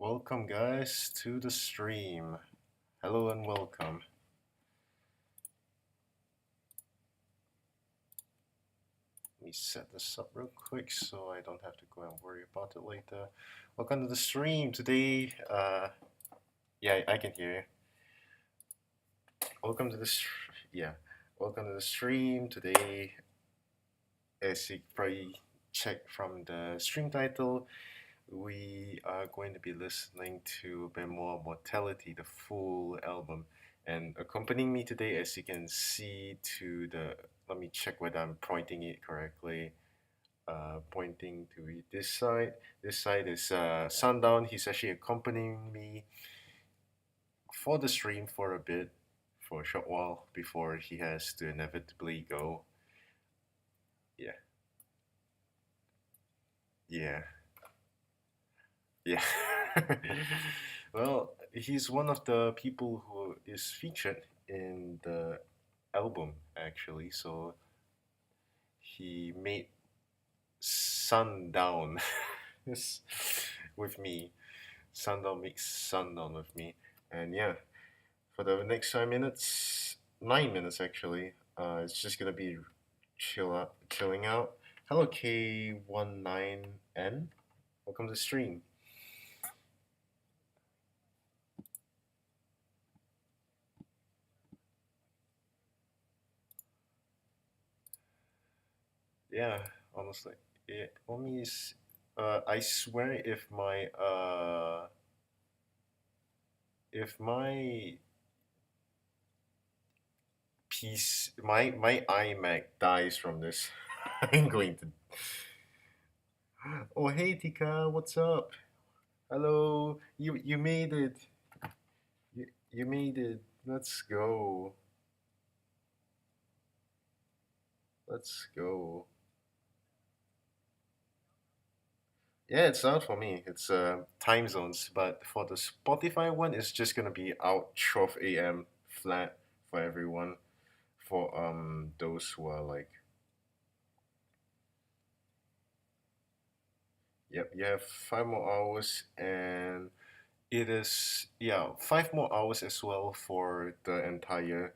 Welcome, guys, to the stream. Hello and welcome. Let me set this up real quick so I don't have to go and worry about it later. Welcome to the stream today. Yeah, I can hear you. Welcome to yeah. Welcome to the stream today. As you probably checked from the stream title, we are going to be listening to Memoire Mortality, the full album. And accompanying me today, as you can see to the, let me check whether I'm pointing it correctly. Pointing to this side. This side is Sundown. He's actually accompanying me for the stream for a bit, for a short while before he has to inevitably go. Yeah, yeah, yeah. Well, he's one of the people who is featured in the album actually. So he made Sundown with me. Sundown makes Sundown with me, and yeah, for the next 5 minutes, 9 minutes actually, it's just gonna be chilling out. Hello K19N, welcome to the stream. Yeah, honestly, let me. I swear, if my piece, my iMac dies from this, I'm going to. Oh hey Tika, what's up? Hello, you made it. You made it. Let's go. Let's go. Yeah, it's out for me. It's time zones, but for the Spotify one, it's just gonna be out 12 a.m. flat for everyone. For those who are like, yep, you have 5 more hours, and it is, yeah, 5 more hours as well for the entire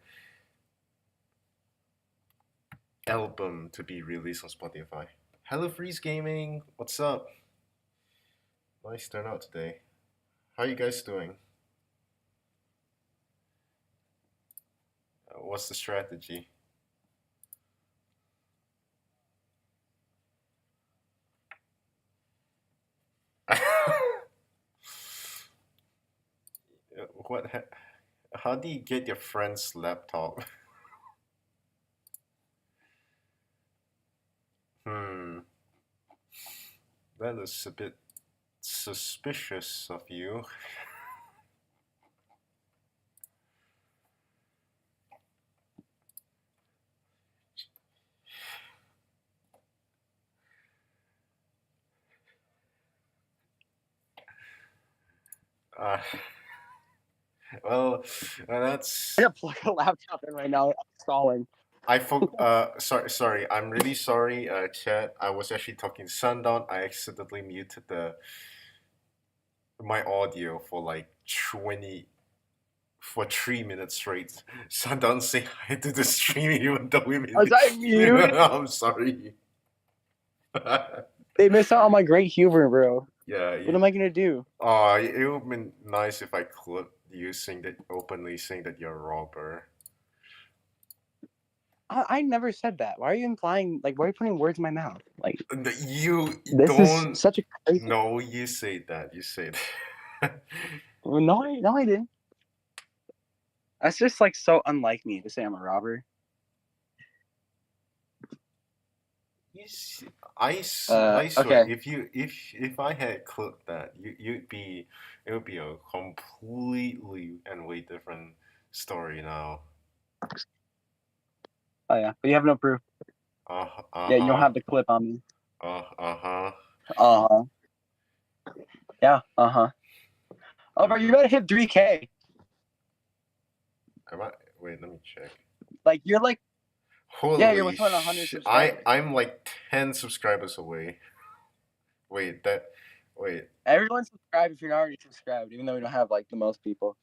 album to be released on Spotify. Hello Freeze Gaming, what's up? Nice turnout today. How you guys doing? What's the strategy? what? How do you get your friend's laptop? Hmm, that is a bit suspicious of you. Uh, well, I that's gotta plug a laptop in right now. I'm stalling. sorry. I'm really sorry, chat. I was actually talking Sundown. I accidentally muted the my audio for like 20 for 3 minutes straight. Sundown say hi to the stream even though we made Was I muted? I'm sorry. They missed out on my great humor, bro. Yeah, What am I gonna do? it would have been nice if I could you saying that openly saying that you're a robber. I never said that. Why are you implying? Like, why are you putting words in my mouth? Like, You this is don't. such a crazy. No, you say that. You say that. No, I didn't. That's just like so unlike me to say I'm a robber. I swear, Okay. if I had clipped that, it would be a completely and way different story now. Oh yeah, but you have no proof. Yeah, you don't Uh-huh. have the clip on me. Uh-huh. Uh huh. Yeah. Uh huh. Oh, bro, you Mm-hmm. better hit 3K. Wait, let me check. Like, you're like, yeah, you're Holy within 100 I'm subscribers. like 10 subscribers away. Wait, that Wait. Everyone subscribe if you're not already subscribed, even though we don't have like the most people.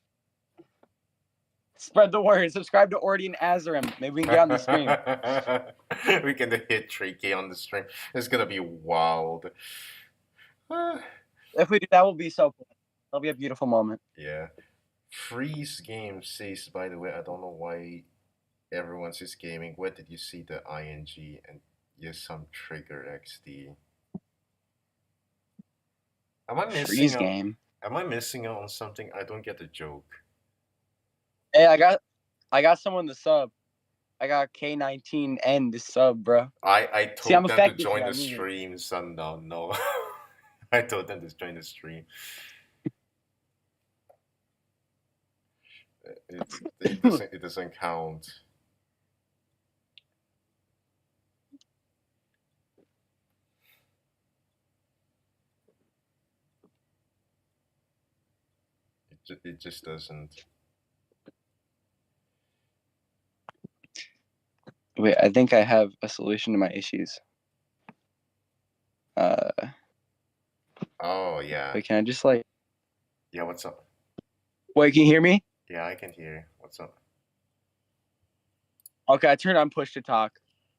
Spread the word. Subscribe to Ordy and Azarim. Maybe we can get on the stream. We can hit 3K on the stream. It's gonna be wild. If we do that, will be so cool. It'll be a beautiful moment. Yeah. Freeze Game says, by the way, I don't know why everyone's just gaming. Where did you see the ing and yes, some trigger XD? Am I missing Freeze out? game. Am I missing out on something? I don't get the joke. Hey, I got someone to sub. I got K19N to sub, bro. I See, I'm told them to effective join here. the I'm moving. stream, Sundown. No. I told them to join the stream. It doesn't count. It just doesn't. Wait, I think I have a solution to my issues. Oh yeah. Wait, can I just like? Yeah, what's up? Wait, can you hear me? Yeah, I can hear. What's up? Okay, I turned on push to talk,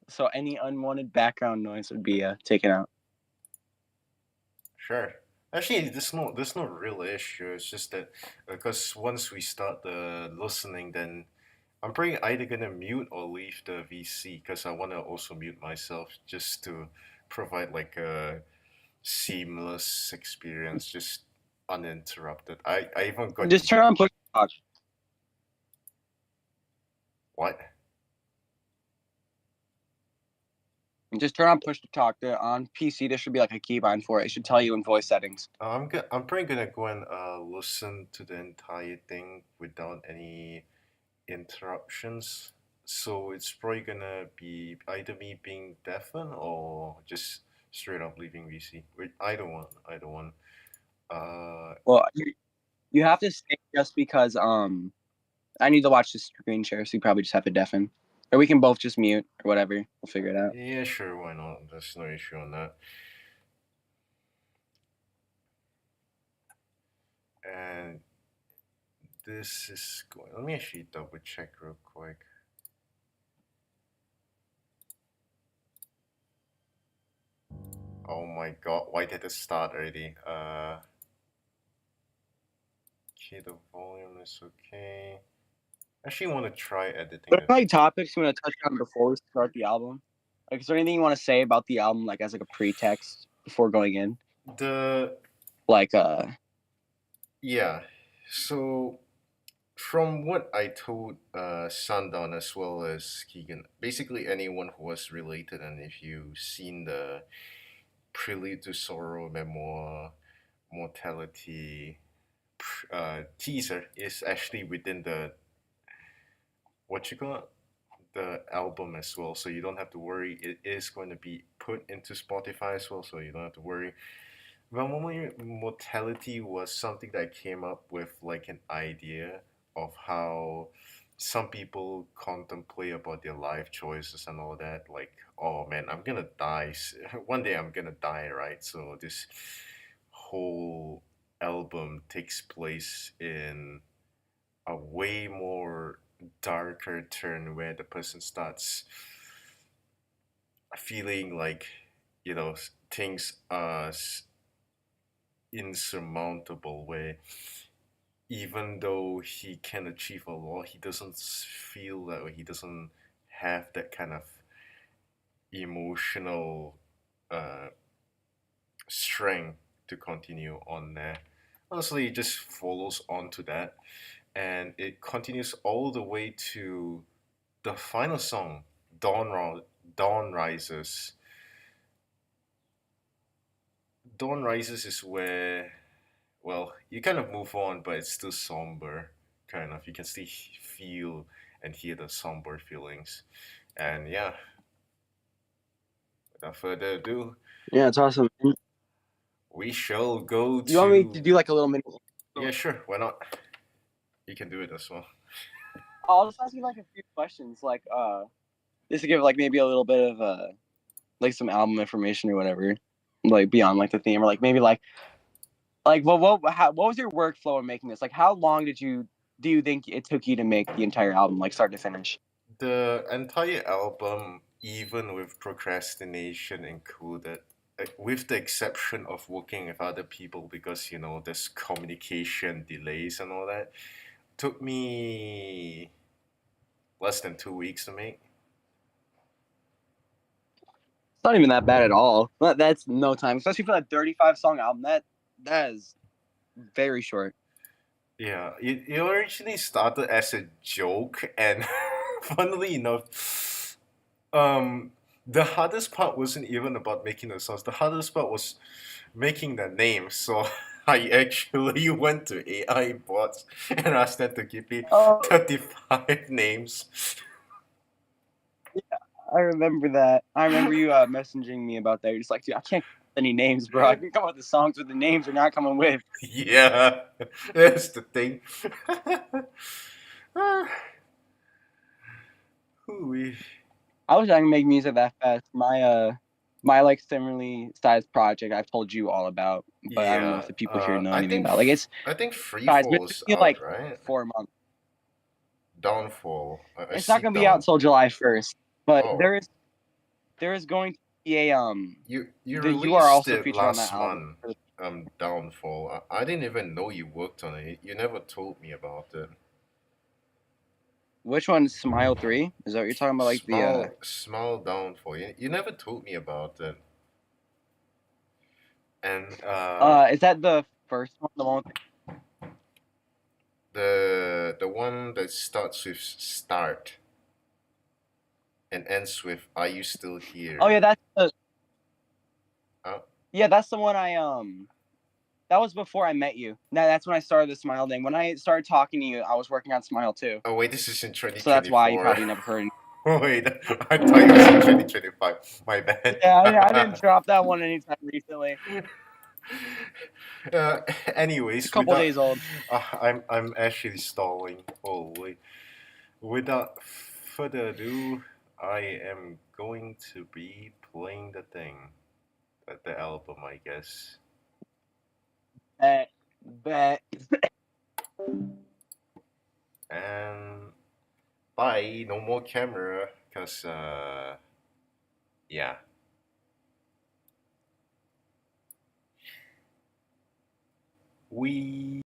so any unwanted background noise would be taken out. Sure. Actually, there's no real issue. It's just that because once we start the listening, then I'm probably either gonna mute or leave the VC because I wanna also mute myself just to provide like a seamless experience, just uninterrupted. I even got Just turn on push to talk. what? Just turn on push to talk. On PC, there should be like a keybind for it. It should tell you in voice settings. I'm probably gonna go and listen to the entire thing without any interruptions. So it's probably gonna be either me being deafened or just straight up leaving VC. Either one, either one. Well, you have to stay just because I need to watch the screen share, so you probably just have to deafen, or we can both just mute or whatever. We'll figure it out. Yeah, sure, why not? There's no issue on that. And this is going. Let me actually double check real quick. Oh my god, why did it start already? Okay, the volume is okay. I actually want to try editing What it. are like topics you want to touch on before we start the album? Like, is there anything you want to say about the album, like as like a pretext before going in? The Like, Yeah, so from what I told Sundown as well as Keegan, basically anyone who was related, and if you've seen the Prelude to Sorrow Memoire Mortality teaser, is actually within the what you call it, the album as well. So you don't have to worry. It is going to be put into Spotify as well, so you don't have to worry. Memory mortality was something that came up with like an idea of how some people contemplate about their life choices and all that. Like, oh man, I'm gonna die. One day I'm gonna die, right? So this whole album takes place in a way more darker turn where the person starts feeling like, things are insurmountable where even though he can achieve a lot, he doesn't feel that way. He doesn't have that kind of emotional uh, strength to continue on there. Honestly, it just follows on to that, and it continues all the way to the final song, Dawn Rises. Dawn Rises is where, well, you kind of move on, but it's still somber. Kind of, you can still feel and hear the somber feelings. And yeah, without further ado, yeah, it's awesome. we shall go You want me to to. do like a little mini? Yeah, sure, why not? You can do it as well. I'll just ask you like a few questions, like just to give like maybe a little bit of like some album information or whatever, like beyond like the theme, or like maybe like Like, what was your workflow in making this? Like, how long do you think it took you to make the entire album, like start to finish? The entire album, even with procrastination included, with the exception of working with other people because there's communication delays and all that, took me less than 2 weeks to make. It's not even that bad at all. That's no time, especially for that 35 song album. That is very short. Yeah, it originally started as a joke, and funnily enough, the hardest part wasn't even about making the songs. The hardest part was making the names. So I actually went to AI bots and asked them to give me Oh, 35 names. I remember that. I remember you messaging me about that. You're just like, dude, I can't come up with any names, bro. I can come up with the songs, but the names are not coming with. Yeah, that's the thing. Ooh-wee. I wish I could make music that fast. My like similarly sized project I've told you all about, but I don't know Yeah, if the people here know I anything think about. Like I think it's been Freefall is out, like right? 4 months. Downfall. I It's not see gonna be out down. until July 1st, but Oh, there is going to be a you you are released also it featured on that last album. month. Downfall. I didn't even know you worked on it. You never told me about it. Which one? Smile 3? Is that what you're talking about? Like the Small downfall. You never told me about it. And is that the first one? The one with the one that starts with start and ends with "Are you still oh here?" yeah, Uh, that's the one that was before I met you. That's when I started the Smile thing. When I started talking to you, I was working on Smile too. oh wait, this is in So that's why you 2024. probably never heard. Wait, I thought it was in 2025. My bad. Yeah, I didn't drop that one anytime recently. uh, It's a anyways, couple without days old. I'm actually stalling. Holy. Without further ado, I am going to be playing the thing, the album, I guess. Bet, bet. And bye, no more camera, cause yeah. We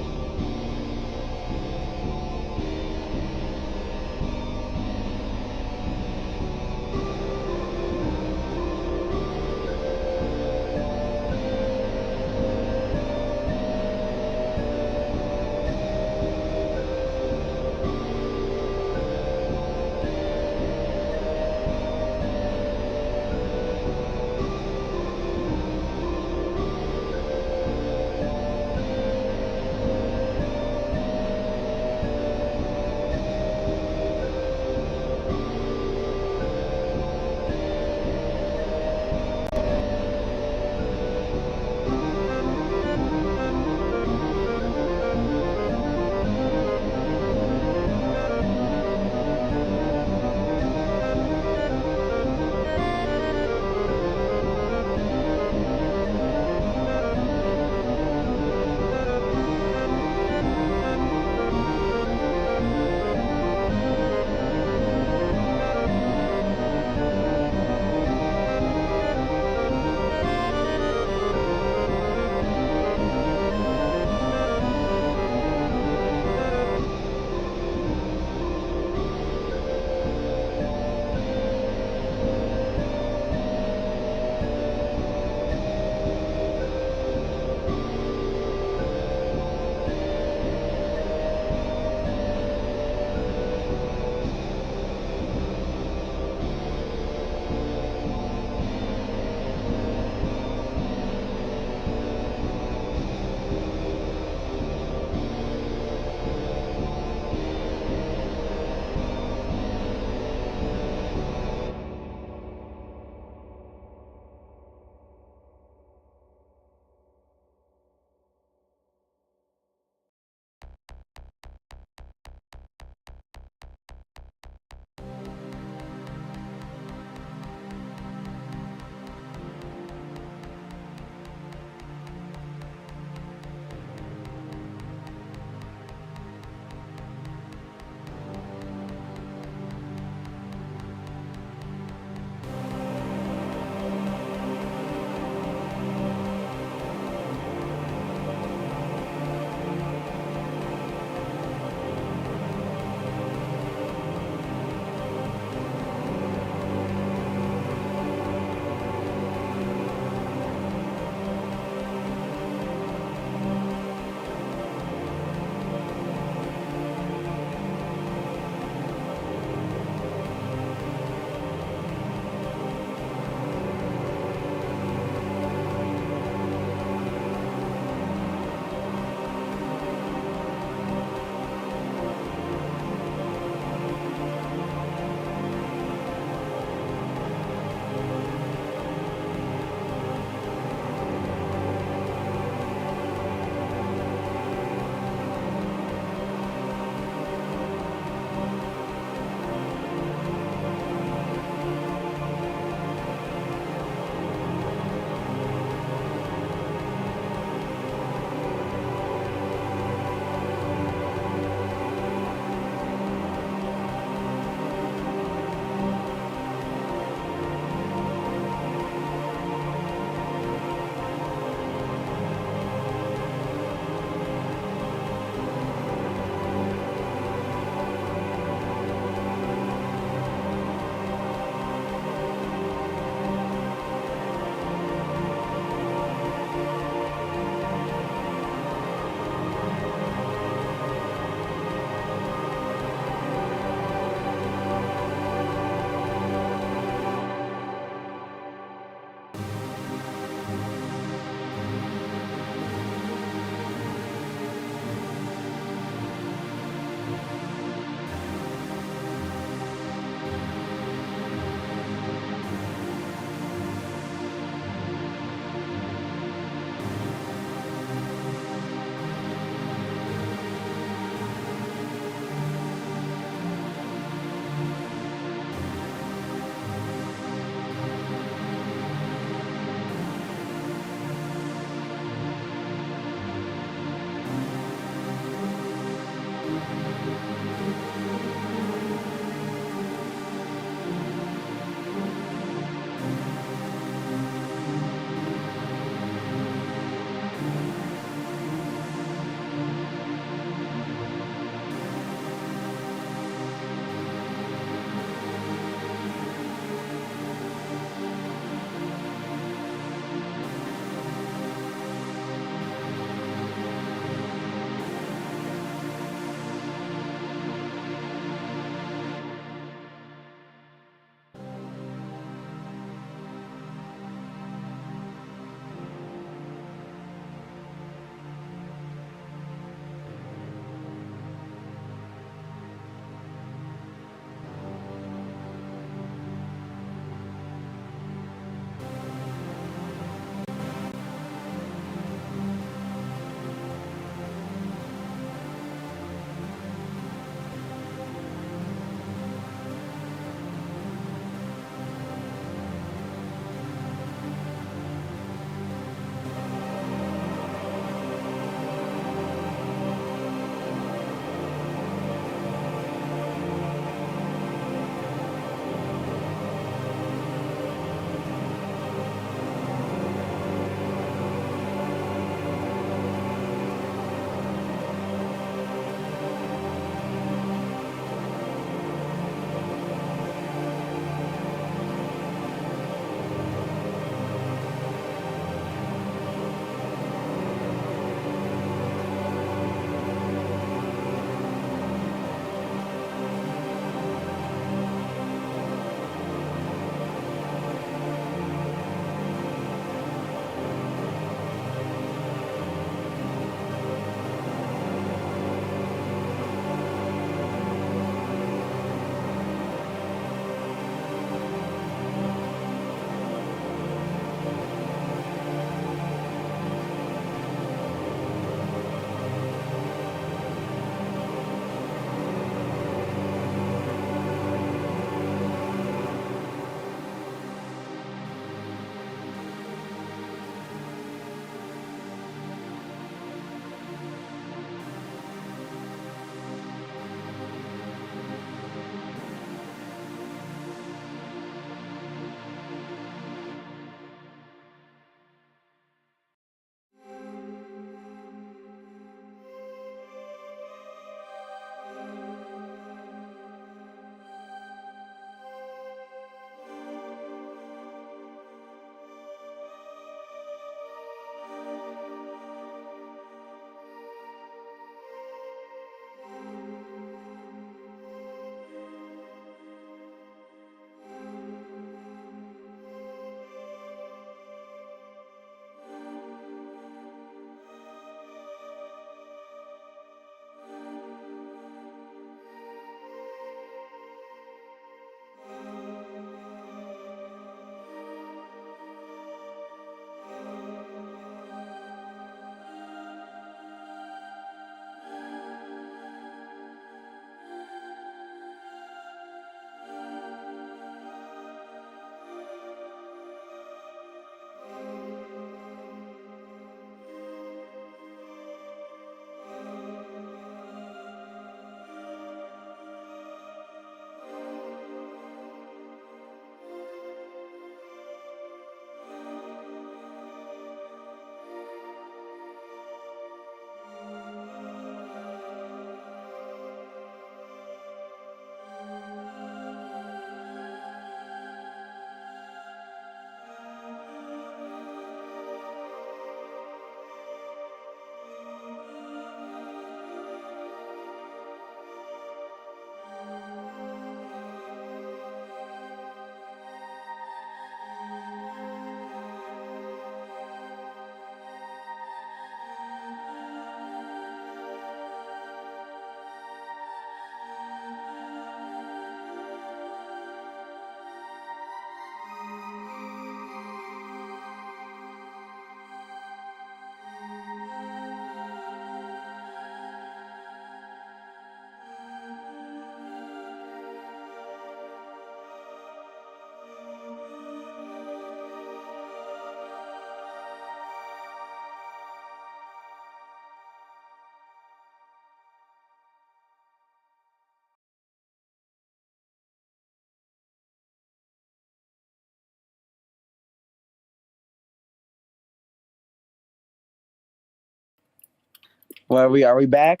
Well, are we back?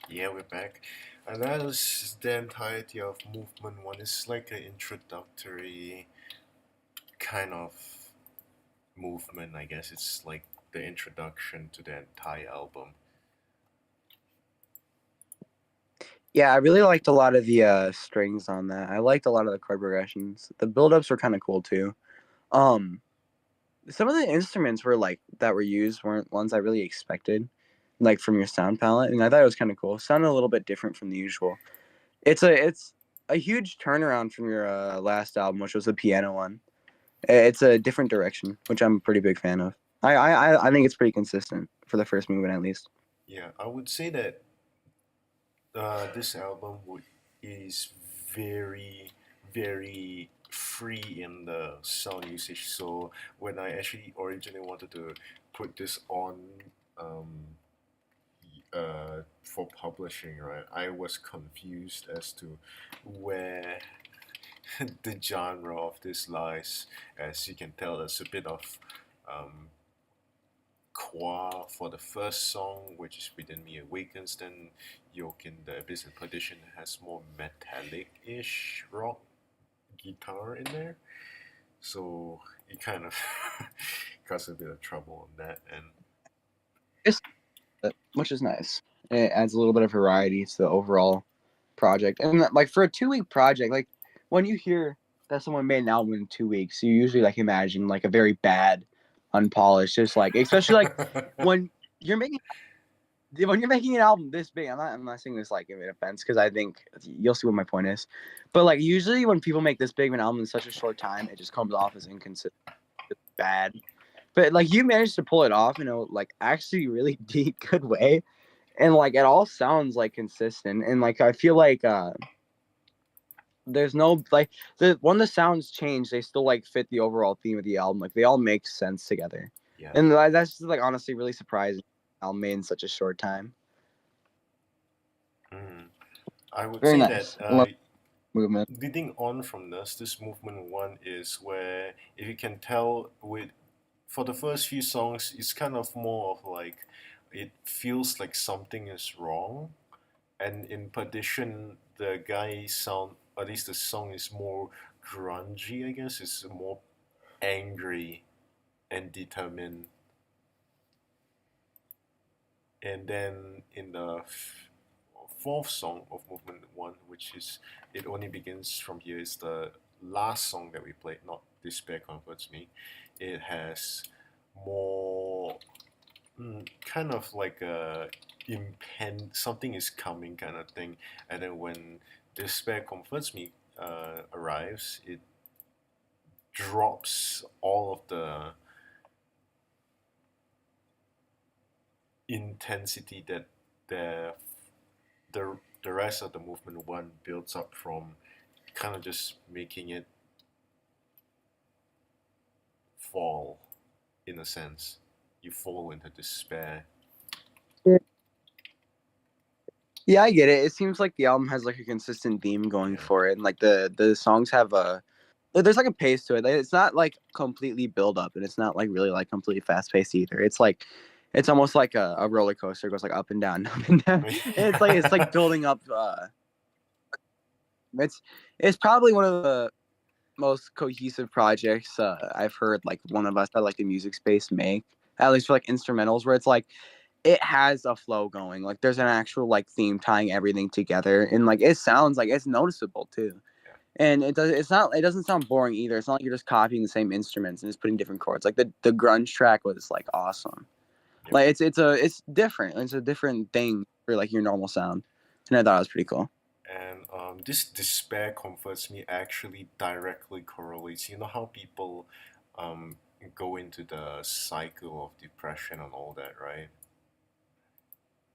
Yeah, we're back. And that is the entirety of movement one. It's like an introductory kind of movement, I guess. It's like the introduction to the entire album. Yeah, I really liked a lot of the strings on that. I liked a lot of the chord progressions. The build-ups were kind of cool too. Um, some of the instruments were like that were used weren't ones I really expected, like from your sound palette, and I thought it was kind of cool. Sounded a little bit different from the usual. It's a huge turnaround from your last album, which was the piano one. It's a different direction, which I'm a pretty big fan of. I think it's pretty consistent for the first movement at least. Yeah, I would say that this album is very, very free in the sound usage. So when I actually originally wanted to put this on um, for publishing, right, I was confused as to where the genre of this lies. As you can tell, there's a bit of um, qua for the first song, which is Within Me Awakens. Then Yoke in the Abyss and Perdition has more metallic-ish rock guitar in there. So it kind of caused a bit of trouble on that end. It's, which is nice. It adds a little bit of variety to the overall project. And like for a 2 week project, like when you hear that someone made an album in 2 weeks, you usually like imagine like a very bad, unpolished, just like especially like when you're making an album this big. I'm not saying this like in offense because I think you'll see what my point is. But like usually when people make this big of an album in such a short time, it just comes off as inconsistent, bad. But like you managed to pull it off in a like actually really deep good way, and like it all sounds like consistent, and like I feel like there's no like when the sounds change, they still like fit the overall theme of the album. Like they all make sense together, Yeah. and that's just like honestly really surprising. Album made in such a short time. Mm. I would Very say that nice. I love movement. leading on from this movement one is where, if you can tell, with for the first few songs, it's kind of more of like it feels like something is wrong. And in Perdition, the guy sound, at least the song is more grungy, I guess. It's more angry and determined. And then in the fourth song of movement one, which is It Only Begins From Here, is the last song that we played, not Despair Comforts Me. It has more kind of like a something is coming kind of thing. And then when Despair Comforts Me arrives, it drops all of the intensity that the the rest of the movement one builds up from, kind of just making it fall, in a sense. You fall into despair. Yeah, I get it. It seems like the album has like a consistent theme going Yeah. for it, and like the songs have a there's like a pace to it. Like, it's not like completely build up, and it's not like really like completely fast paced either. It's like it's almost like a roller coaster. It goes like up and down, up and down. And it's like building up. It's it's probably one of the most cohesive projects I've heard. Like one of us that like the music space make, at least for like instrumentals, where it's like it has a flow going. Like there's an actual like theme tying everything together, and like it sounds like it's noticeable too. Yeah. And it doesn't sound boring either. It's not like you're just copying the same instruments and just putting different chords. Like the grunge track was like awesome. Yep. Like it's different. It's a different thing for like your normal sound, and I thought it was pretty cool. And this despair comforts me actually directly correlates. You know how people um, go into the cycle of depression and all that, right?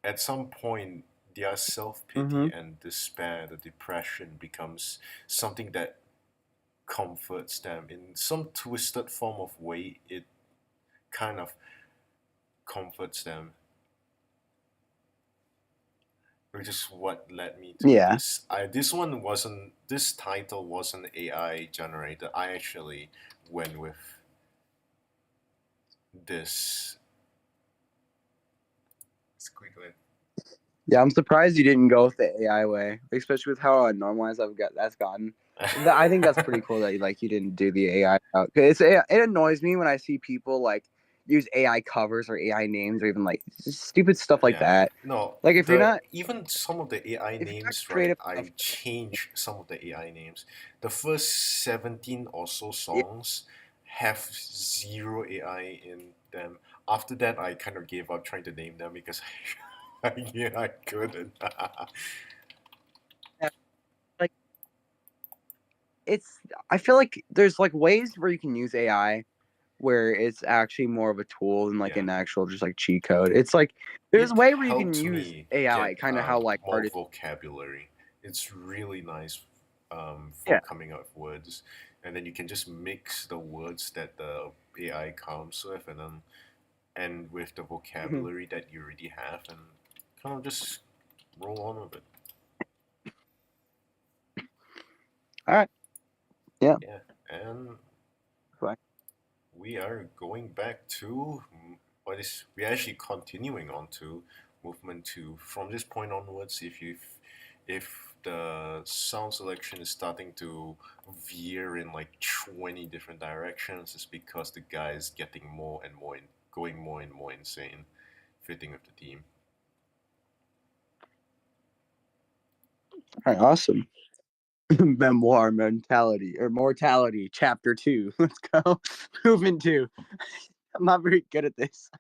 At some point, their self Mm-hmm. pity and despair, the depression, becomes something that comforts them in some twisted form of way. It kind of comforts them, which is what led me to Yeah. this. This title wasn't AI generated. I actually went with this. Squiggle it. Yeah, I'm surprised you didn't go with the AI way, especially with how normalized that's gotten. I think that's pretty cool that you didn't do the AI route. It annoys me when I see people like use AI covers or AI names or even like stupid stuff like Yeah. that. No, Like if you're the not even some of the AI if you're not names, right? creative enough, I changed some of the AI names. The first 17 or so yeah, songs have zero AI in them. After that, I kind of gave up trying to name them because yeah, I couldn't. like it's I feel like there's like ways where you can use AI where it's actually more of a tool than like Yeah. an actual just like cheat code. It's like there's a It way where you can helped use me AI, get kind of how like more artists. vocabulary. It's really nice for Yeah. coming up with words, and then you can just mix the words that the AI comes with, and with the Mhm. vocabulary that you already have, and kind of just roll on with it. All right. Yeah. Yeah, and Fine. we are going back to what is we're actually continuing on to movement two from this point onwards. If the sound selection is starting to veer in like 20 different directions, it's because the guy is getting more and more going more and more insane, fitting with the theme. All right. Awesome. Memoire mentality or mortality, chapter 2. Let's go. Movement 2. I'm not very good at this.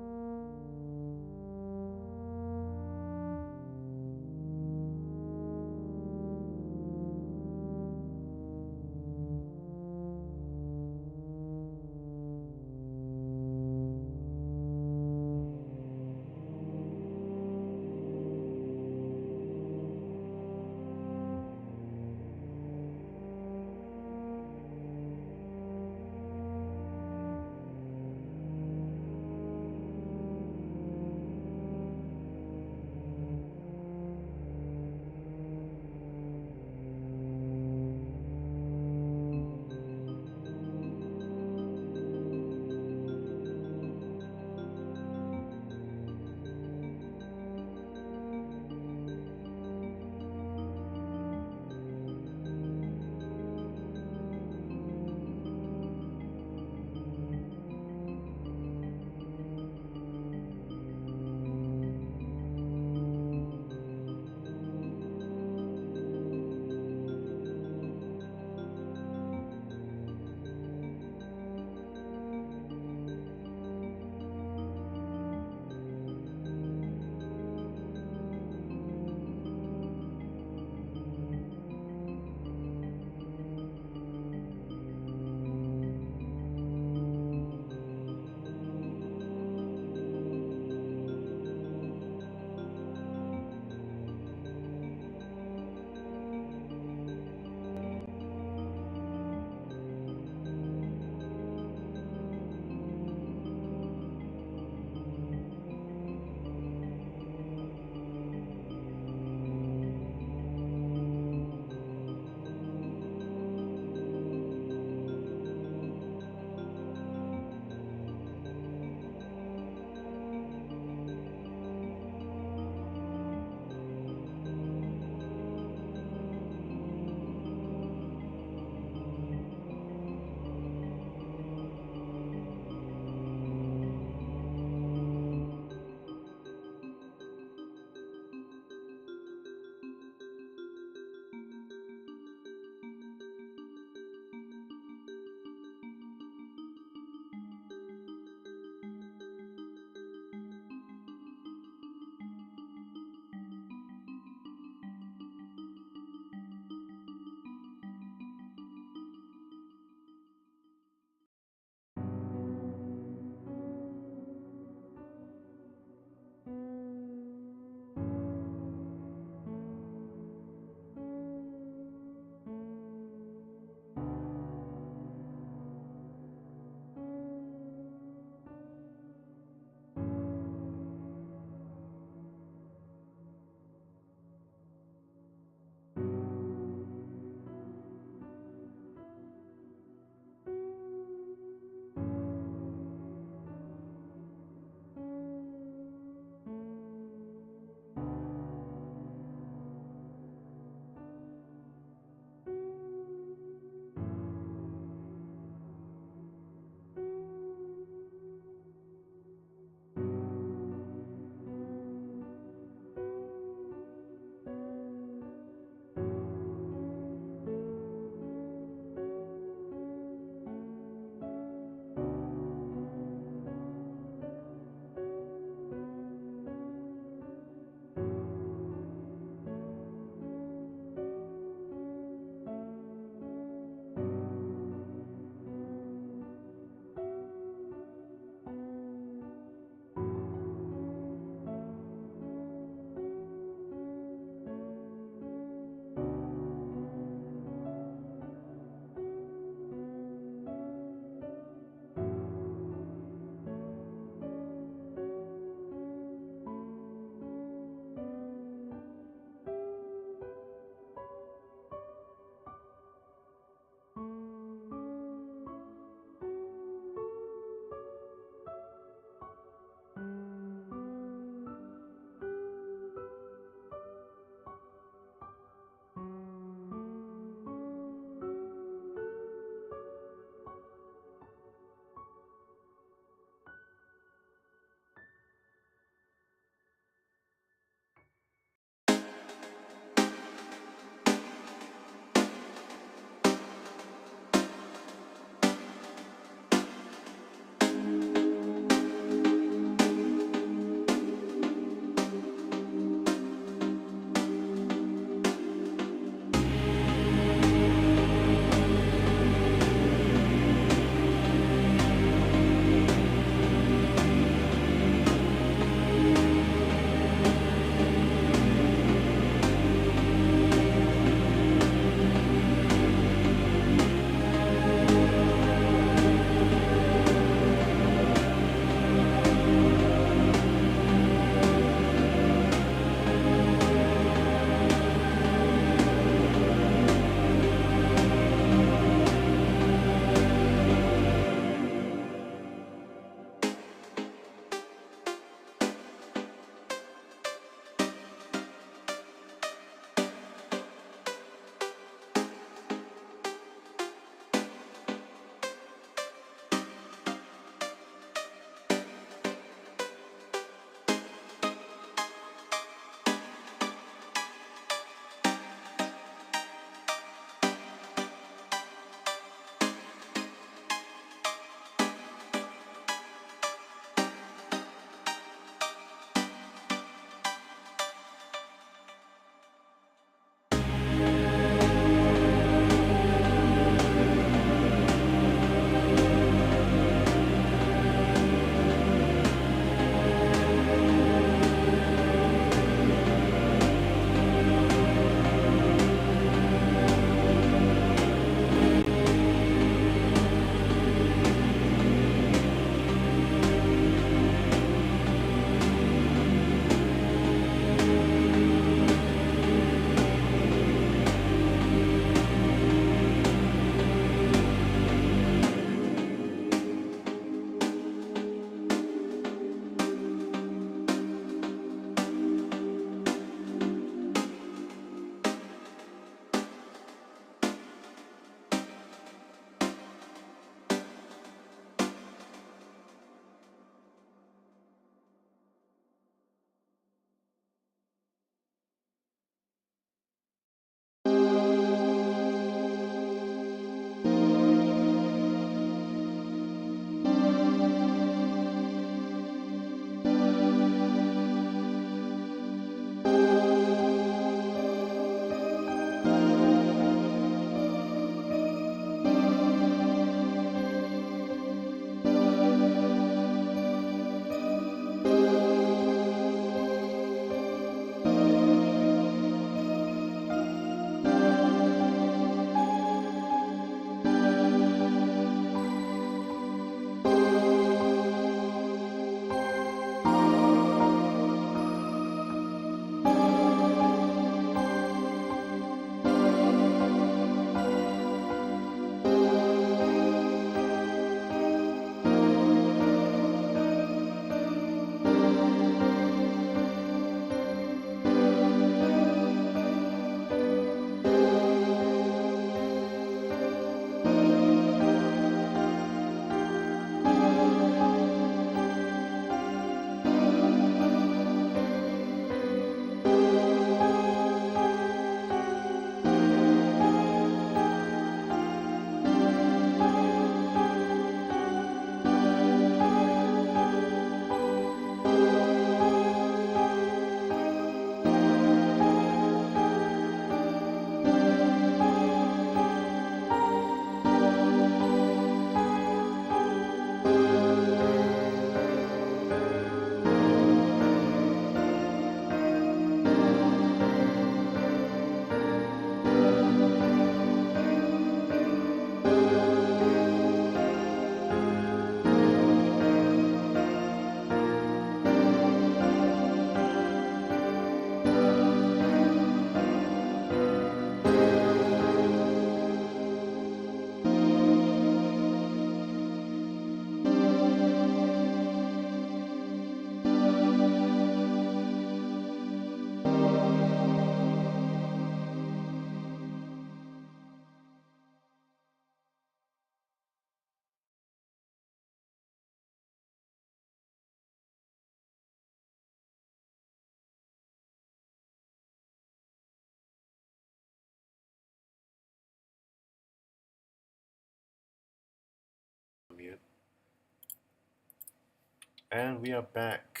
And we are back.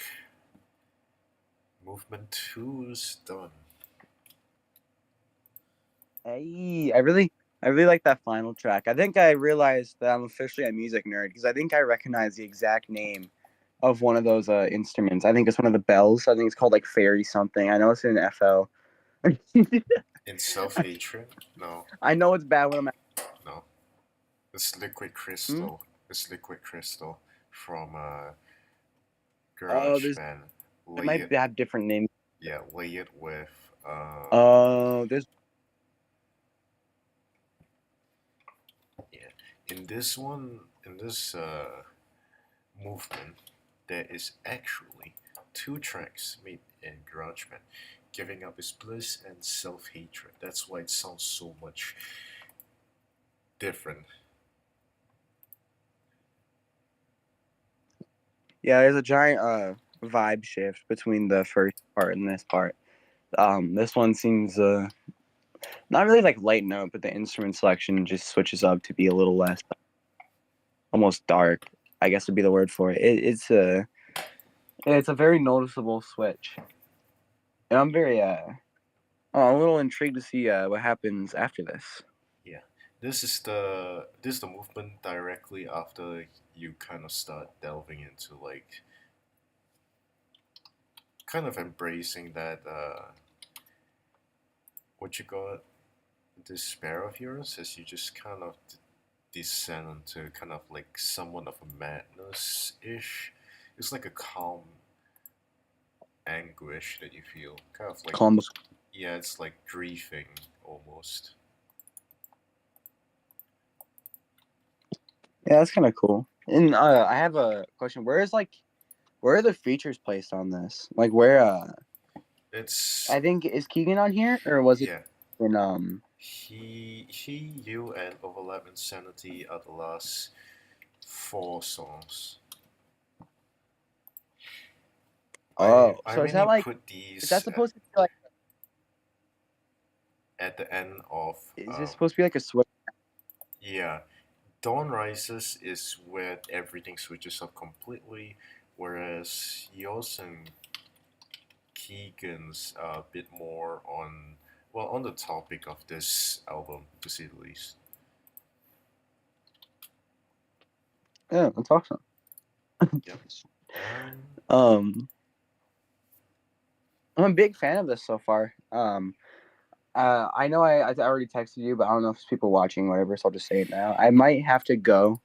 Movement 2 is done. Hey, I really like that final track. I think I realized that I'm officially a music nerd because I think I recognize the exact name of one of those instruments. I think it's one of the bells. I think it's called like fairy something. I know it's in FL. In self hatred? No, I know it's bad when I'm. no. It's liquid Hmm? crystal. It's liquid crystal from Oh, Garage there's Band. it Lay might it, have different names. yeah, lay it with Oh, there's yeah. In this one, in this movement, there is actually two tracks made in GarageBand, Giving Up Is Bliss and Self Hatred. That's why it sounds so much different. yeah, there's a giant vibe shift between the first part and this part. This one seems not really like light note, but the instrument selection just switches up to be a little less almost dark. I guess would be the word for it. It's a very noticeable switch, and I'm very a little intrigued to see what happens after this. Yeah, this is the movement directly after you kind of start delving into like kind of embracing that what you call it, despair of yours as you just kind of descend into kind of like somewhat of a madness ish. It's like a calm anguish that you feel, kind of like Columbus. yeah, it's like grieving almost. Yeah, that's kind of cool. And I have a question. Where are the features placed on this? Like where It's I think is Keegan on here or was it yeah. in You, and Overlap Insanity are the last four songs. oh, I so is that mainly like put is that these supposed to be like at the end of is this supposed to be like a switch? yeah. Dawn Rises is where everything switches up completely, whereas yours and Keegan's are a bit more on well on the topic of this album to say the least. Yeah, that's awesome. Yep. And Um I'm a big fan of this so far. I know I already texted you, but I don't know if there's people watching, whatever. So I'll just say it now. I might have to go,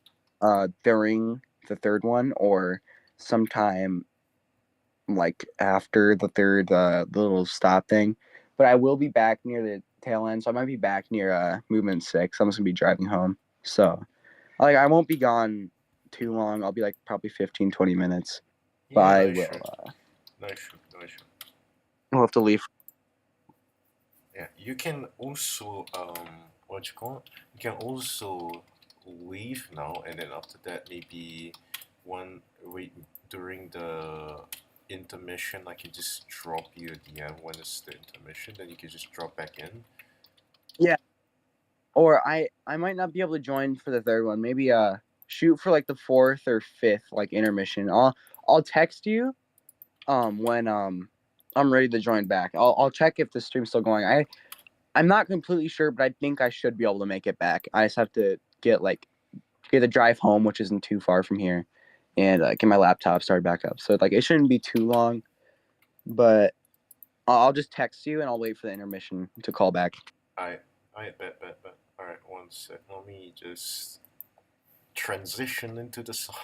during the third one or sometime like after the third, the little stop thing. But I will be back near the tail end, so I might be back near movement six. I'm just gonna be driving home, so like I won't be gone too long. I'll be like probably 15, 20 minutes, but yeah, I no issue. will. No issue. No issue. I'll have to leave. Yeah, you can also what you call it? You can also leave now, and then after that maybe one wait during the intermission, I can just drop you at the end when it's the intermission. Then you can just drop back in. Yeah, or I might not be able to join for the third one. Maybe shoot for like the fourth or fifth like intermission. I'll text you when I'm ready to join back. I'll check if the stream's still going. I'm not completely sure, but I think I should be able to make it back. I just have to get the drive home, which isn't too far from here, and get my laptop started back up. So like it shouldn't be too long, but I'll just text you and I'll wait for the intermission to call back. I I bet. All right, one sec. Let me just transition into the song.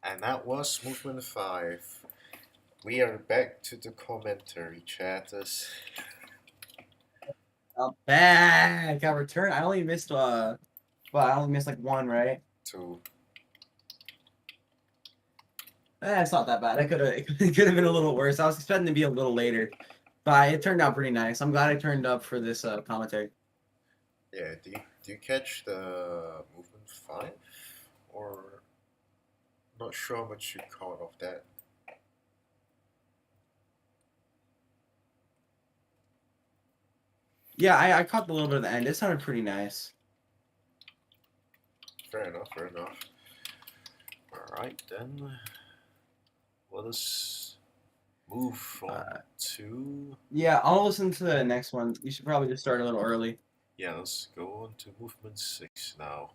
And that was movement 5. We are back to the commentary chatters. I'm back. I returned. I only missed I only missed like one, right? To It's not that bad. It could have been a little worse. I was expecting to be a little later, but it turned out pretty nice. I'm glad I turned up for this commentary. yeah, do you catch the movement 5? Or not sure how much you caught of that. Yeah, I caught a little bit of the end. It sounded pretty nice. Fair enough, fair enough. Alright then. Let us move on to. Yeah, I'll listen to the next one. You should probably just start a little early. Yeah, let's go on to movement 6 now.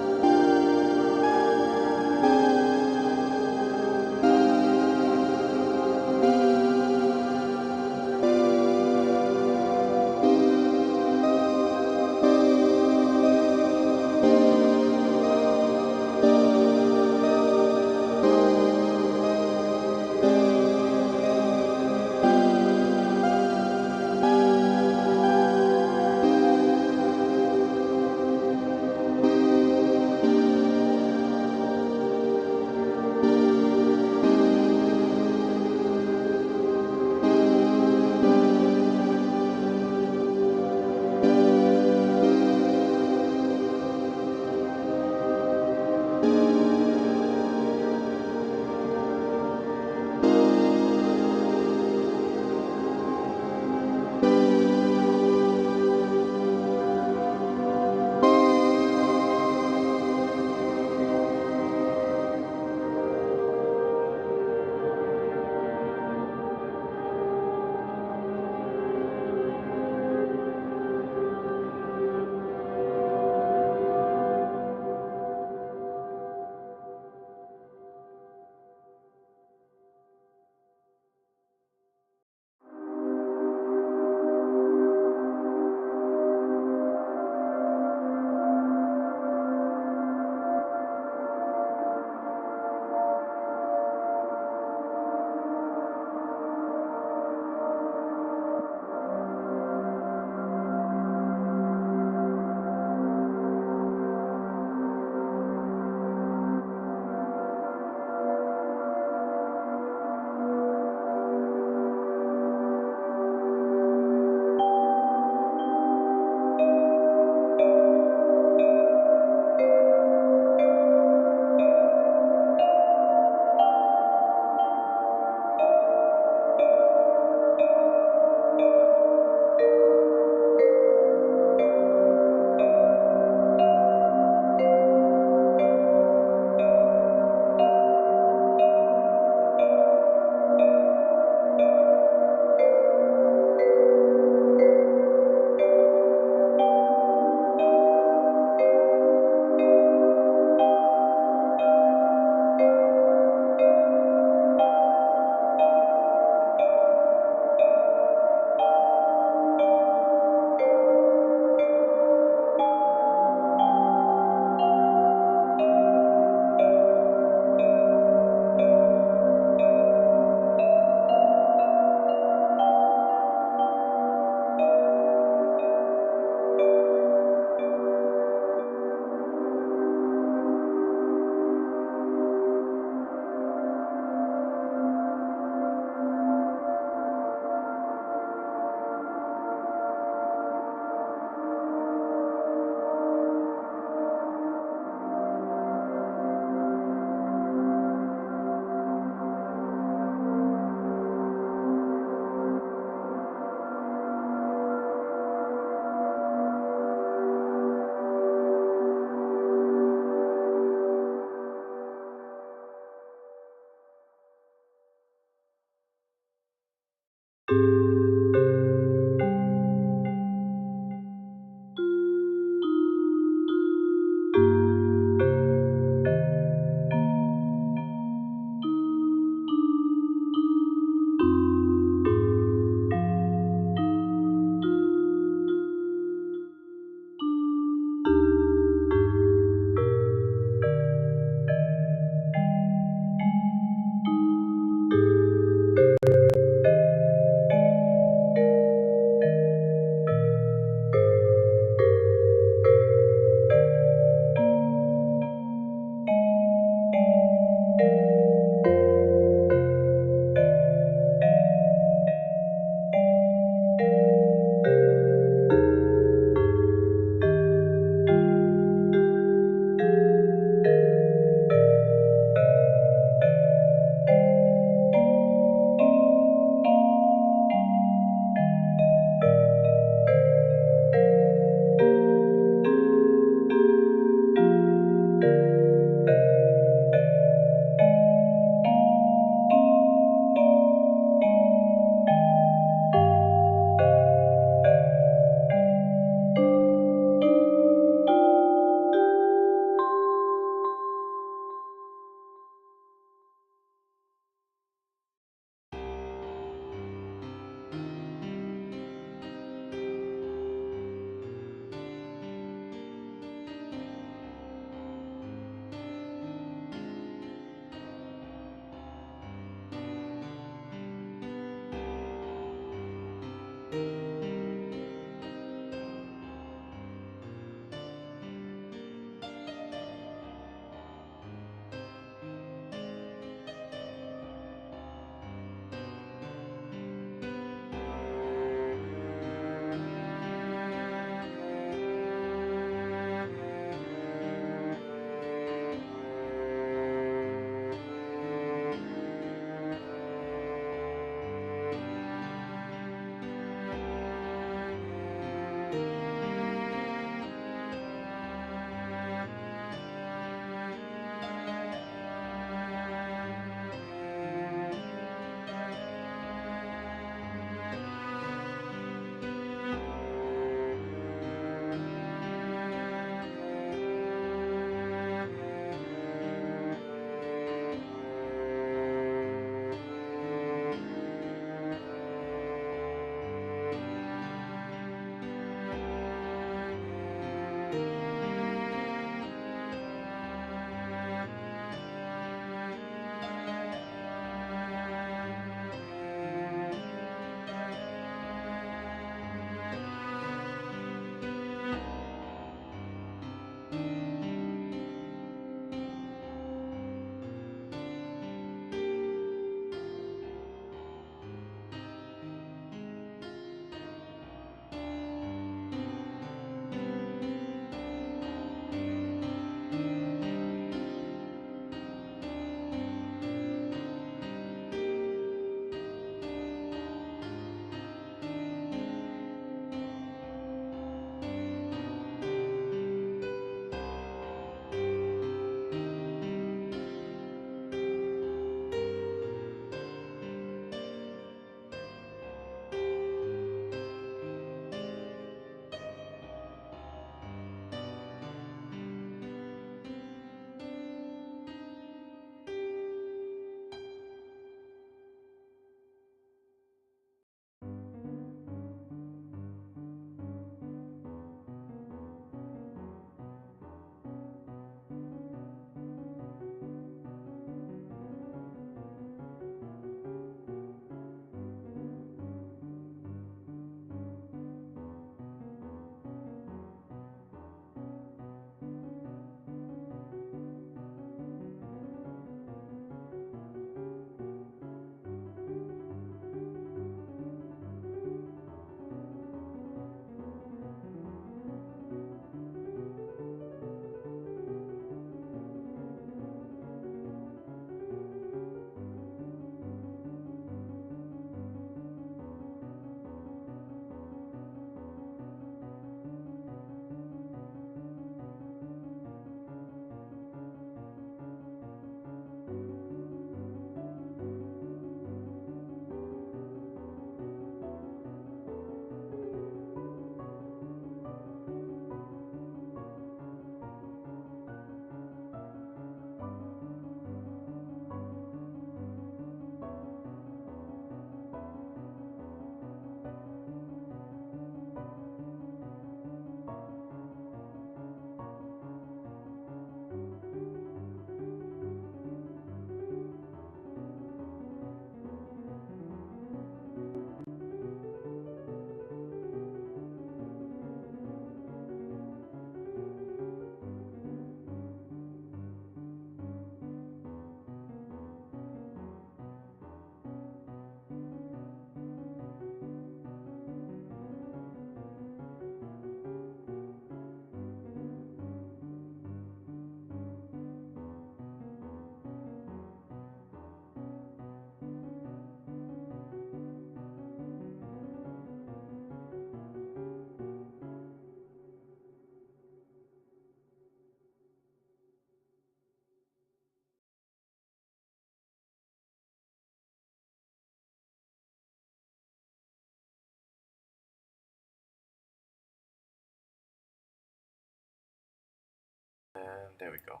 there we go.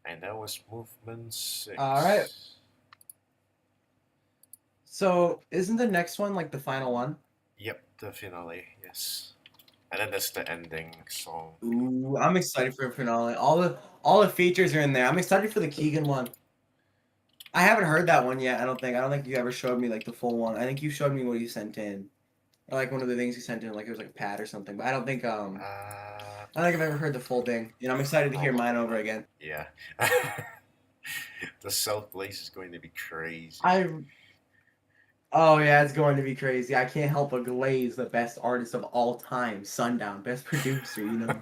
And that was movement All right. 6. So isn't the next one like the final one? Yep, the finale, yes. And then that's the ending song. Ooh, I'm excited for the finale. All the features are in there. I'm excited for the Keegan one. I haven't heard that one yet. I don't think. I don't think you ever showed me like the full one. I think you showed me what you sent in, or like one of the things you sent in, like it was like a pad or something. But I don't think I don't think I've ever heard the full thing. You know, I'm excited to hear mine Probably over not. again. Yeah. The Self Blaze is going to be crazy. Oh yeah, it's going to be crazy. I can't help but glaze the best artist of all time, Sundown, best producer. You know,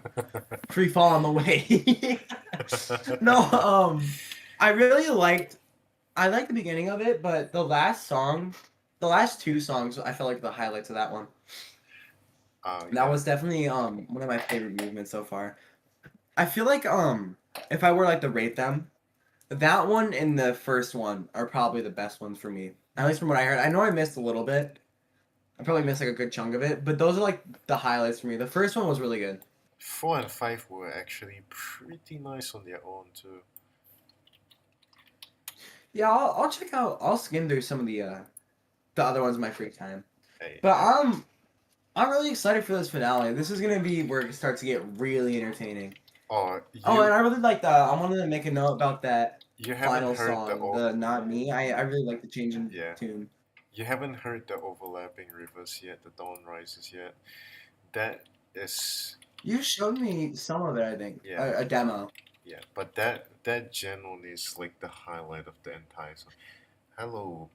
free fall on the way. No, I really liked. I liked the beginning of it, but the last song, the last two songs, I felt like the highlights of that one. That Yeah. was definitely one of my favorite movements so far. I feel like if I were like to rate them, that one and the first one are probably the best ones for me. At least from what I heard. I know I missed a little bit. I probably missed like a good chunk of it, but those are like the highlights for me. The first one was really good. 4 and 5 were actually pretty nice on their own too. Yeah, I'll check out. I'll skim through some of the other ones in my free time. Hey, But I'm really excited for this finale. This is gonna be where it starts to get really entertaining. oh, Oh, and I really like the. I wanted to make a note about that you haven't final heard the song, the "Not Me." I really like the change in yeah, tune. you haven't heard the overlapping rivers yet, the dawn rises yet. That is You showed me some of it, I think, yeah, a demo. yeah, but that genuinely is like the highlight of the entire song. Hello,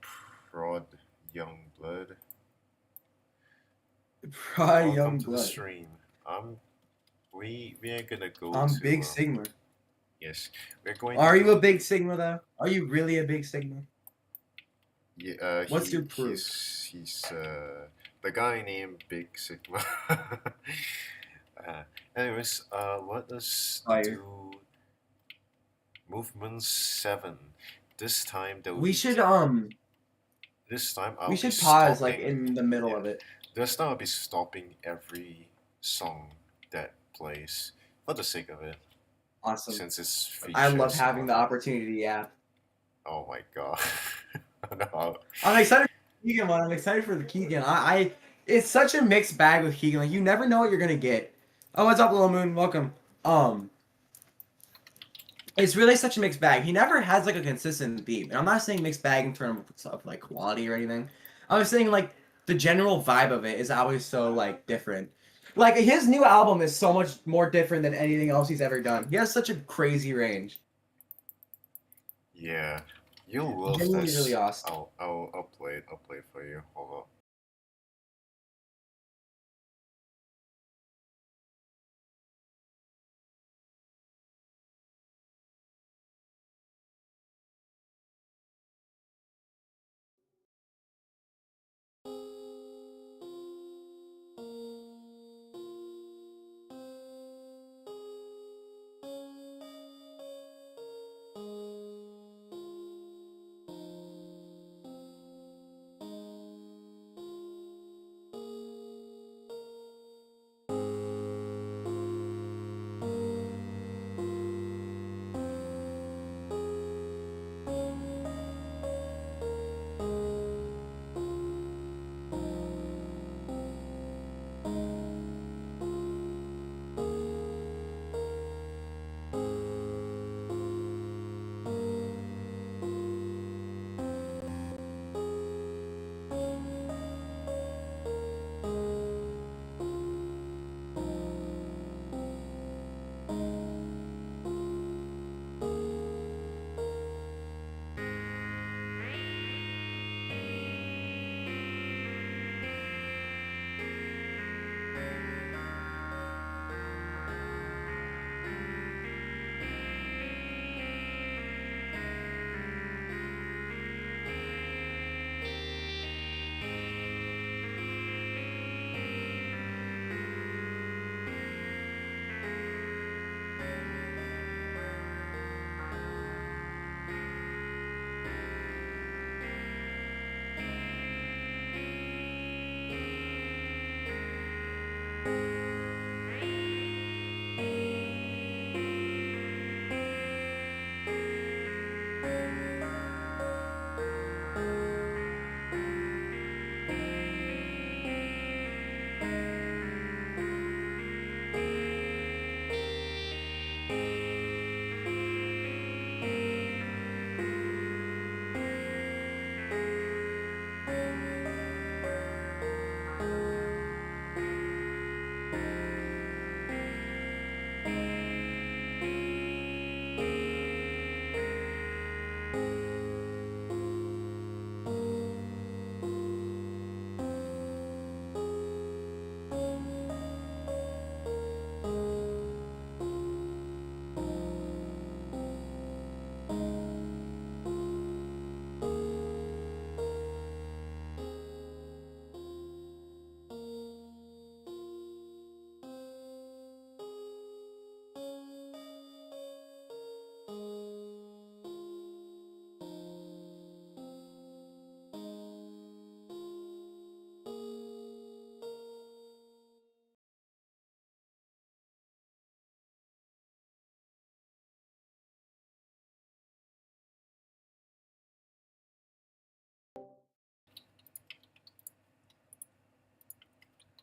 prod young blood. Probably Welcome Young to the Blood. stream. We are gonna go I'm to Big Sigma. yes, we're going to Are you a go. Big Sigma though? Are you really a Big Sigma? Yeah, What's your proof? he's the guy named Big Sigma. Anyways, let us Fire. do movement 7. This time there'll We be should this time we I'll be should pause like stopping. in the middle Yeah, of it. this time I'll be stopping every song that plays for the sake of it, Awesome. since it's I love features some having of the it. opportunity. Yeah. Oh my god. No. I'm excited for the Keegan one. I'm excited for the Keegan. It's such a mixed bag with Keegan. Like you never know what you're gonna get. Oh, what's up, Little Moon? Welcome. It's really such a mixed bag. He never has like a consistent theme. And I'm not saying mixed bag in terms of like quality or anything. I was saying like the general vibe of it is always so like different. Like his new album is so much more different than anything else he's ever done. He has such a crazy range. Yeah, you'll love Genuinely really this. awesome. I'll play it. I'll play it for you. Hold on.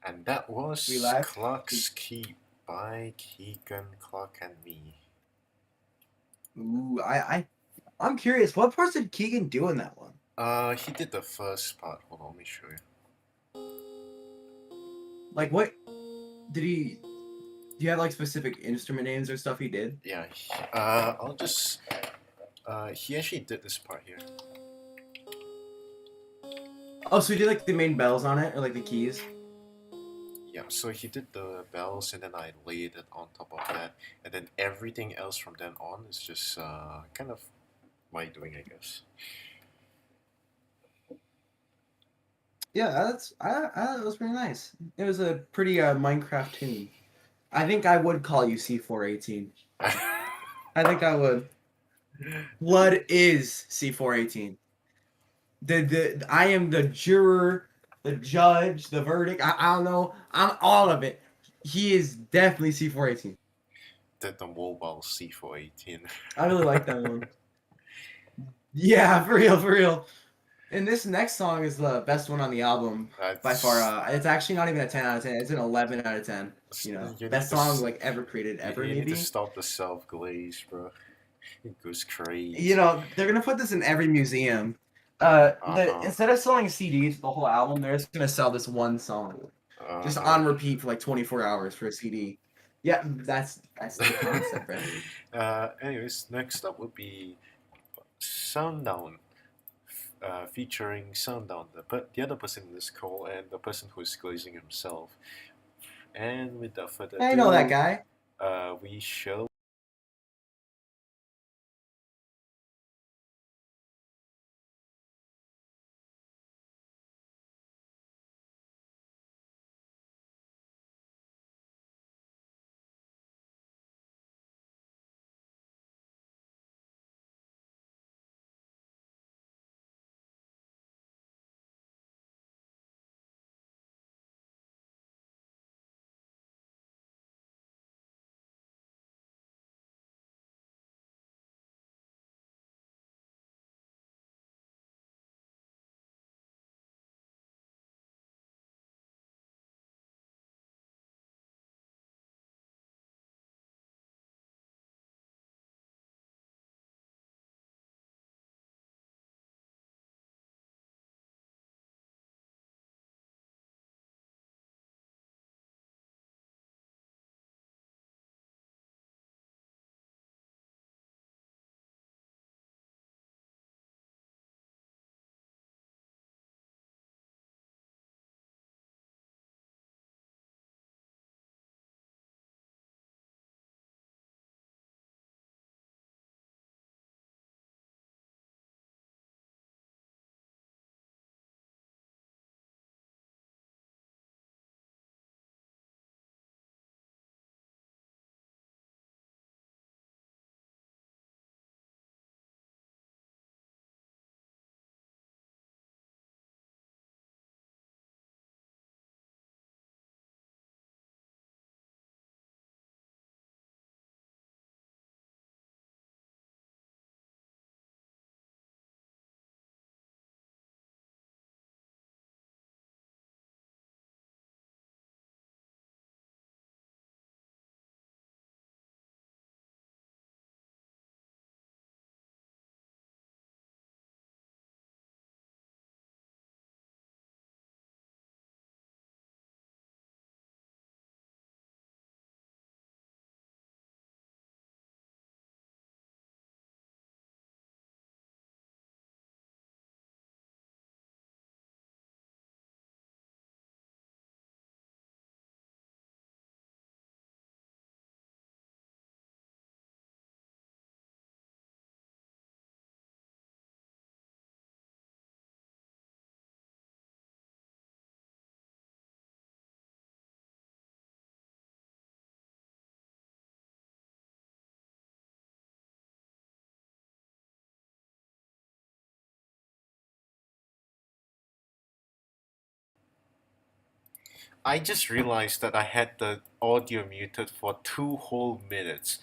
And that was Relax. Clock's Keep by Keegan, Clock, and me. Ooh, I'm curious. What parts did Keegan do in that one? He did the first part. Hold on, let me show you. Like, what did he? Do you have like specific instrument names or stuff he did? Yeah, I'll just. He actually did this part here. Oh, so he did like the main bells on it, or like the keys? Yeah, so he did the bells, and then I laid it on top of that, and then everything else from then on is just kind of my doing, I guess. Yeah, that was pretty nice. It was a pretty Minecraft tune. I think I would call you C418. I think I would. Blood is C418. I am the juror, the judge, the verdict. I don't know. I'm all of it. He is definitely C418. Did the mobile C418. I really like that one. Yeah, for real, for real. And this next song is the best one on the album by far. It's actually not even a 10 out of 10. It's an 11 out of 10. You know, You need best to song like ever created, you, ever you need to maybe. stop the self glaze, bro. It goes crazy. You know, they're gonna put this in every museum. Instead of selling CDs the whole album, they're just gonna sell this one song, just on repeat for like 24 hours for a CD. Yeah, that's the concept, right? Anyways, next up would be Sundown, featuring Sundown, the other person in this call, and the person who is glazing himself. And without further ado, I know that guy. We shall. I just realized that I had the audio muted for 2 whole minutes.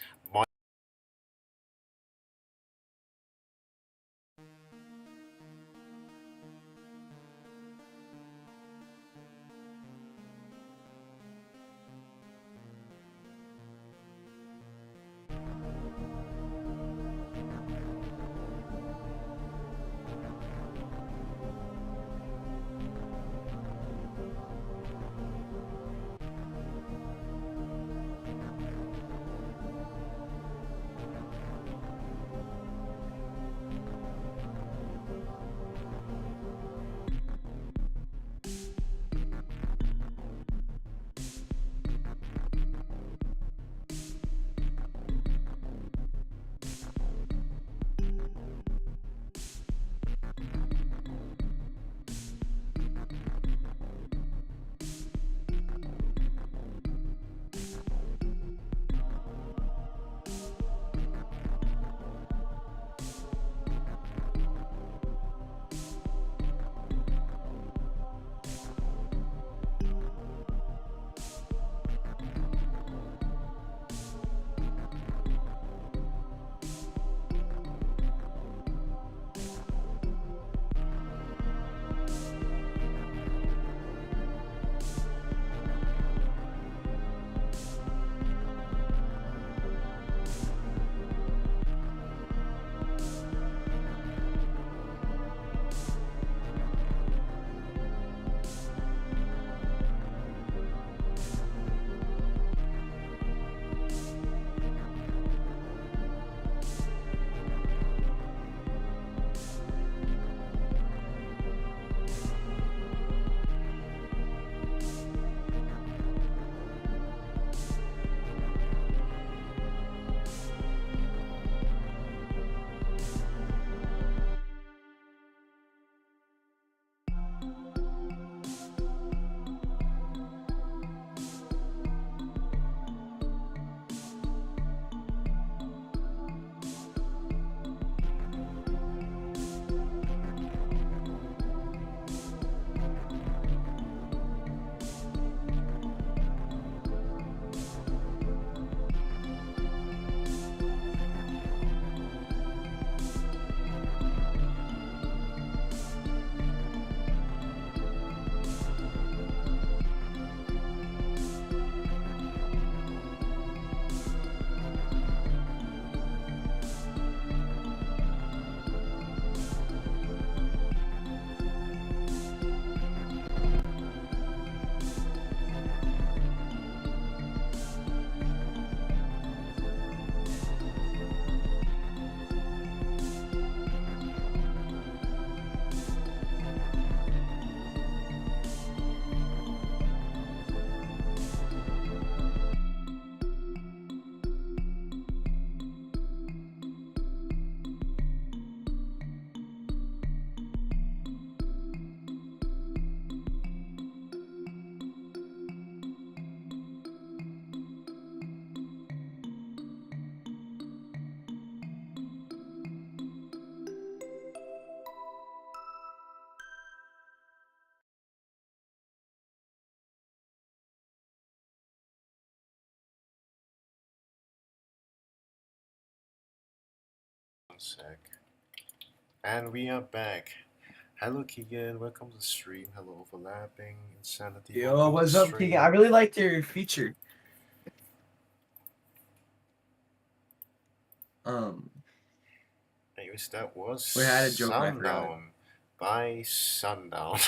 One sec. And we are back. Hello, Keegan. Welcome to the stream. Hello, Overlapping. Insanity. Yo, Welcome to the what's up, Keegan? I stream. really liked your feature. Um, Anyways, that was we had a joke, but I forgot it. Sundown by Sundown.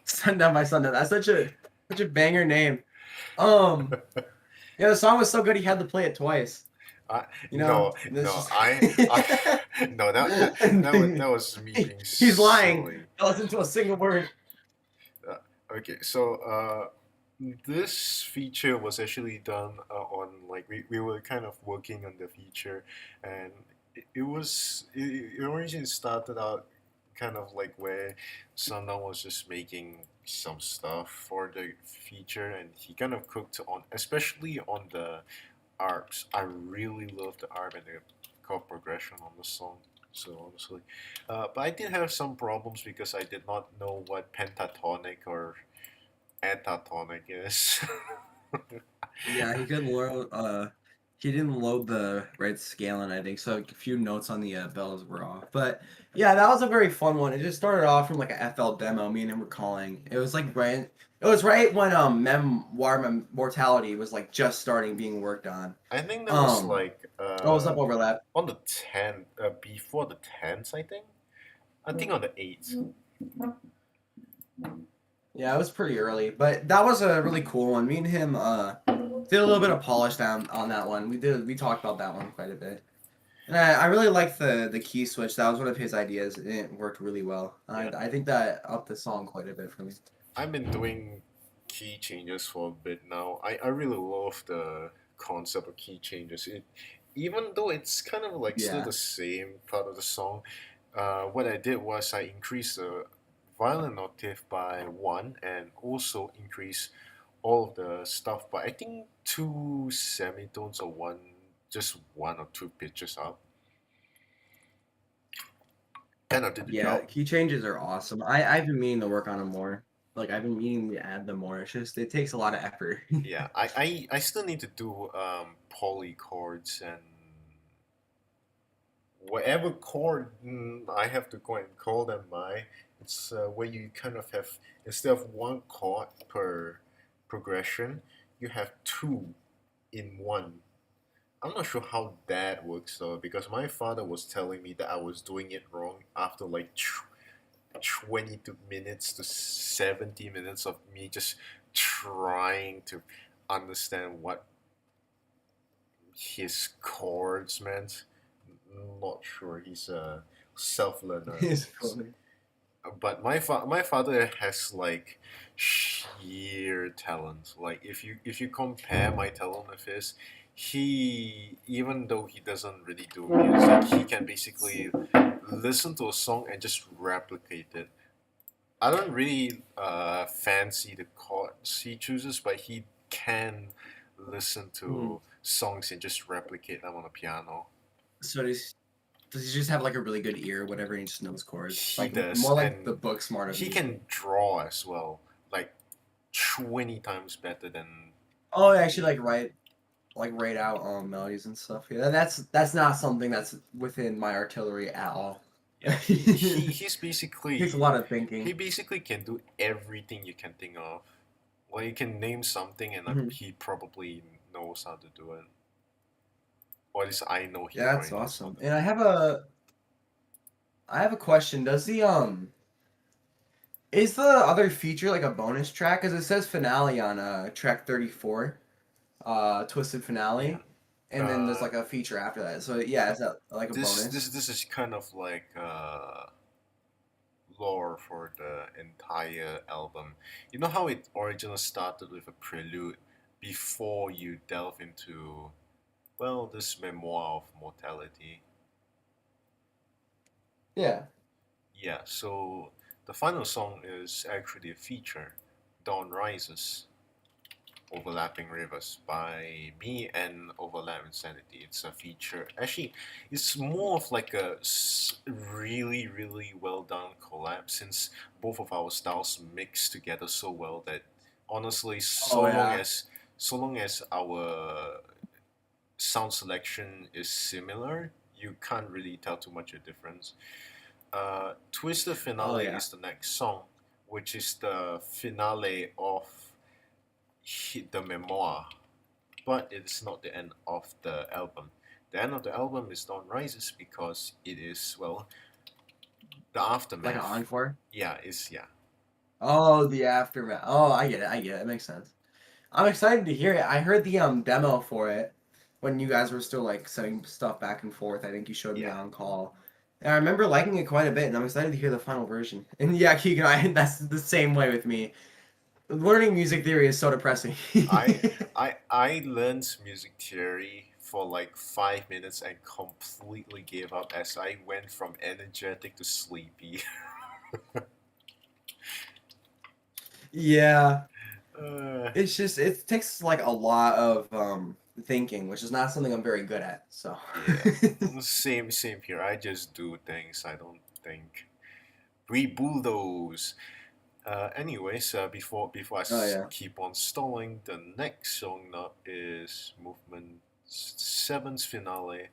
Sundown by Sundown. That's such a banger name. Yeah, the song was so good he had to play it twice. You know, no, just... no, that was me being He's lying. silly. I listened to a single word. Okay, so this feature was actually done on like we were kind of working on the feature, and it originally started out kind of like where Sundown was just making some stuff for the feature, and he kind of cooked on, especially on the arps. I really love the arp and the chord progression on the song. So honestly, but I did have some problems because I did not know what pentatonic or antatonic is. Yeah, he couldn't load. He didn't load the right scaling, I think. So a few notes on the bells were off. But yeah, that was a very fun one. It just started off from like a FL demo. Me and him were calling. It was like right. It was right when Memoire Mortality was like just starting being worked on. I think that was like Oh, what's up, Overlap? on the 10th, before the 10th, I think. I think on the 8th. Yeah, it was pretty early, but that was a really cool one. Me and him did a little bit of polish down on that one. We talked about that one quite a bit. And I really liked the key switch. That was one of his ideas, and it worked really well. Yeah. I think that upped the song quite a bit for me. I've been doing key changes for a bit now. I really love the concept of key changes. Even though it's kind of like still Yeah. the same part of the song, what I did was I increased the violin octave by one and also increased all of the stuff by I think two semitones or just one or two pitches up. And I did the Yeah, job. key changes are awesome. I've been meaning to work on them more. Like I've been meaning to add them more. It's just it takes a lot of effort. Yeah, I still need to do poly chords and whatever chord I have to go and call them by. It's where you kind of have, instead of one chord per progression, you have two in one. I'm not sure how that works though, because my father was telling me that I was doing it wrong after like 22 minutes to 70 minutes of me just trying to understand what his chords meant. Not sure. He's a self learner. It's funny. But my father has like sheer talent. Like if you compare my talent with his, he, even though he doesn't really do music, he can basically listen to a song and just replicate it. I don't really fancy the chords he chooses, but he can listen to songs and just replicate them on a piano. So does he just have like a really good ear, whatever, and he just knows chords? He Like does, more like and the book smart of he me. can draw as well, like 20 times better than. Oh, actually, write out melodies and stuff. Yeah, that's not something that's within my artillery at all. Yeah, he's basically. Takes a lot of thinking. He basically can do everything you can think of. Well, you can name something, and he probably knows how to do it. Or at least I know he. Yeah, that's awesome. And I have a question. Does the is the other feature like a bonus track? Because it says finale on track 34, Twisted Finale, Yeah. and then there's like a feature after that. So yeah, is that like a bonus? This is kind of like lore for the entire album. You know how it originally started with a prelude before you delve into, well, this memoir of mortality. Yeah. Yeah, so the final song is actually a feature, Dawn Rises, Overlapping Rivers, by me and Overlap Insanity. It's a feature. Actually, it's more of like a really, really well done collab, since both of our styles mix together so well that honestly, so long as our sound selection is similar, you can't really tell too much of difference. Twisted Oh Finale yeah. is the next song, which is the finale of the memoir, but it's not the end of the album. The end of the album is Dawn Rises because it is, well, the Like an aftermath. encore. Yeah, it's, yeah. Oh, the aftermath. Oh, I get it. I get it. It makes sense. I'm excited to hear it. I heard the demo for it when you guys were still like sending stuff back and forth. I think you showed me Yeah. on call. And I remember liking it quite a bit, and I'm excited to hear the final version. And yeah, Keegan, that's the same way with me. Learning music theory is so depressing. I learned music theory for like 5 minutes and completely gave up as I went from energetic to sleepy. Yeah, uh, it's just it takes like a lot of thinking, which is not something I'm very good at. So yeah, same here. I just do things. I don't think. We bulldoze. Anyways, before oh yeah, keep on stalling, the next song now is Movement Seven's finale,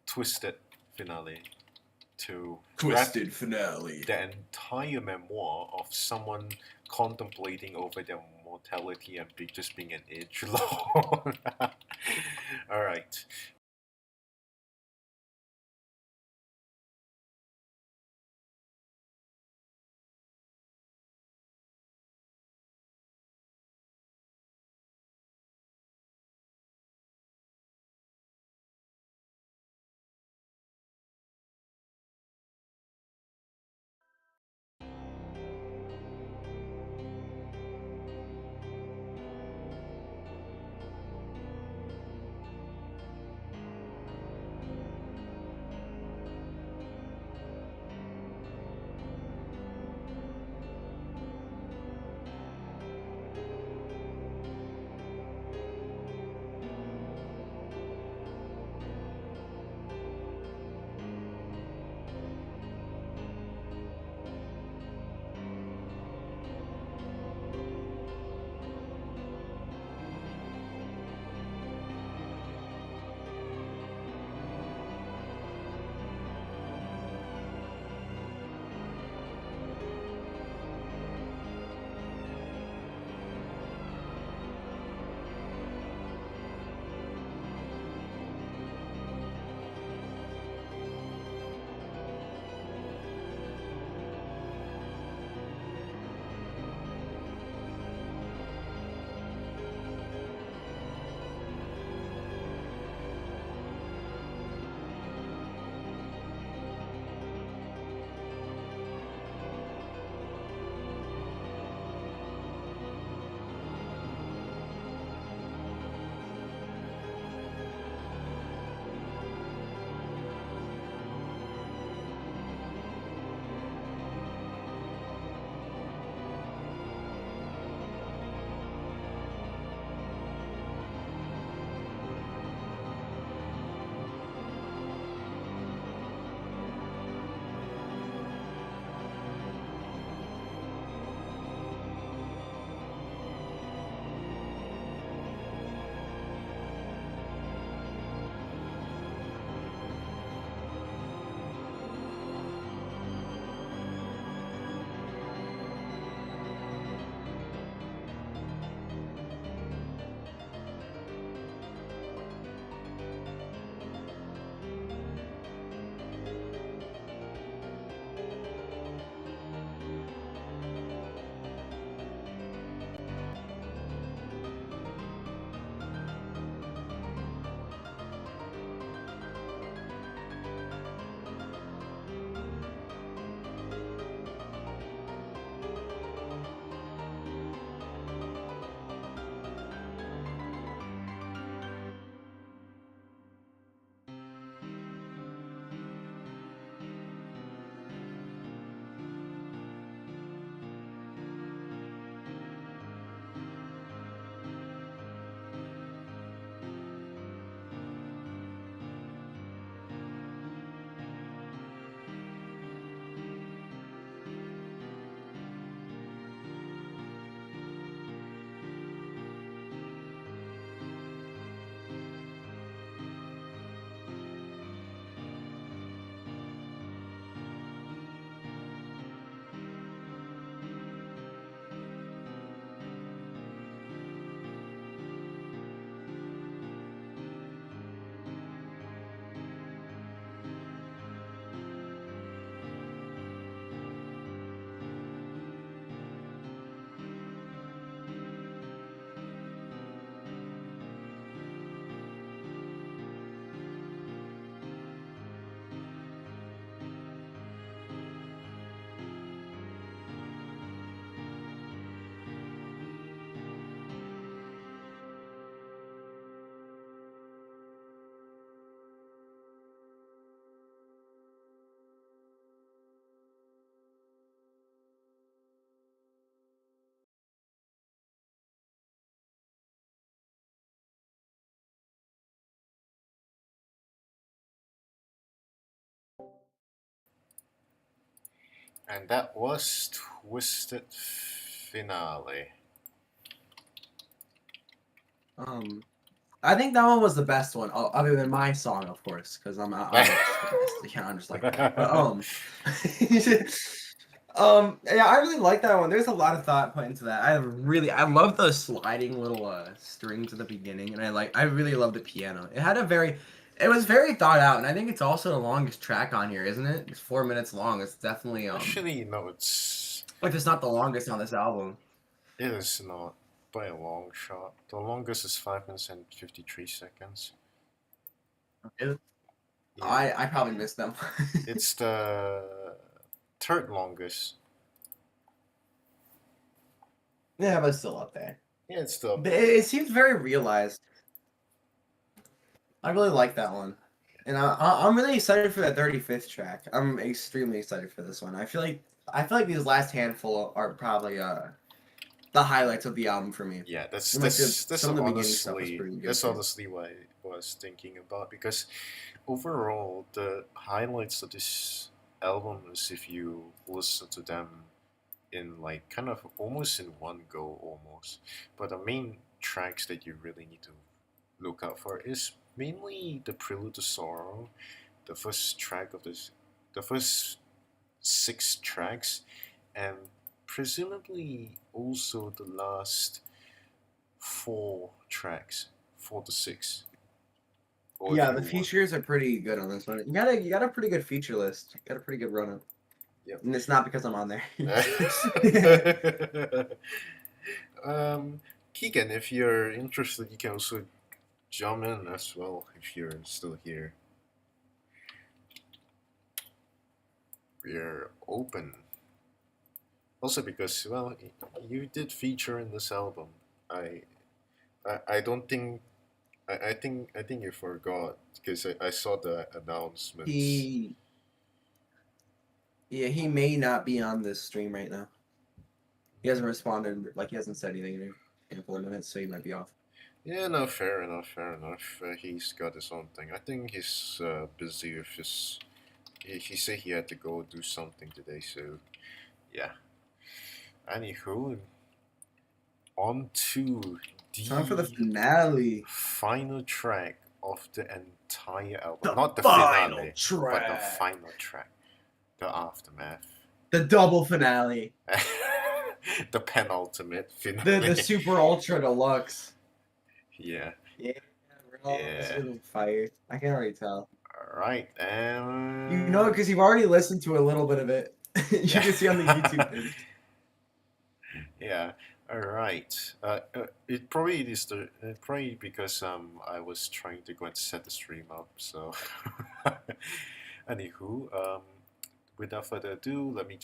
Twisted finale, to wrap twisted finale. the entire memoir of someone contemplating over their mortality and just being an age lord. All right. And that was Twisted Finale. I think that one was the best one, other than my song, of course, because I'm just the best. I'm just like that. But yeah, I really like that one. There's a lot of thought put into that. I love the sliding little strings at the beginning, and I really love the piano. It was very thought out, and I think it's also the longest track on here, isn't it? It's 4 minutes long. It's definitely Actually, no, it's if it's not the longest on this album. it is not by a long shot. The longest is 5 minutes and 53 seconds. It- Yeah, I probably missed them. it's the third longest. Yeah, but it's still up there. Yeah, it's still up But there. it seems very realized. I really like that one, and I'm really excited for that 35th track. I'm extremely excited for this one. I feel like these last handful are probably the highlights of the album for me. Yeah, And like some of the beginning stuff was honestly pretty good that's too. honestly what I was thinking about, because overall the highlights of this album is if you listen to them in like kind of almost in one go almost. But the main tracks that you really need to look out for is mainly the Prelude to Sorrow, the first track of this, the first 6 tracks, and presumably also the last 4 tracks, 4 to 6. Or if Yeah, you the want, features are pretty good on this one. You got a pretty good feature list. You got a pretty good run up. yep. And it's not because I'm on there. um, Keegan, if you're interested, you can also jump in as well if you're still here. We're open. Also because, well, you did feature in this album. I I don't think I think you forgot because I saw the announcements. he Yeah, he may not be on this stream right now. He hasn't responded, like he hasn't said anything in a couple of minutes, so he might be off. Yeah, no, fair enough, fair enough. He's got his own thing. I think he's busy with his. He said he had to go do something today, so yeah. Anywho, on to Time for the the finale. final track of the entire album. The Not the final finale, but the track. final track. The aftermath. The double finale. The penultimate finale. The super ultra deluxe. Yeah. Yeah, we're all Yeah. sort of fired. I can already tell. Alright, and You know, because you've already listened to a little bit of it. You can see on the YouTube page. Yeah. All right. It probably is probably because I was trying to go and set the stream up. So, anywho, without further ado, let me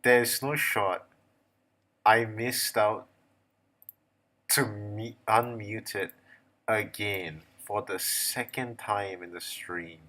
There's no shot. I missed out to unmute it again for the second time in the stream.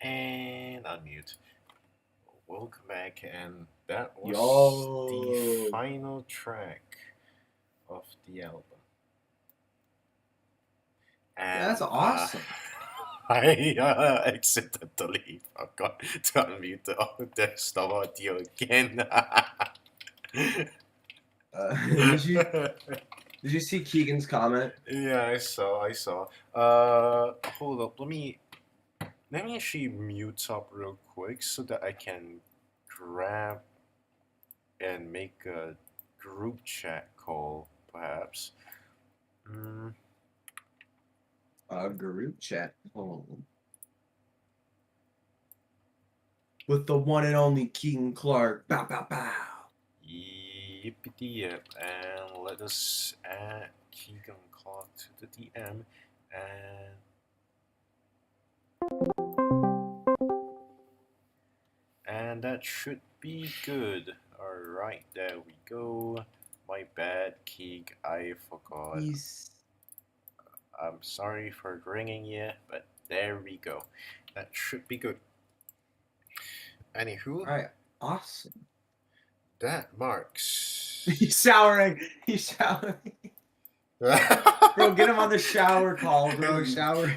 And unmute. Welcome back, and that was the Yo. final track of the album. And That's awesome. I accidentally forgot to unmute the desktop audio again. Did you see Keegan's comment? Yeah, I saw. Hold up. Let me actually mute up real quick so that I can grab and make a group chat call, perhaps. Mm, Group chat. Hold on. With the one and only Keegan Clark. Bow, bow, bow. yippity yip. And let us add Keegan Clark to the DM. And that should be good. Alright, there we go. My bad, Keeg. I forgot. He's I'm sorry for ringing you, but there we go. That should be good. Anywho, alright. Awesome. that marks. He's showering. He's showering. Bro, get him on the shower call, bro. Shower.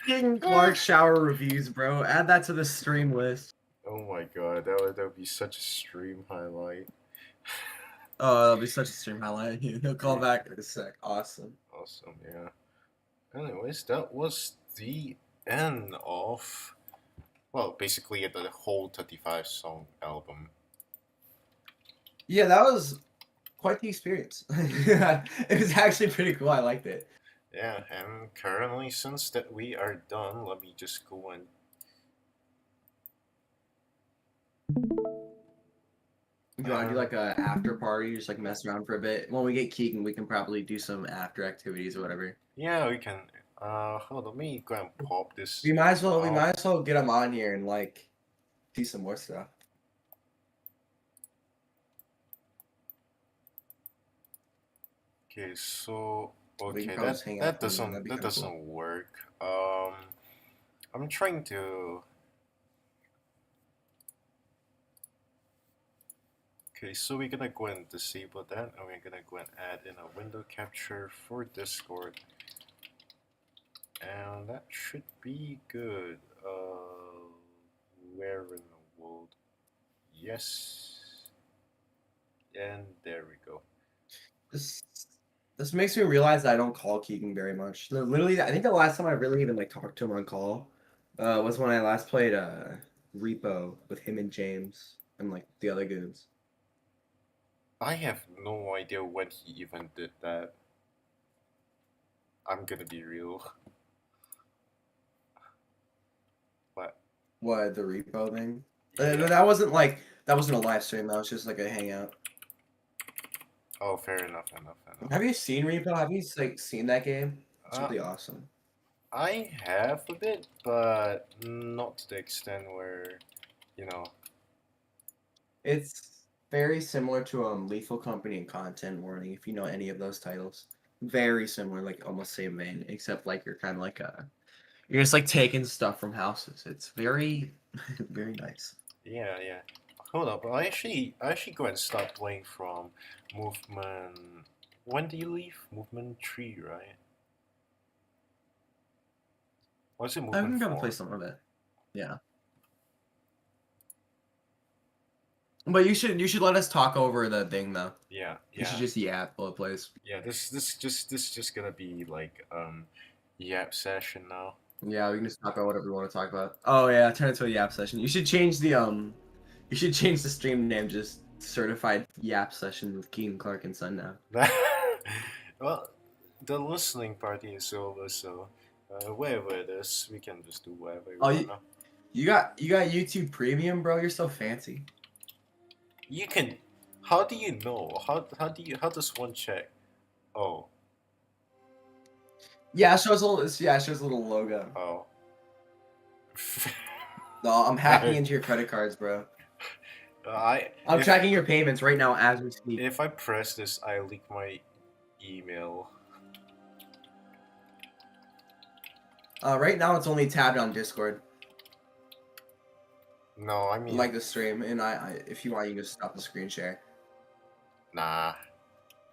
Keegan Clark shower reviews, bro. Add that to the stream list. Oh my god, that would be such a stream highlight. Oh, that'll be such a stream highlight. He'll call back in a sec. Awesome. Awesome, yeah. Anyways, that was the end of, well, basically the whole 35 song album. Yeah, that was quite the experience. It was actually pretty cool. I liked it. Yeah, and currently, since that we are done, let me just go and Do you want to do like a after party, just like mess around for a bit? When we get Keegan, we can probably do some after activities or whatever. yeah, we can. Hold on, let me go and pop this. We might as well. We out. might as well get him on here and like do some more stuff. Okay, so We can okay, probably just hang out that for a minute, that'd doesn't be kinda cool. work. I'm trying to. Okay, so we're gonna go and disable that, and we're gonna go and add in a window capture for Discord, and that should be good. Where in the world? Yes, and there we go. This makes me realize that I don't call Keegan very much. Literally, I think the last time I really even like talked to him on call was when I last played Repo with him and James and like the other goons. I have no idea when he even did that. I'm gonna be real. But What, the Repo thing? yeah. That wasn't like that wasn't a live stream. That was just like a hangout. Oh, fair enough. Have you seen Repo? Have you like seen that game? It's Uh, really awesome. I have a bit, but not to the extent where, you know. It's very similar to Lethal Company and Content Warning, if you know any of those titles. Very similar, like almost same vein, except like you're kind of like a You're just like taking stuff from houses. It's very, very nice. Yeah, yeah. Hold up, I actually go and start playing from movement. When do you leave? Movement 3, right? Or is it I movement can go 4? play some of it. Yeah. But you should let us talk over the thing though. Yeah, You should yeah, just yap while it plays. yeah. This just gonna be like yap session now. Yeah, we can just talk about whatever we want to talk about. Oh yeah, turn it to a yap session. You should change the stream name just certified yap session with Keaton Clark and Sundown. Well, the listening party is over, so wherever it is, we can just do whatever we Oh, want now. you got YouTube Premium, bro. You're so fancy. You can. How do you know? How does one check? Oh, Yeah, it shows a little logo. oh. No, I'm hacking into your credit cards, bro. I'm if, tracking your payments right now as we speak. if I press this, I leak my email. Right now it's only tabbed on Discord, No, I mean, like the stream, and I if you want, you can just stop the screen share. nah.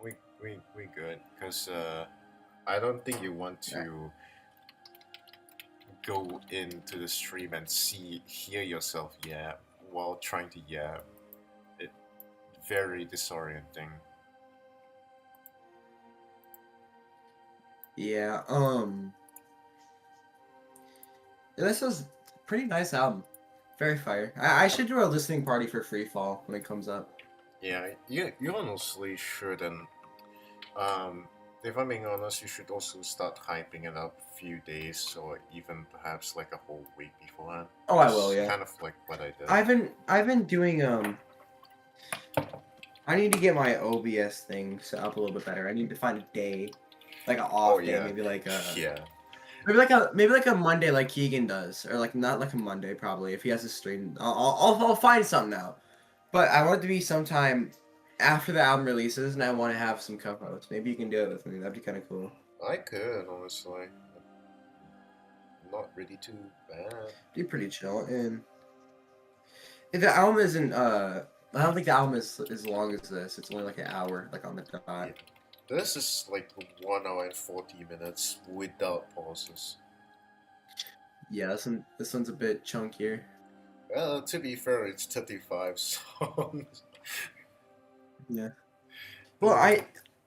We good, cause I don't think you want to go into the stream and hear yourself yap while trying to yap. It very disorienting. Yeah. This is a pretty nice album. Very fire. I should do a listening party for Free Fall when it comes up. Yeah, you honestly shouldn't. If I'm being honest, you should also start hyping it up a few days or even perhaps like a whole week beforehand. Oh, I will, yeah. Kind of like what I did. I've been doing I need to get my OBS thing set up a little bit better. I need to find a day, like an off day, yeah. maybe like a Yeah. maybe like a Monday like Keegan does, or like not like a Monday probably if he has a stream. I'll find something out, but I want it to be sometime after the album releases, and I want to have some co-hosts. Maybe you can do it with me. That'd be kind of cool. I could, honestly. Not really too bad. Be pretty chill. And if the album isn't I don't think the album is as long as this. It's only like an hour, like on the dot. Yeah. This is like 1 hour and 40 minutes without pauses. Yeah, this one's a bit chunkier. Well, to be fair, it's 35 songs. Yeah. Well,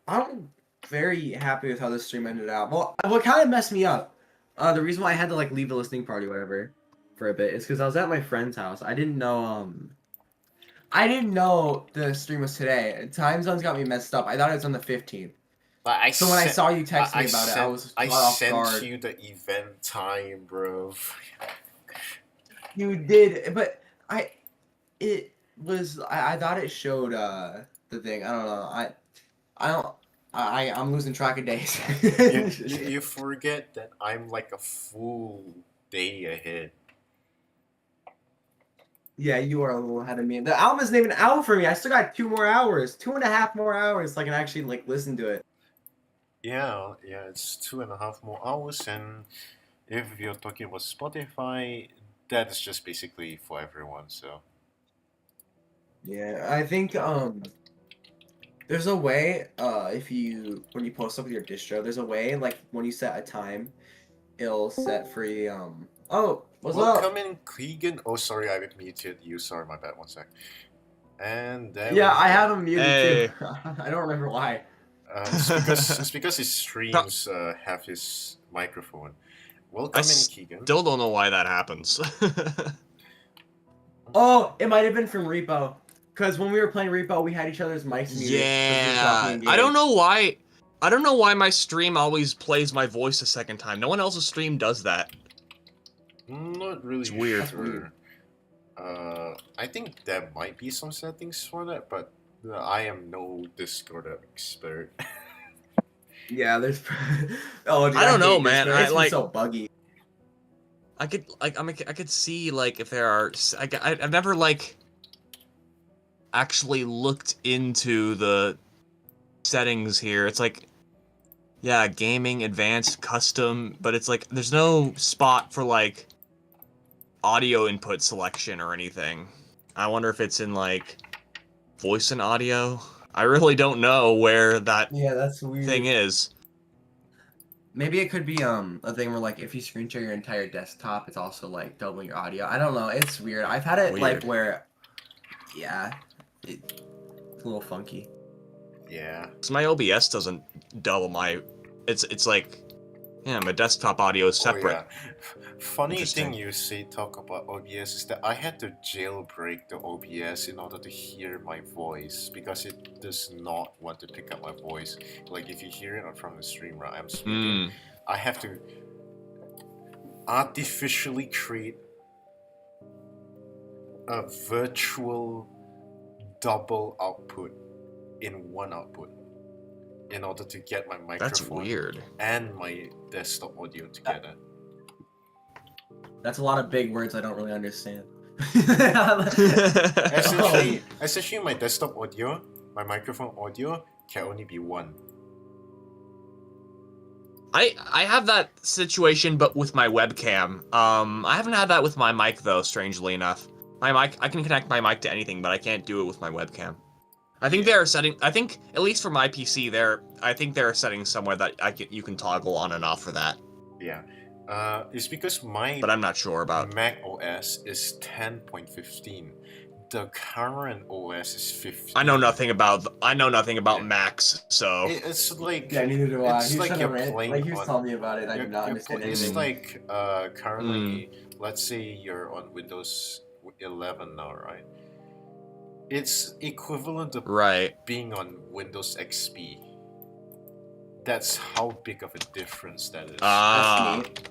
I'm very happy with how this stream ended out. Well, what kind of messed me up, the reason why I had to like leave the listening party, whatever, for a bit, is because I was at my friend's house. I didn't know the stream was today. Time zones got me messed up. I thought it was on the 15th. But So when I saw you text me about it, I was caught off guard. sent you the event time, bro. You did, but I thought it showed the thing. I don't know. I'm losing track of days. you forget that I'm like a full day ahead. Yeah, you are a little ahead of me. The album isn't even out for me. I still got 2.5 more hours so I can actually like listen to it. Yeah, it's 2.5 more hours, and if you're talking about Spotify, that is just basically for everyone. So Yeah, I think there's a way when you post up with your distro, there's a way like when you set a time, it'll set free what's up? welcome in, Keegan. Oh, sorry, I muted you. Sorry, my bad. 1 sec. And then Yeah, I have him muted Hey. too. I don't remember why. it's because his streams have his microphone. Welcome in, Keegan. Still don't know why that happens. Oh, it might have been from Repo. Because when we were playing Repo, we had each other's mics muted. 'cause we were Yeah, talking in I don't game. know why. I don't know why my stream always plays my voice a second time. No one else's stream does that. Not really It's weird. That's weird. I think there might be some settings for that, but I am no Discord expert. Yeah, there's. Oh, dude, I don't know, hate man. Discord. It's been like- so buggy. I could see like if there are. I've never like actually looked into the settings here. It's like yeah, gaming, advanced, custom, but it's like there's no spot for like audio input selection or anything. I wonder if it's in like voice and audio. I really don't know where that Yeah, that's weird. thing is. Maybe it could be a thing where like if you screen share your entire desktop, it's also like doubling your audio. I don't know. It's weird. I've had it like Weird. where, yeah, it's a little funky. Yeah. So my OBS doesn't double my. It's like, yeah, my desktop audio is separate. Oh, yeah. Funny Interesting. thing you say talk about OBS is that I had to jailbreak the OBS in order to hear my voice because it does not want to pick up my voice. Like if you hear it from the stream, right? I'm speaking. I have to artificially create a virtual double output in one output in order to get my microphone That's weird. and my desktop audio together. That's a lot of big words I don't really understand. Essentially, my desktop audio, my microphone audio can only be one. I have that situation, but with my webcam. I haven't had that with my mic though. Strangely enough, my mic, I can connect my mic to anything, but I can't do it with my webcam. I think there are settings. I think at least for my PC, I think there are settings somewhere that you can toggle on and off for that. Yeah. It's because my But I'm not sure about. Mac OS is 10.15. The current OS is 15. I know nothing about Yeah. Macs, so It's like Yeah, neither do I. It's He was like trying to you're rant. playing Like he was on- telling me about it. I do not You're understand it's anything. like currently, let's say you're on Windows 11 now, right? It's equivalent to right. being on Windows XP. That's how big of a difference that is. Ah, That's neat.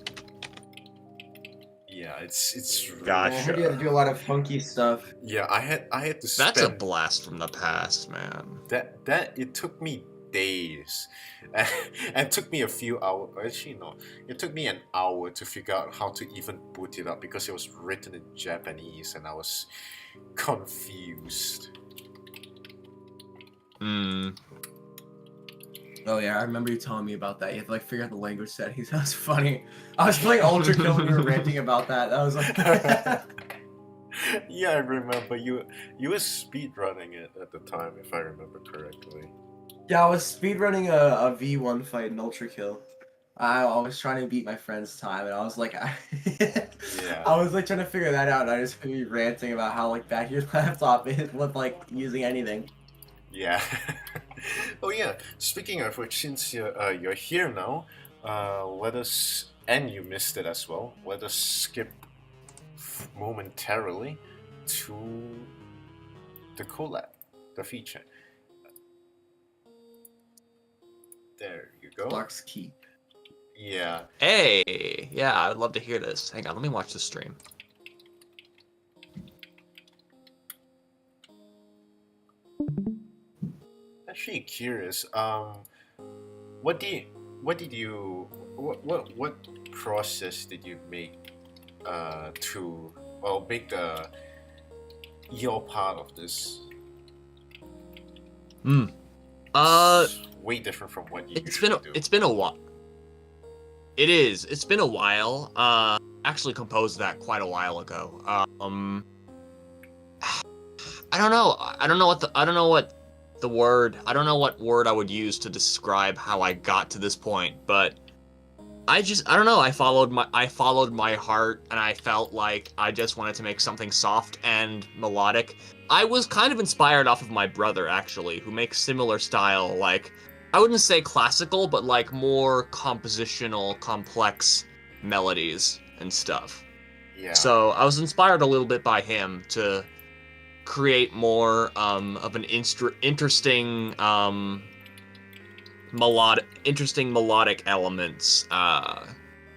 Yeah, it's really, Gotcha. I heard you had to do a lot of funky stuff. Yeah, I had to spend that's a blast from the past, man. that it took me days and took me a few hours. Actually, no, it took me an hour to figure out how to even boot it up because it was written in Japanese and I was confused. Oh yeah, I remember you telling me about that. You have to like figure out the language settings. That was funny. I was playing Ultra Kill when you were ranting about that. That was like Yeah, I remember you were speedrunning it at the time, if I remember correctly. yeah, I was speedrunning a V1 fight in Ultra Kill. I was trying to beat my friend's time, and I was like, Yeah. I was like trying to figure that out, and I just heard you ranting about how like bad your laptop is with like using anything. Yeah. Oh yeah. Speaking of which, since you're here now, let us, and you missed it as well. Let us skip momentarily to the collab, the feature. There you go. Clark's Keep. Yeah. Hey, yeah, I would love to hear this. Hang on, let me watch the stream. Actually curious. What process did you make to make your part of this? It's way different from what you usually do. It's been a while. It is. It's been a while. Actually composed that quite a while ago. I don't know. I don't know what word I would use to describe how I got to this point, but I don't know. I followed my heart, and I felt like I just wanted to make something soft and melodic. I was kind of inspired off of my brother, actually, who makes similar style, like, I wouldn't say classical, but like more compositional, complex melodies and stuff. Yeah. So I was inspired a little bit by him to create more of an interesting melodic elements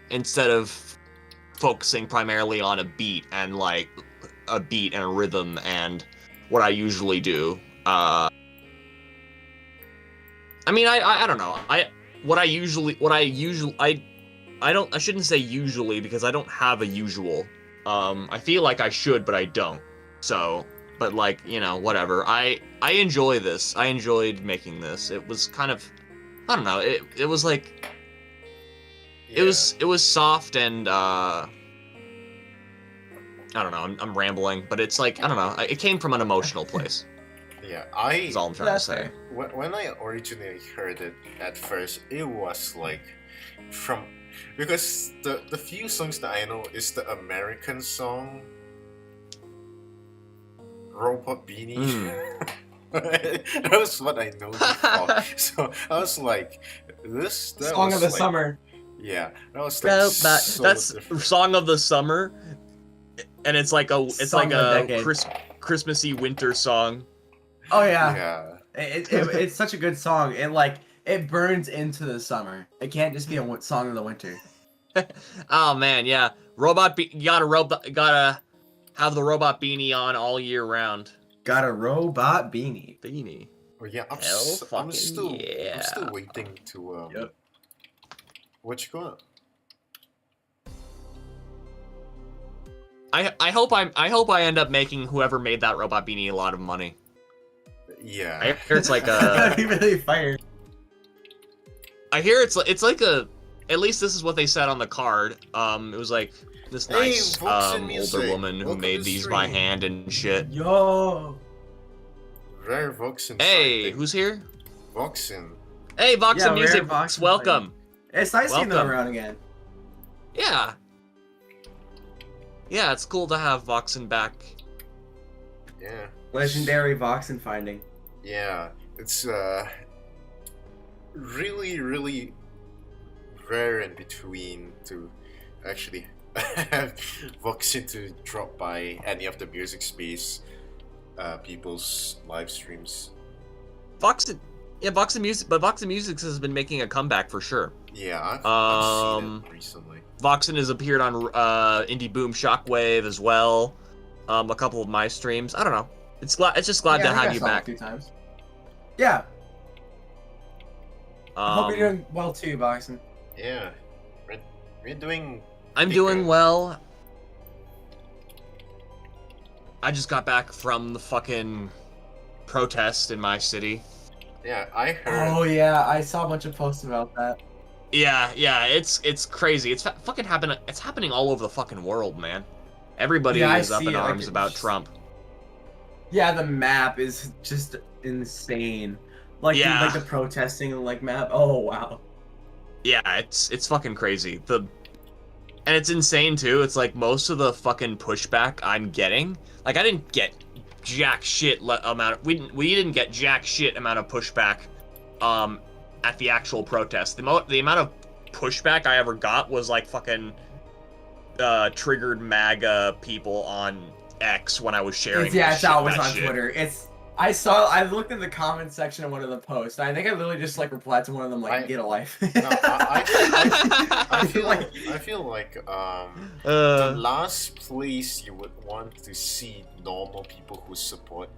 instead of focusing primarily on a beat and a rhythm and what I usually do. I mean, I don't know. I shouldn't say usually because I don't have a usual. I feel like I should, but I don't. So, but like, whatever. I enjoy this. I enjoyed making this. It was kind of I don't know. It was like Yeah. it was soft and I don't know. I'm rambling, but it's like I don't know. It came from an emotional place. Yeah, Is all I'm trying to That's say. fair. when I originally heard it at first, it was like from because the few songs that I know is the American song Robot Beanie. Mm. That was what I know before. So I was like, that Song was of the like, summer. yeah, that was like so That's different. song of the summer, and it's like a Song of the decade. Christmassy winter song. Oh yeah. Yeah, It's such a good song. It burns into the summer. It can't just be a song of the winter. Oh man, yeah. You gotta have the robot beanie on all year round. Got a robot beanie. Beanie. oh yeah. Hell I'm fucking still yeah. waiting to Yep. what you got? I hope I end up making whoever made that robot beanie a lot of money. Yeah, I hear it's like That'd a. be really fired. I hear it's like a. At least this is what they said on the card. It was like this Hey, nice Vox and older Music. woman who Welcome made to these by stream. hand and shit. Yo. Rare Voxen. Hey, who's here? Voxen? Hey, Vox Yeah, and Music, Rare Vox welcome. It's nice seeing them Welcome. around again. Yeah. Yeah, it's cool to have Voxen back. Yeah, Legendary Voxen finding. yeah. It's really rare in between to actually have Voxen to drop by any of the music space people's live streams. Voxen Music, but Voxen Music has been making a comeback for sure. Yeah, I've seen it recently. Voxen has appeared on Indie Boom Shockwave as well. A couple of my streams. I don't know. It's just glad to I think have I you saw it a back. few times. Yeah. I hope you're doing well too, Voxen. Yeah, we're doing. I'm doing well. I just got back from the fucking protest in my city. Yeah, I heard. Oh yeah, I saw a bunch of posts about that. Yeah, it's crazy. It's fucking happening. It's happening all over the fucking world, man. Everybody Yeah, I is up see in it, like, arms it's about just- Trump. Yeah, the map is just insane. Like Yeah. like the protesting like map. Oh wow. Yeah, it's fucking crazy. And it's insane too. It's like most of the fucking pushback I'm getting, like I didn't get jack shit amount of, we didn't get jack shit amount of pushback at the actual protest. The amount of pushback I ever got was like fucking triggered MAGA people on X when I was sharing It's always that on shit. Twitter. I looked in the comment section of one of the posts. I think I literally just like replied to one of them like, get a life. No, I feel Like- the last place you would want to see normal people who support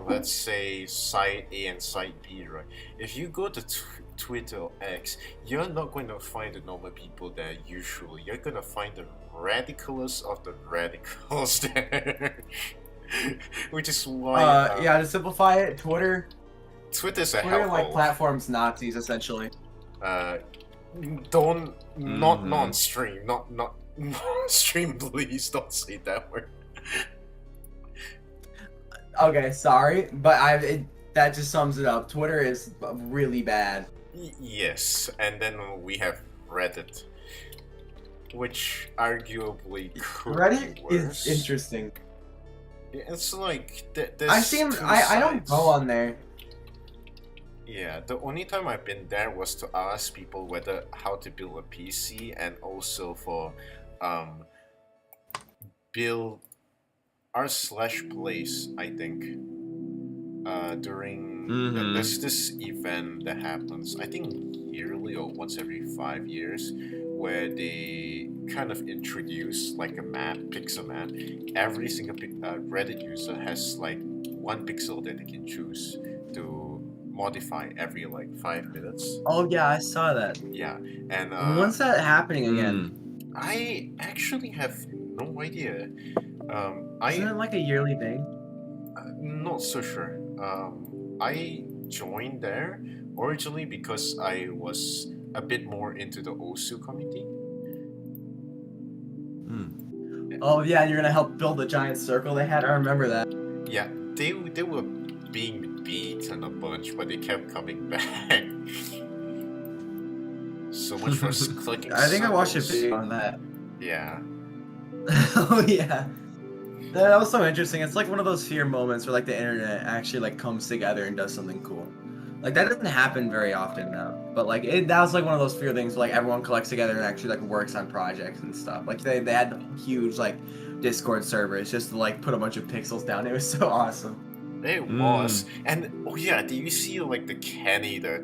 let's say side A and side B, right? If you go to Twitter or X, you're not going to find the normal people there usually. You're going to find the radicals of the radicals there. Which is why yeah, to simplify it, Twitter's a Twitter like hellhole. platforms Nazis essentially. Don't not Mhm. non-stream, not non-stream. Please don't say that word. Okay, sorry, but that just sums it up. Twitter is really bad. Yes, and then we have Reddit, which arguably could Reddit be worse. is interesting. It's like there's I've seen. two I don't sides. go on there. Yeah, the only time I've been there was to ask people whether how to build a PC and also for build r/place, I think. During Mhm. there's this event that happens, I think yearly or once every 5 years, where they kind of introduce like a map, pixel map. Every single Reddit user has like one pixel that they can choose to modify every like 5 minutes. Oh yeah, I saw that. Yeah, and When's that happening Mm. again? I actually have no idea. Isn't it like a yearly thing? Not so sure. I joined there originally because I was a bit more into the Osu community. Oh yeah, you're gonna help build the giant circle they had. I remember that. Yeah, they were being beaten a bunch, but they kept coming back. So much for clicking I think I watched a circles. video on that. Yeah. Oh yeah. That was so interesting. It's like one of those fear moments where like the internet actually like comes together and does something cool. Like that doesn't happen very often now. But like that was like one of those fear things where like everyone collects together and actually like works on projects and stuff. Like they had huge like Discord servers just to like put a bunch of pixels down. It was so awesome. It was. And oh yeah, do you see like the Canada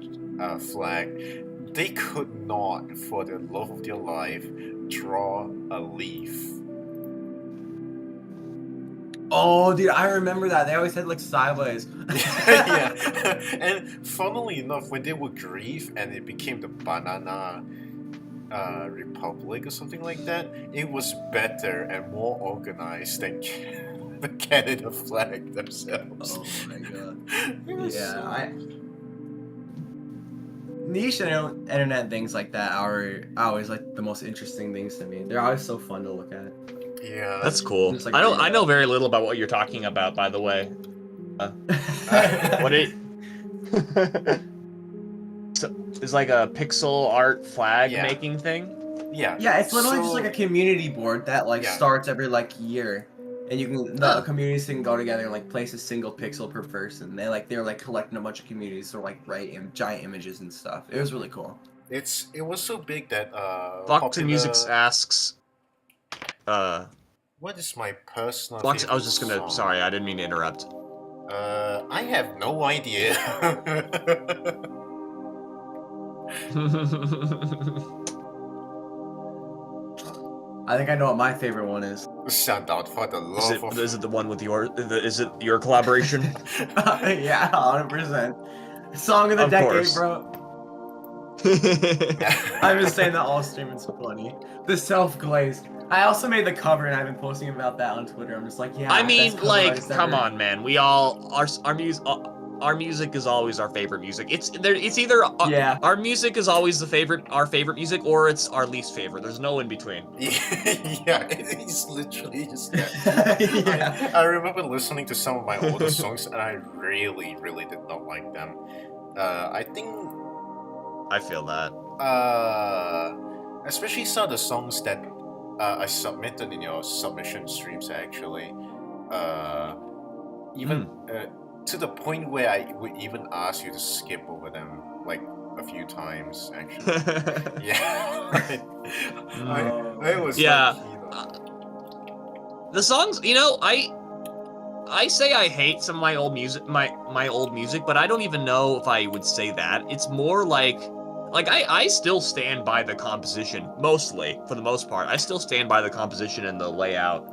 flag? They could not, for the love of their life, draw a leaf. Oh, dude, I remember that. They always had like sideways. Yeah. And funnily enough, when they would grieve and it became the Banana Republic or something like that, it was better and more organized than the Canada flag themselves. Oh my god. It was Yeah, so- niche internet things like that are always like the most interesting things to me. They're always so fun to look at. Yeah. That's cool. Just like I know very little about what you're talking about, by the way. What it so, it's like a pixel art flag Yeah. making thing. Yeah. Yeah, it's literally just So- like a community board that like Yeah. starts every like year, and you can the communities can go together and like place a single pixel per person. They're like collecting a bunch of communities to like write giant images and stuff. It was really cool. it was so big that Fox and Music popular- asks. What is my personal? Fox, I was favorite just gonna. song? Sorry, I didn't mean to interrupt. I have no idea. I think I know what my favorite one is. Shout out for the love of. Is it the one with is it your collaboration? Yeah, 100%. Song of the Of decade, course. bro. I've been saying that all stream. It's funny. The self-glazed. I also made the cover and I've been posting about that on Twitter. I'm just like, yeah. I mean, best cover like, artist come ever. on, man. We all our music is always our favorite music. It's either Yeah. our music is always our favorite music, or it's our least favorite. There's no in between. Yeah, it is literally just that. Yeah. I remember listening to some of my older songs and I really, really did not like them. I think, I feel that. especially some of the songs that I submitted in your submission streams, actually. Even to the point where I would even ask you to skip over them, like a few times, actually. Yeah. I was Yeah. like, you know. The songs, I say I hate some of my old music, my old music, but I don't even know if I would say that. It's more like I still stand by the composition, mostly, for the most part. I still stand by the composition and the layout.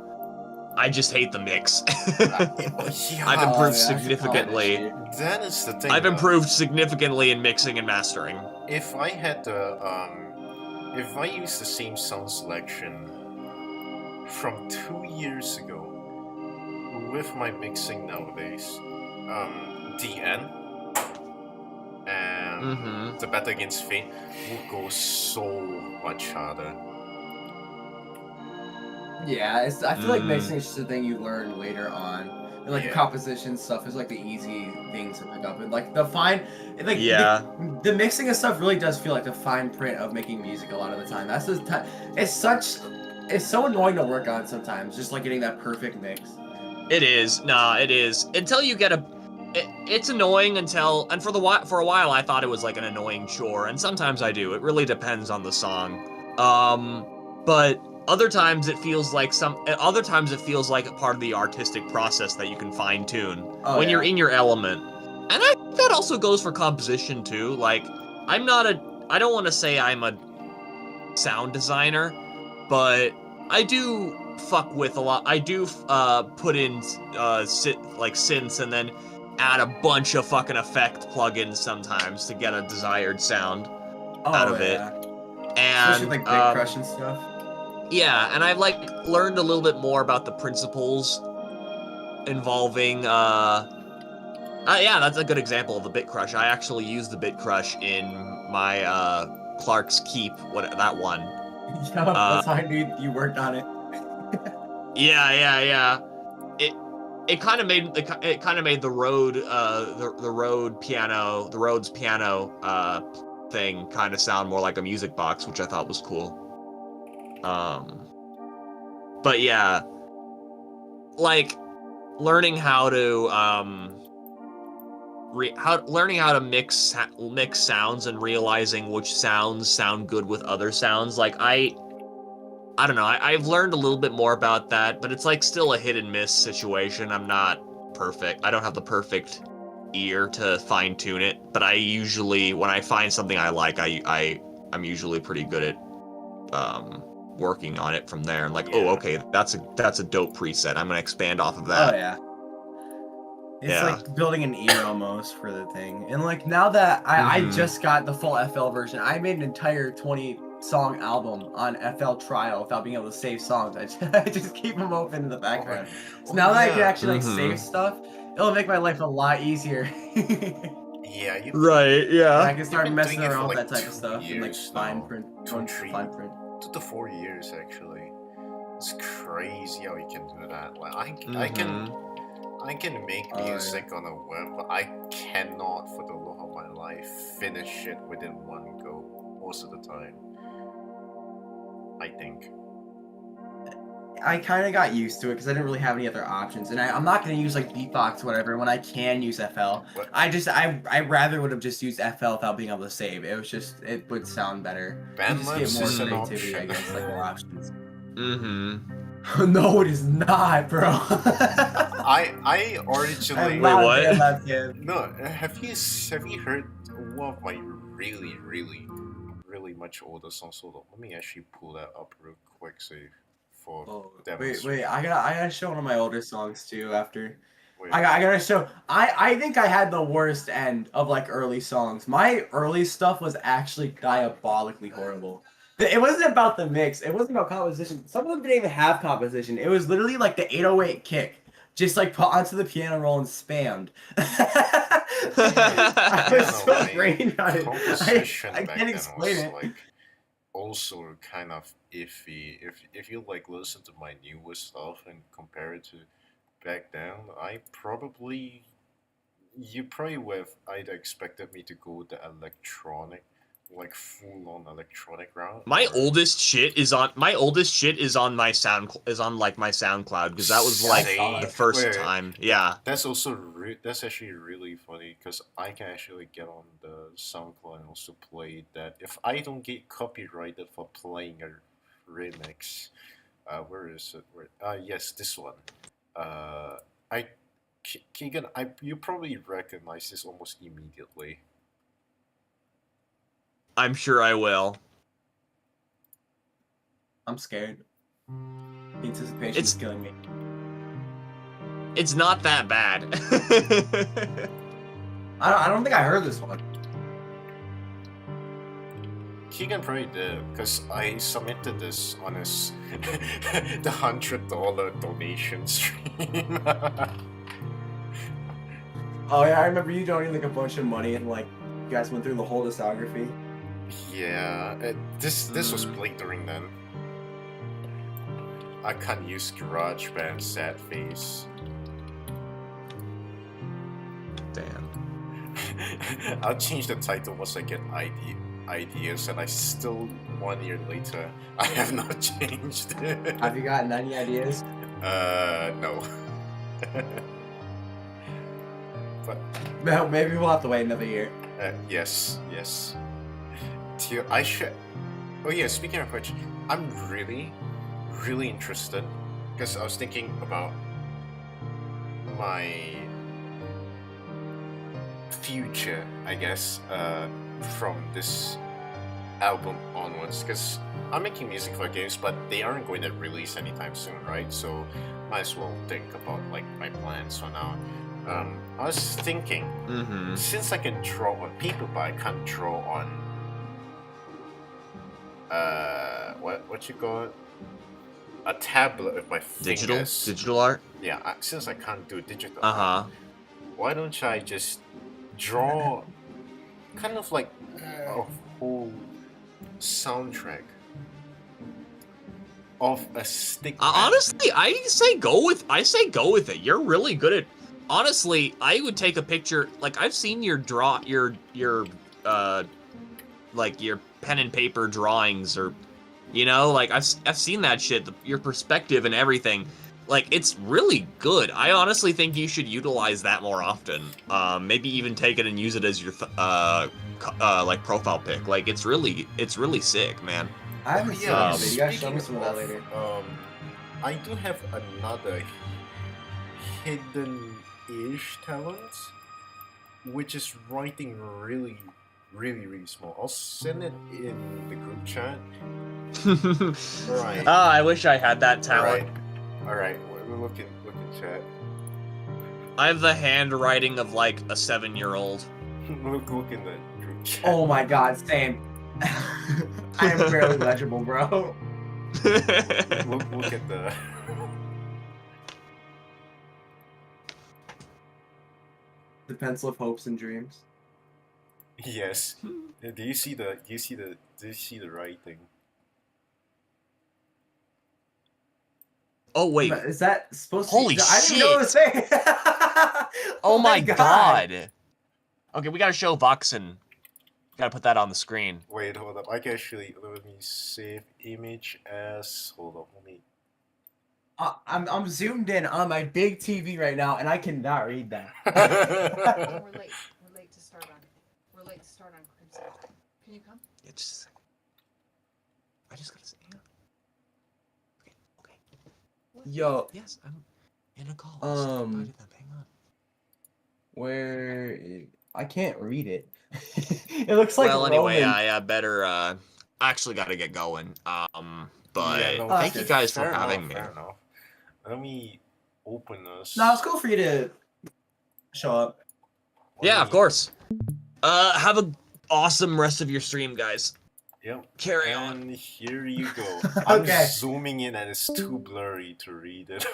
I just hate the mix. Yeah, I've improved yeah, significantly. that is the thing. I've improved significantly in mixing and mastering. If I had the if I used the same sound selection from 2 years ago with my mixing nowadays, DN and the Battle Against Fate will go so much harder. Yeah, I feel like mixing is just a thing you learn later on. And like Yeah. composition stuff is like the easy things to pick up. And like the the mixing and stuff really does feel like the fine print of making music a lot of the time. That's just it's so annoying to work on sometimes, just like getting that perfect mix. It is. Nah, it is. Until you get it's annoying until, and for a while I thought it was like an annoying chore, and sometimes I do. It really depends on the song. But other times it feels like a part of the artistic process that you can fine tune when you're in your element. And that also goes for composition too. Like, I don't want to say I'm a sound designer, but I do fuck with a lot. I do put in synths and then add a bunch of fucking effect plugins sometimes to get a desired sound out of it. And especially like big crush and stuff. yeah, and I've like learned a little bit more about the principles involving Yeah, that's a good example of the bit crush. I actually used the bit crush in my Clark's Keep. What that one? Yup, that's how I knew you worked on it. Yeah. It kind of made the Rhodes piano thing kind of sound more like a music box, which I thought was cool. But yeah, like learning how to learning how to mix sounds and realizing which sounds sound good with other sounds. Like I don't know. I've learned a little bit more about that, but it's like still a hit and miss situation. I'm not perfect. I don't have the perfect ear to fine tune it, but I usually, when I find something I like, I'm usually pretty good at working on it from there. And like, oh, okay, that's a dope preset. I'm gonna expand off of that. Oh yeah. It's Yeah. like building an ear almost for the thing. And like now that I just got the full FL version, I made an entire 20-song album on FL trial without being able to save songs. I just keep them open in the background. So now that I can actually like save stuff, it'll make my life a lot easier. Yeah, you Right, yeah. And I can start been messing doing it for, around with like, that type of 2 stuff and like years fine now. print, 2, going 3, fine print. 2 to 4 years actually. It's crazy how you can do that. Like I can make music on a whim, but I cannot, for the love of my life, finish it within one go most of the time. I think. I kind of got used to it because I didn't really have any other options, and I'm not gonna use like beatbox or whatever when I can use FL. But I rather would have just used FL without being able to save. It would sound better. You just get Bandlabs more is an creativity, I option. guess, like more options. Mm-hmm. No, it is not, bro. I originally I'm Wait, not what? a Bandlab kid. no. Have you heard one of my really much older songs? Hold on, let me actually pull that up real quick so for Oh, wait, demonstration. I gotta show one of my older songs too after. Wait, I gotta show. I think I had the worst end of like early songs. My early stuff was actually diabolically horrible. It wasn't about the mix. It wasn't about composition. Some of them didn't even have composition. It was literally like the 808 kick, just like put onto the piano roll and spammed. I was so like, brain on it. composition I back can't then explain was it. like also kind of iffy. If you like listen to my newer stuff and compare it to back then, you probably would have either expected me to go the electronic, like full on electronic route. My or- oldest shit is on my my SoundCloud because that was like Same. the first Wait, time. Yeah. That's also that's actually really funny because I can actually get on the SoundCloud and also play that. If I don't get copyrighted for playing a remix, where is it? Yes, this one. I Keegan, you probably recognize this almost immediately. I'm sure I will. I'm scared. The anticipation is killing me. It's not that bad. I don't think I heard this one. Keegan probably did because I submitted this on his the $100 donation stream. Oh yeah, I remember you donating like a bunch of money and like you guys went through the whole discography. Yeah, this was played during then. I can't use GarageBand sad face. Damn. I'll change the title once I get ideas, and I still 1 year later I have not changed it. Have you gotten any ideas? No. But No, maybe we'll have to wait another year. yes. I should. Oh yeah, speaking of which, I'm really interested because I was thinking about my future, I guess, from this album onwards. Because I'm making music for games, but they aren't going to release anytime soon, right? So might as well think about like my plans for now. I was thinking, since I can draw on paper, but I can't draw on what you call it? A tablet with my fingers. Digital art. Yeah, since I can't do digital, why don't I just draw kind of like a whole soundtrack of a stick man? Honestly, I say go with it. You're really good at. Honestly, I would take a picture. Like I've seen your like your pen and paper drawings, or like I've seen that shit. Your perspective and everything. Like it's really good. I honestly think you should utilize that more often. Maybe even take it and use it as your like profile pic. Like it's really sick, man. I haven't seen Yeah, it, but you gotta show me speaking some of that later. I do have another hidden-ish talent, which is writing really, really, really small. I'll send it in the group chat. Right. I wish I had that talent. All right. We're looking chat. I have the handwriting of like a 7-year-old. look in the group chat. Oh my god, same. I am barely legible, bro. Look at the. The pencil of hopes and dreams. Yes. Do you see the writing? Oh wait. Is that supposed Holy to be? I didn't know what to say. Oh my god. Okay, we gotta show Voxen. Gotta put that on the screen. Wait, hold up. I can actually let me save image as. Hold up, let me. I'm zoomed in on my big TV right now, and I cannot read that. We're late. We're late to start on. We're late to start on Crimson. Can you come? It's. I just gotta say. Yeah. Okay. Yo, Yes, I'm in a call. Um, Hang on. where I can't read it. It looks like Well, anyway, Roman. I better actually gotta get going. But Yeah, no, thank you guys for fair having enough, me. fair enough. Let me open this. No, it's cool for you to show up. Yeah, of course. Have a awesome rest of your stream, guys. Yep. Carry on. And here you go. I'm Okay. zooming in and it's too blurry to read it.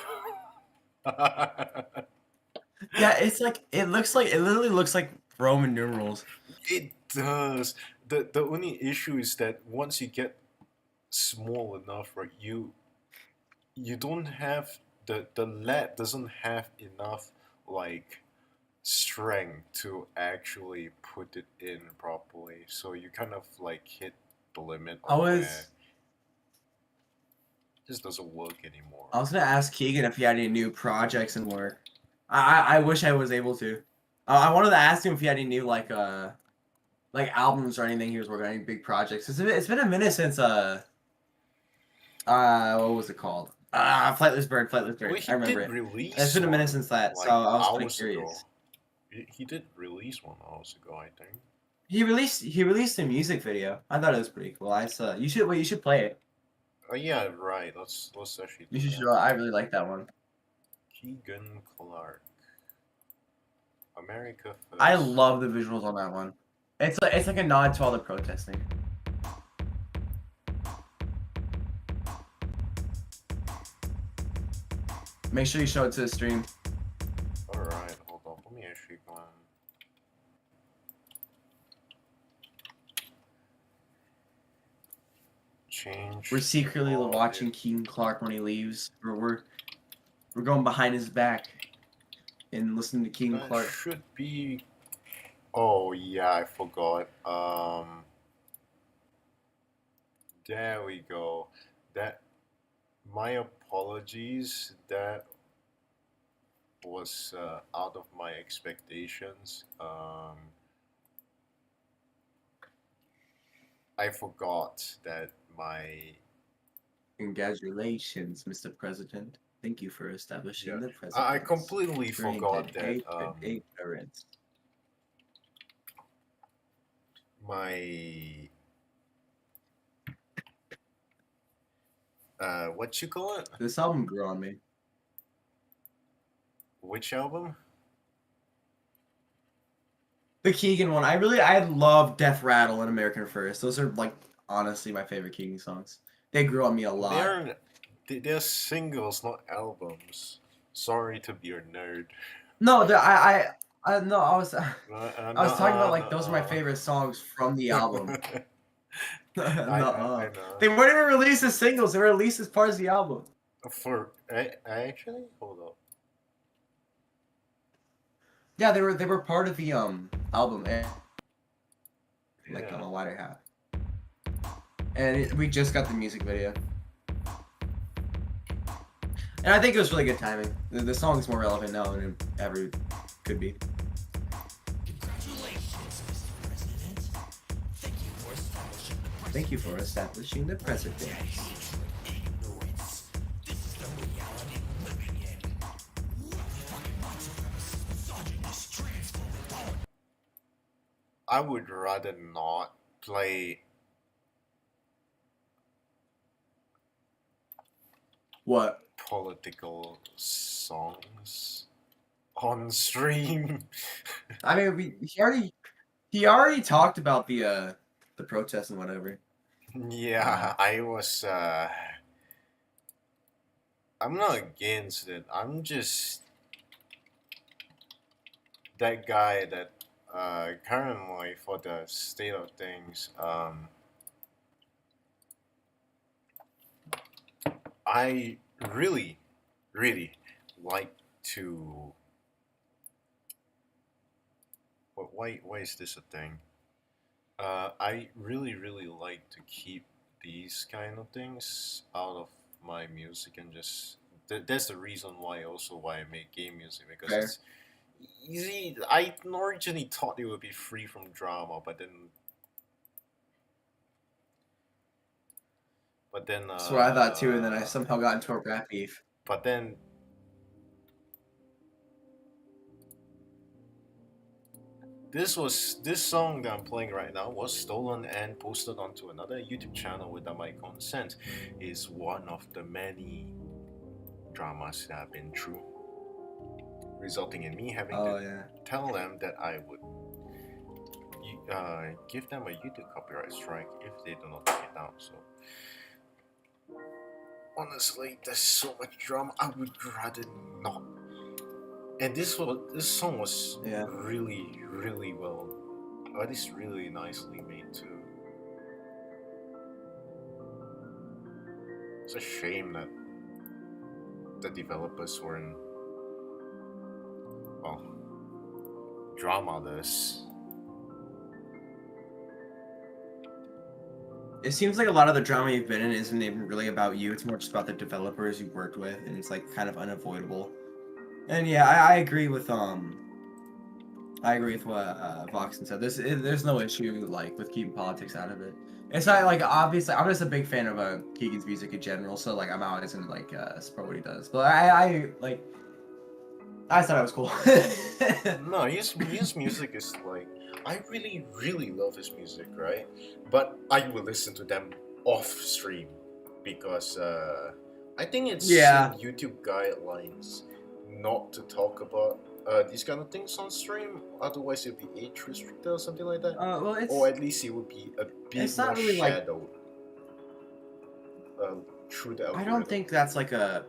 Yeah, it's like it literally looks like Roman numerals. It does. The only issue is that once you get small enough, right, you don't have the lead doesn't have enough like strength to actually put it in properly. So you kind of like hit the limit I of was where it just doesn't work anymore. I was gonna ask Keegan if he had any new projects and work. I wish I was able to. I wanted to ask him if he had any new like albums or anything he was working on, any big projects. It's been a minute since what was it called? Flightless Bird. Well, I remember it. Release It's been a minute one, since that, like, so I was kind of hours ago. curious. He did release one hours ago, I think. He released a music video. I thought it was pretty cool. You should play it. Oh yeah, right. Let's actually. You do should that. show. I really like that one. Keegan Clark. America First. I love the visuals on that one. It's like a nod to all the protesting. Make sure you show it to the stream. Alright, hold on. Let me actually go on. Change. We're secretly all watching it. Keegan Clark when he leaves. We're going behind his back and listening to Keegan That Clark. should be. Oh yeah, I forgot. There we go. That. My apologies. That was out of my expectations. I forgot that my. Congratulations, Mr. President. Thank you for establishing Yeah. the president. I completely forgot that Ignorance. my what you call it? This album grew on me. Which album? The Keegan one. I love Death Rattle and American First. Those are like honestly my favorite Keegan songs. They grew on me a lot. They're singles, not albums. Sorry to be a nerd. No, No, I was I was talking about like those are my no. favorite songs from the album. I No, know. they weren't even released as singles. They were released as part of the album. I actually hold up. Yeah, they were part of the album, like on Yeah. a wider hat. And we just got the music video. And I think it was really good timing. The song's more relevant now than it ever could be. Thank you for establishing the precedent. I would rather not play. What? Political songs on stream. I mean, he already talked about the protests and whatever. Yeah, I was. I'm not against it. I'm just that guy that currently for the state of things. I really, really like to. Why is this a thing? I really, really like to keep these kind of things out of my music and just. That's the reason why also why I make game music because Fair. it's easy. I originally thought it would be free from drama, but then. That's what I thought too, and then I somehow got into a rap beef. But then. This song that I'm playing right now was stolen and posted onto another YouTube channel without my consent. Is one of the many dramas that I've been through, resulting in me having to tell them that I would give them a YouTube copyright strike if they do not take it down. So honestly, there's so much drama. I would rather not. And this song was really, really well, or at least really nicely made too. It's a shame that the developers weren't, well, dramaless. It seems like a lot of the drama you've been in isn't even really about you. It's more just about the developers you worked with, and it's like kind of unavoidable. And yeah, I agree with what Voxen said. There's no issue like with keeping politics out of it. It's not like obviously I'm just a big fan of Keegan's music in general, so like I'm always gonna like support what he does. But I thought it was cool. No, his music is like I really, really love his music, right? But I will listen to them off stream because I think it's in YouTube guidelines not to talk about these kind of things on stream. Otherwise, it'll be age restricted or something like that. Or at least it would be a bit more really shadowed through the algorithm. I don't think that's like a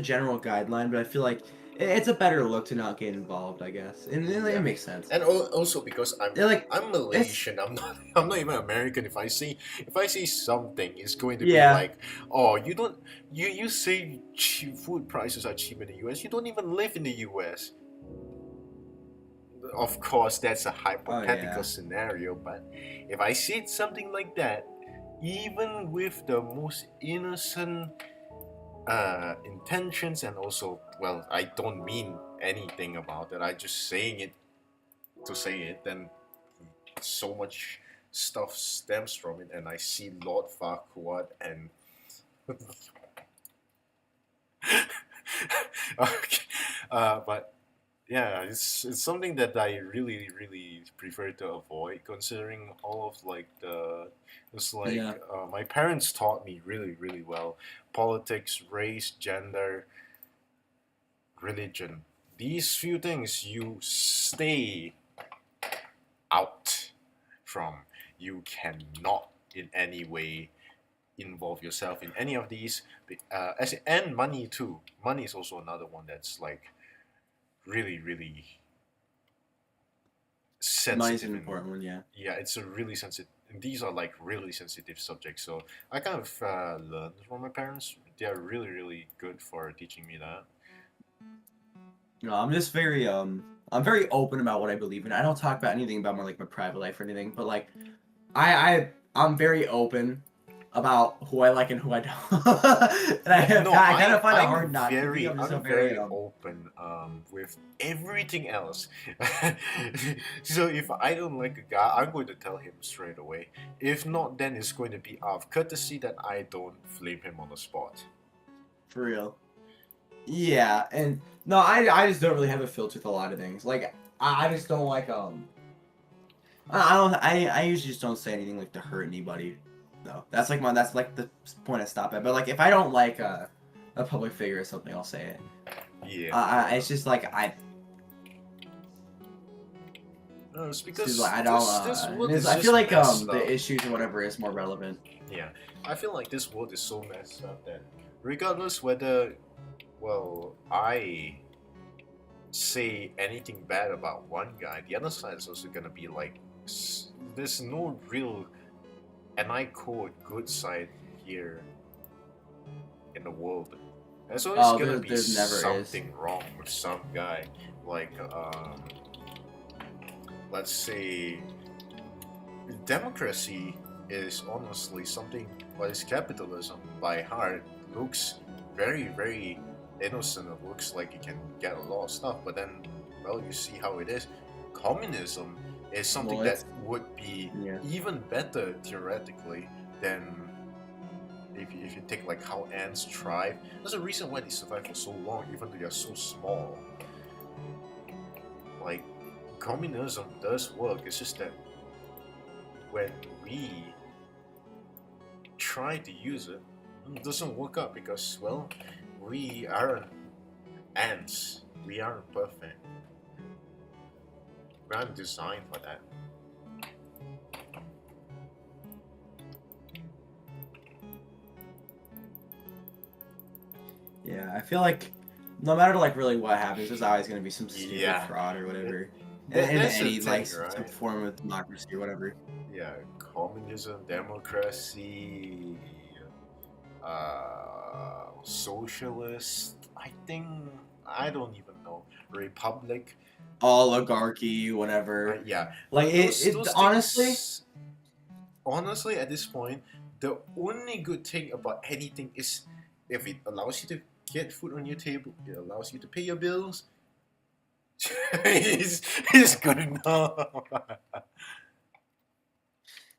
general guideline, but I feel like it's a better look to not get involved, I guess, and it makes sense. And also because I'm Malaysian, I'm not even American. If I see something, it's going to be like, oh, you say food prices are cheap in the US. You don't even live in the US. Of course, that's a hypothetical scenario, but if I see something like that, even with the most innocent intentions, and also, well, I don't mean anything about it, I just saying it to say it, then so much stuff stems from it, and I see Lord Farquaad and okay. But yeah, it's something that I really, really prefer to avoid, considering all of like my parents taught me really, really well politics, race, gender, religion. These few things you stay out from. You cannot in any way involve yourself in any of these. And money too. Money is also another one that's like really, really Money's sensitive an and important one, yeah. yeah, it's a really sensitive. These are like really sensitive subjects, so I kind of learned from my parents. They are really, really good for teaching me that. No, I'm just very I'm very open about what I believe in. I don't talk about anything about my private life or anything, but like I'm very open about who I like and who I don't. And No, I kind of find it hard not to be. I'm just a I'm very very open with everything else. So if I don't like a guy, I'm going to tell him straight away. If not, then it's going to be out of courtesy that I don't flame him on the spot. for real. Yeah, and no, I just don't really have a filter with a lot of things. Like I just don't like I usually just don't say anything like to hurt anybody. No, that's like the point I stop at. But like if I don't like a public figure or something, I'll say it. Yeah. It's just like No, it's it's because just like I don't. this world is I just feel like messed the up. issues or whatever is more relevant. Yeah, I feel like this world is so messed up that regardless whether, well, I say anything bad about one guy, the other side is also gonna be like, there's no real, and I quote, good side here in the world. There's always Oh, gonna be there's never is. something wrong with some guy. Like, let's say, democracy is honestly something, what is capitalism by heart, looks very, very innocent. It looks like you can get a lot of stuff, but then, well, you see how it is. Communism is something Well, that it's- would be Yeah. even better theoretically than if you take like how ants thrive. There's a reason why they survive for so long, even though they're so small. Like, communism does work. It's just that when we try to use it, it doesn't work out because, well, we aren't ants. We aren't perfect. We aren't designed for that. Yeah, I feel like no matter like really what happens, there's always gonna be some stupid Yeah. fraud or whatever. That's the Any thing, like some right? form of democracy or whatever. Yeah, communism, democracy, socialist. I don't even know. Republic. Oligarchy, whatever. Yeah. Like Those honestly, things, honestly, at this point, the only good thing about anything is if it allows you to get food on your table, it allows you to pay your bills. it's good enough.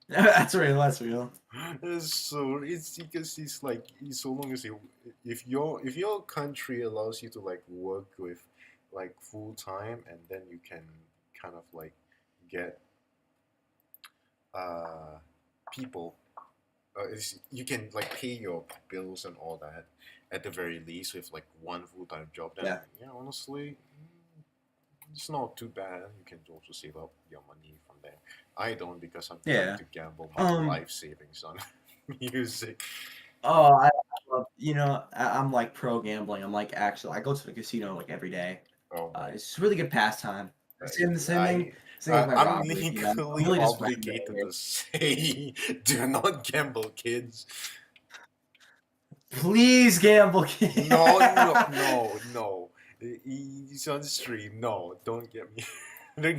that's real. That's real. So it's because it's like so long as you, if your country allows you to like work with like full time, and then you can kind of like get people, you can like pay your bills and all that at the very least with like one full time job. Then yeah, honestly, it's not too bad. You can also save up your money from there. I don't because I'm trying to gamble my life savings on music. Oh, I love, I'm like pro gambling. I'm like actually I go to the casino like every day. Oh, It's a really good pastime. Same I, thing. Same with my I'm Robert, legally I'm really just obligated to say, do not gamble, kids. Please gamble, kid. No. He's on stream. No, don't get me. Don't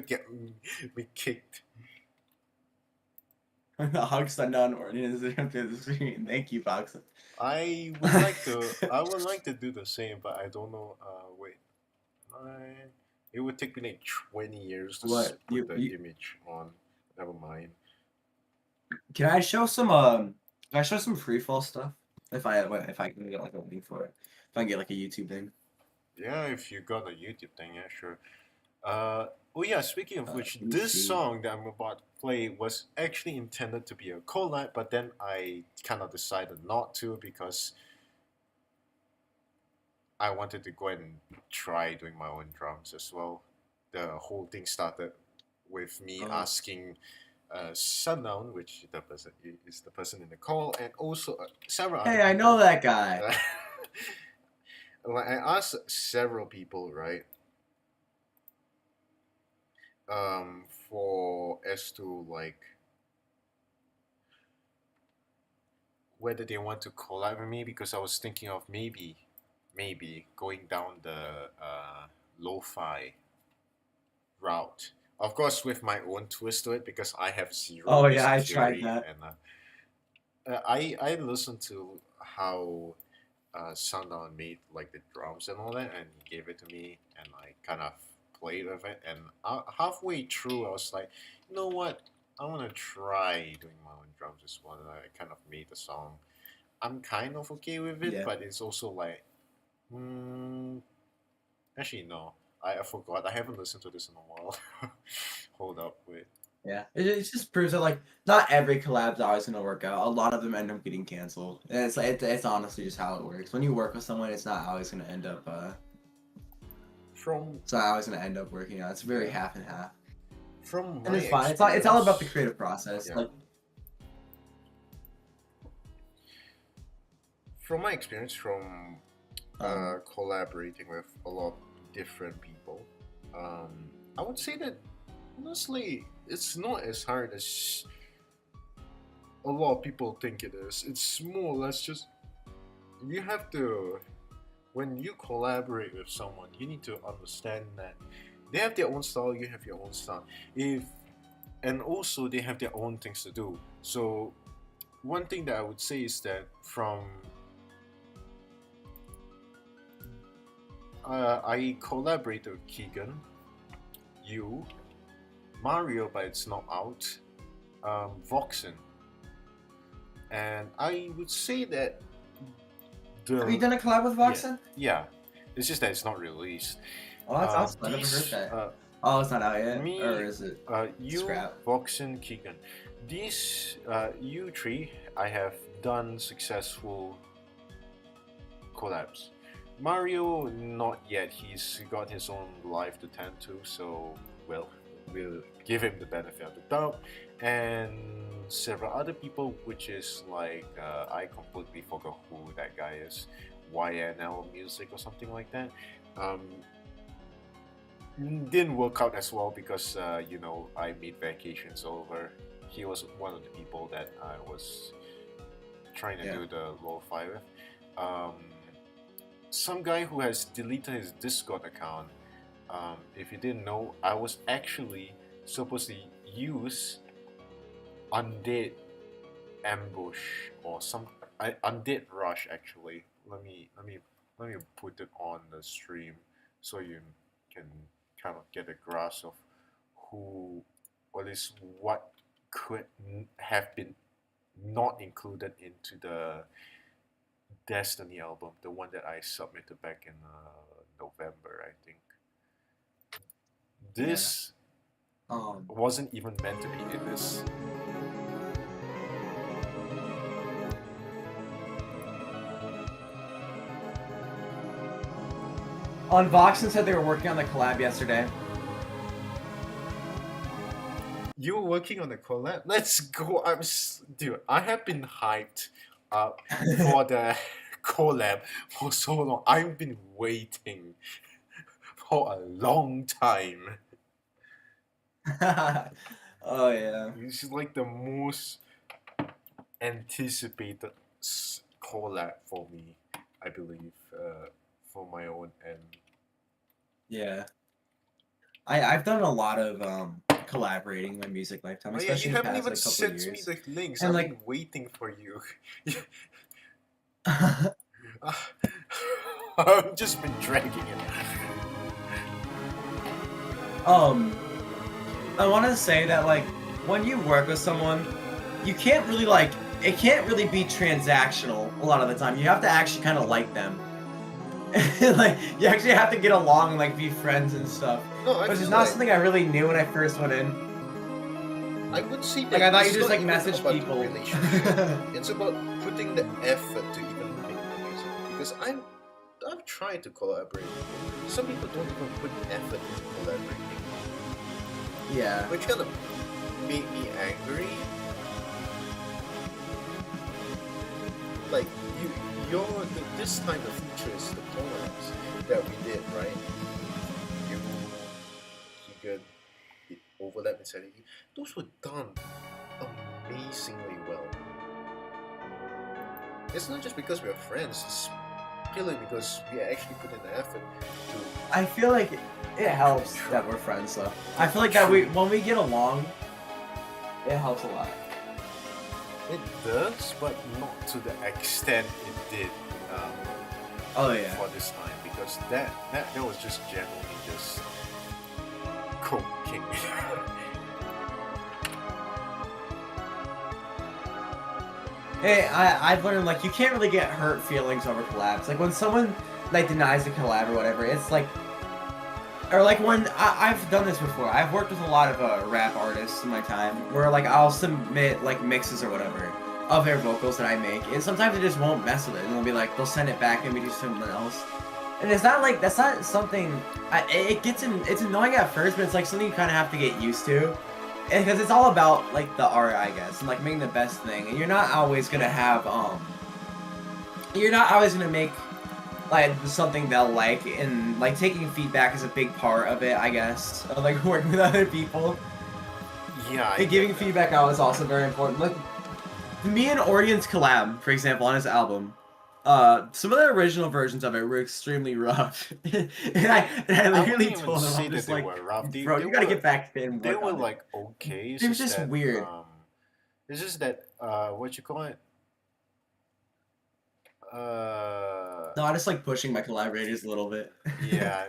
get me kicked. The hugs are done or the screen. Thank you, Fox. I would like to do the same, but I don't know. Wait, it would take me like 20 years to put the image on. Never mind. Can I show some free fall stuff? If I can get like a link for it. If I can get like a YouTube thing. Yeah, if you got a YouTube thing, yeah, sure. Oh yeah, speaking of which, this song that I'm about to play was actually intended to be a collab, but then I kind of decided not to because I wanted to go ahead and try doing my own drums as well. The whole thing started with me asking Sundown, which is the person in the call, and also several. Hey, I know that guy. like I asked several people, right? For as to like whether they want to collab with me because I was thinking of maybe going down the lo-fi route. Of course, with my own twist to it because I have zero Oh yeah, music I tried theory that. and I listened to how Sundown made like the drums and all that, and he gave it to me, and I kind of played with it. And halfway through, I was like, you know what? I want to try doing my own drums as well. And I kind of made the song. I'm kind of okay with it, Yeah. but it's also like, hmm, actually no. I forgot. I haven't listened to this in a while. Hold up, wait. Yeah, it just proves that like not every collab's always gonna work out. A lot of them end up getting canceled. And it's like it's honestly just how it works. When you work with someone, it's not always gonna end up. From It's not always gonna end up working out. It's very Yeah. half and half, from and my it's fine. It's all about the experience- creative process. Yeah. Like From my experience, from collaborating with a lot of different people, I would say that honestly, it's not as hard as a lot of people think it is. It's more or less just you have to, when you collaborate with someone, you need to understand that they have their own style, you have your own style. And also they have their own things to do. So one thing that I would say is that I collaborated with Keegan, you, Mario, but it's not out, Voxen, and I would say that have you done a collab with Voxen? yeah, it's just that it's not released. Oh, that's awesome. I never These, heard that. Oh, it's not out yet, me- or is it? You, Scrap. Voxen, Keegan, these you three, I have done successful collabs. Mario, not yet. He's got his own life to tend to, so we'll give him the benefit of the doubt. And several other people, which is like I completely forgot who that guy is, YNL Music or something like that. Didn't work out as well because you know, I made vacations over. He was one of the people that I was trying to Yeah. do the lo-fi with. Some guy who has deleted his Discord account. If you didn't know, I was actually supposed to use Undead Ambush or Undead Rush actually. Let me put it on the stream so you can kind of get a grasp of who, or at least what could have been not included into the Destiny album, the one that I submitted back in November, I think. This wasn't even meant to be in this. On Voxen said they were working on the collab yesterday. You were working on a collab? Let's go! Dude, I have been hyped for the collab for so long. I've been waiting for a long time. Oh yeah. This is like the most anticipated collab for me, I believe, for my own end. Yeah. I've done a lot of collaborating in my music lifetime, Oh yeah, especially you in the haven't past even like, couple sent me years. the links. And, I've like- been waiting for you. I've just been dragging it. I want to say that like when you work with someone, you can't really like it can't really be transactional a lot of the time. You have to actually kind of like them. Like you actually have to get along and like be friends and stuff. No, I Which is feel not like something I really knew when I first went in. I would say that Like I thought you it's just not like even message about the people. relationship. It's about putting the effort to even make the music. Because I've tried to collaborate. Some people don't even put effort into collaborating, Yeah. which kind of made me angry. Like this kind of features, the collabs that we did, right? You, Keegan, the overlap inside you. Those were done amazingly well. It's not just because we are friends. It's purely because we actually put in the effort to. I feel like it helps that we're friends, though. I feel like that when we get along, it helps a lot. It does, but not to the extent it did. Oh yeah. For this time, because that was just generally just coking. Hey, I've learned like you can't really get hurt feelings over collabs. Like when someone like denies a collab or whatever, it's like, or like when I've done this before. I've worked with a lot of rap artists in my time, where like I'll submit like mixes or whatever of their vocals that I make, and sometimes they just won't mess with it, and they'll be like they'll send it back and we do something else. And it's not like that's not something. It's annoying at first, but it's like something you kind of have to get used to. Because it's all about like the art, I guess, and like making the best thing. And you're not always gonna have you're not always gonna make like something they'll like, and like taking feedback is a big part of it, I guess. Of, like working with other people. Yeah. And giving feedback out is also very important. Like me and Orion's collab, for example, on his album. Some of the original versions of it were extremely rough, and I literally told him, I'm just like, bro, you gotta get back to it. They were like okay. It was just weird. It's just that what you call it? No, I just like pushing my collaborators a little bit. yeah.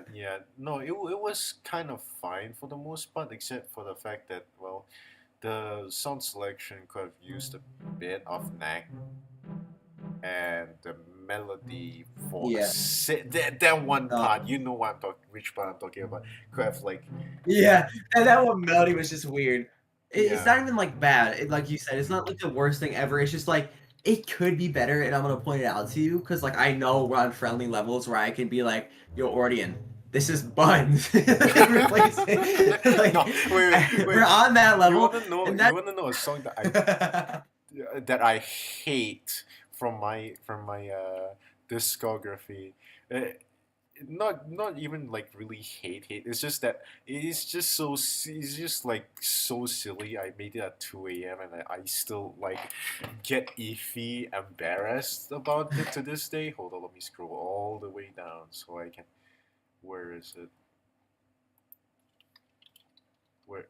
No, it was kind of fine for the most part, except for the fact that well, the sound selection could have used a bit of knack. And the melody voice, that one part, you know what I'm talking, which part I'm talking about. Could have like, yeah, and that one melody was just weird. It's not even like bad. Like you said, it's not like the worst thing ever. It's just like it could be better, and I'm gonna point it out to you because like I know we're on friendly levels where I can be like, "Yo, Ordian, this is buns." Replace it. Like, no, wait. We're on that level. You wanna know a song that I hate from my discography. Not even like really hate. It's just that it's just like so silly. I made it at 2 a.m. and I still like get iffy, embarrassed about it to this day. Hold on, let me scroll all the way down so I can. Where is it? Where?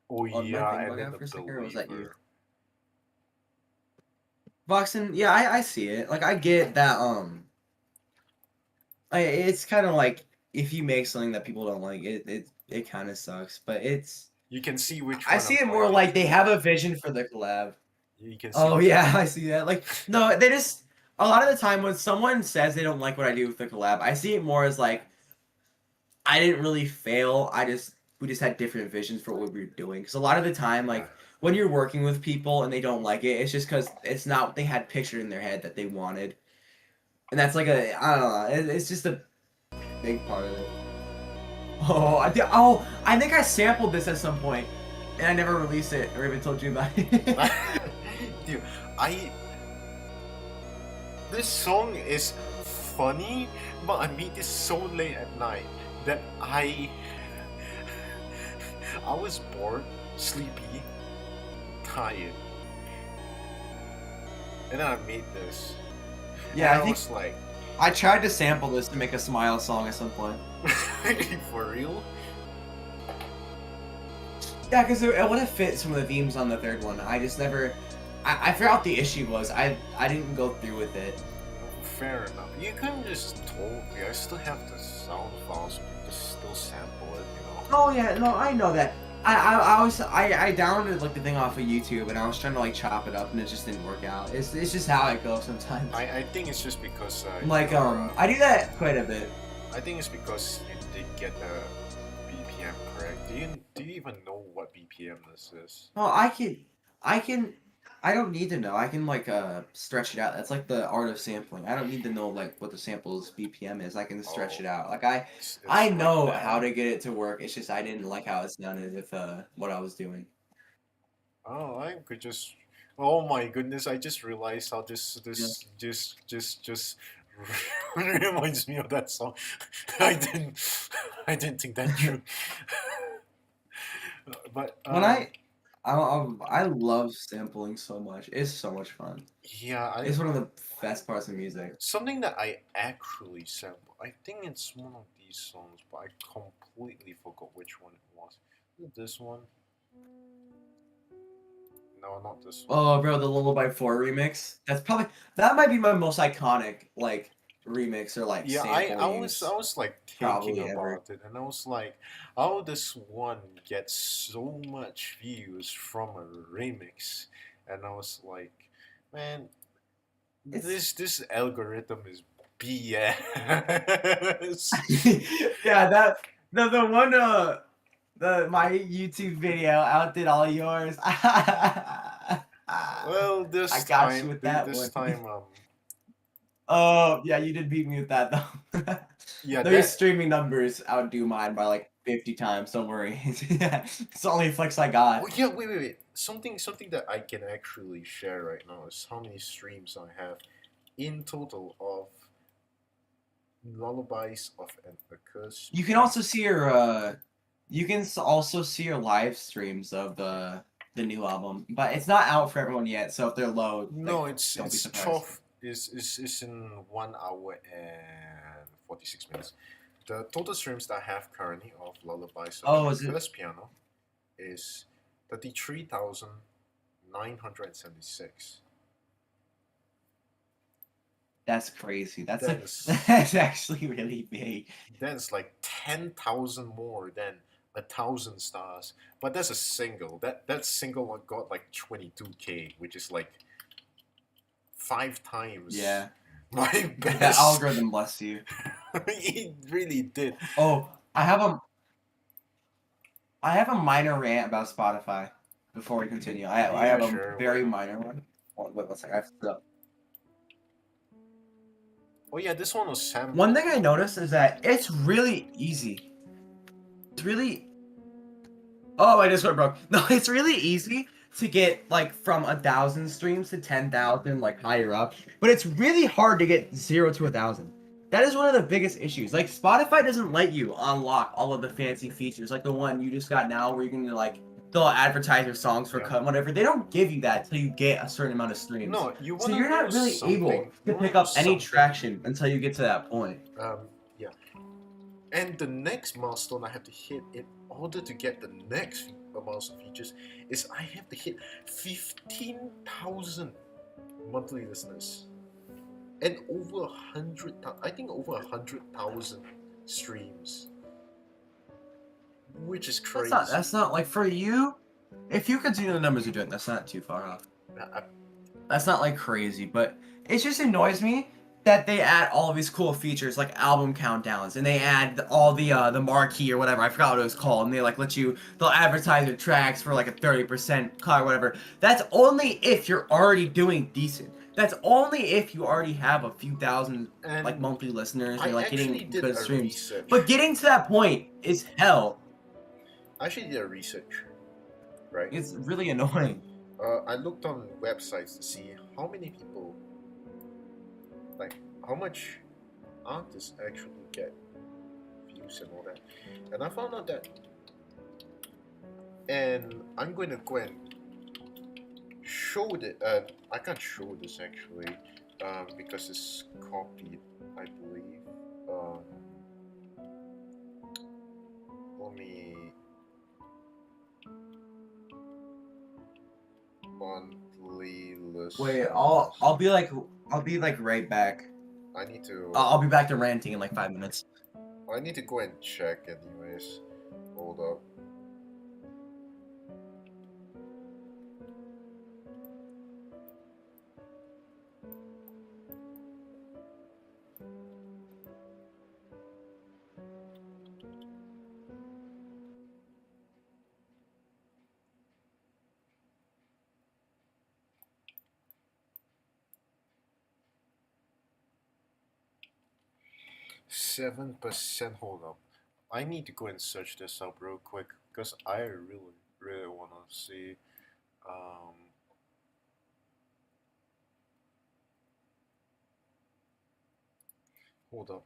Oh yeah, and then the believer. Voxen, yeah, I see it. Like I get that it's kind of like if you make something that people don't like, it kind of sucks, but it's you can see which I see it more like they have a vision for the collab. You can see oh yeah, I see that. Like no, they just a lot of the time when someone says they don't like what I do with the collab, I see it more as like I didn't really fail. We just had different visions for what we were doing. Because a lot of the time, like when you're working with people and they don't like it, it's just because it's not what they had pictured in their head that they wanted, and that's like I don't know. It's just a big part of it. I think I sampled this at some point, and I never released it or even told you about it. Dude, this song is funny, but I made this so late at night that I was bored, sleepy, tired, and then I made this. Yeah, I was like, I tried to sample this to make a smile song at some point. For real? Yeah, because it would have fit some of the themes on the third one. I just never. I figured out the issue was I didn't go through with it. Fair enough. You couldn't just told me. I still have the sound files. You can just still sample it, you know. Oh yeah, no, I know that. I downloaded like the thing off of YouTube and I was trying to like chop it up and it just didn't work out. It's just how it goes sometimes. I think it's just because like I do that quite a bit. I think it's because you did get the BPM correct. Do you even know what BPM this is? Oh, I don't need to know. I can like stretch it out. That's like the art of sampling. I don't need to know like what the sample's BPM is. I can stretch it out. Like I know like how to get it to work. It's just I didn't like how it sounded with what I was doing. Oh, Oh my goodness! I just realized how just reminds me of that song. I didn't I didn't think that through. But When I love sampling so much. It's so much fun. yeah, It's one of the best parts of music. something that I actually sampled. I think it's one of these songs, but I completely forgot which one it was. Is it this one? No, not this one. Oh, bro, the Lullaby 4 remix. That might be my most iconic like remix or like Yeah, samplings I was like thinking probably ever. about it, and I was like, how does one get so much views from a remix? And I was like, man, It's this algorithm is BS. yeah, that the one my YouTube video outdid all yours. Well, I got you with that this one. time, Oh yeah, you did beat me with that though. yeah, No, your that streaming numbers outdo mine by like 50 times. Don't worry. It's the only flex I oh got. yeah, wait. Something that I can actually share right now is how many streams I have in total of lullabies of an accursed. You can also see your also see your live streams of the new album, but it's not out for everyone yet. So if they're low, No, like don't be it's surprised. 12 is in 1 hour and 46 minutes. The total streams that I have currently of lullabies of Oh, an is it? accursed piano is 33,976. That's crazy. That's That like is that's actually really big. that's like 10,000 more than 1,000 stars. But that's a single. That single one got like 22K, which is like 5 times Yeah, my that best. algorithm bless you. It really did. Oh, I have a minor rant about Spotify before we continue. I Yeah, have a sure. very Why not? minor one. Wait, one second. I have to. Oh yeah, this one was sampled. One thing I noticed is that it's really easy. It's really. Oh, my Discord broke. No, it's really easy to get like from 1,000 streams to 10,000, like higher up. But it's really hard to get 0 to 1,000. That is one of the biggest issues. Like Spotify doesn't let you unlock all of the fancy features, like the one you just got now, where you can like they'll advertise your songs for Yeah. cut, whatever. They don't give you that till you get a certain amount of streams. No, you So wanna you're know not really able something? to You wanna pick know up any something? traction until you get to that point. Yeah. And the next milestone I have to hit in order to get the next amount of features is I have to hit 15,000 monthly listeners and over 100,000. I think over 100,000 streams, which is crazy. That's not like for you. If you continue the numbers you're doing, that's not too far off. I- That's not like crazy, but it just annoys me that they add all of these cool features like album countdowns, and they add all the marquee or whatever, I forgot what it was called, and they like they'll advertise your tracks for like a 30% cut or whatever. That's only if you're already doing decent. That's only if you already have a few thousand and like monthly listeners and I you're like actually getting did good a streams. research. But getting to that point is hell. I actually did a research, right? It's really annoying. I looked on websites to see how many people, like how much artists actually get views and all that, and I found out that, and I'm going to go and show it. I can't show this actually, because it's copied, I believe. Let me monthly list. Wait, I'll be like right back. I need to. I'll be back to ranting in like 5 minutes. I need to go and check anyways. Hold up. %. Hold up. I need to go and search this up real quick because I really wanna see. Um, Hold up.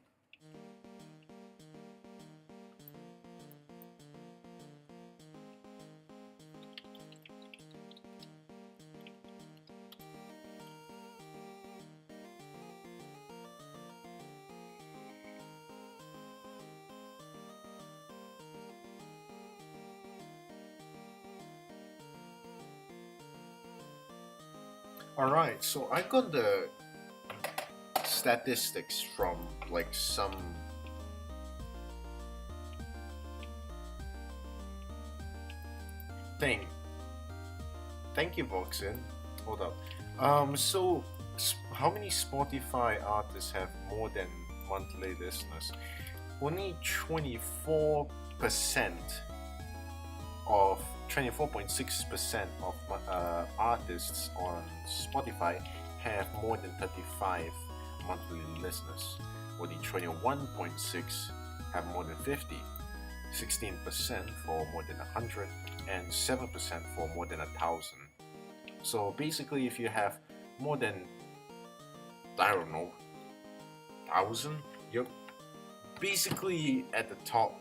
Alright, so I got the statistics from like some thing. Thank you, Voxin. Hold up. So how many Spotify artists have more than monthly listeners? Only 24% of 24.6% of artists on Spotify have more than 35 monthly listeners. Only 21.6 have more than 50, 16% for more than 100, and 7% for more than 1,000. So basically, if you have more than, I don't know, 1,000, you're basically at the top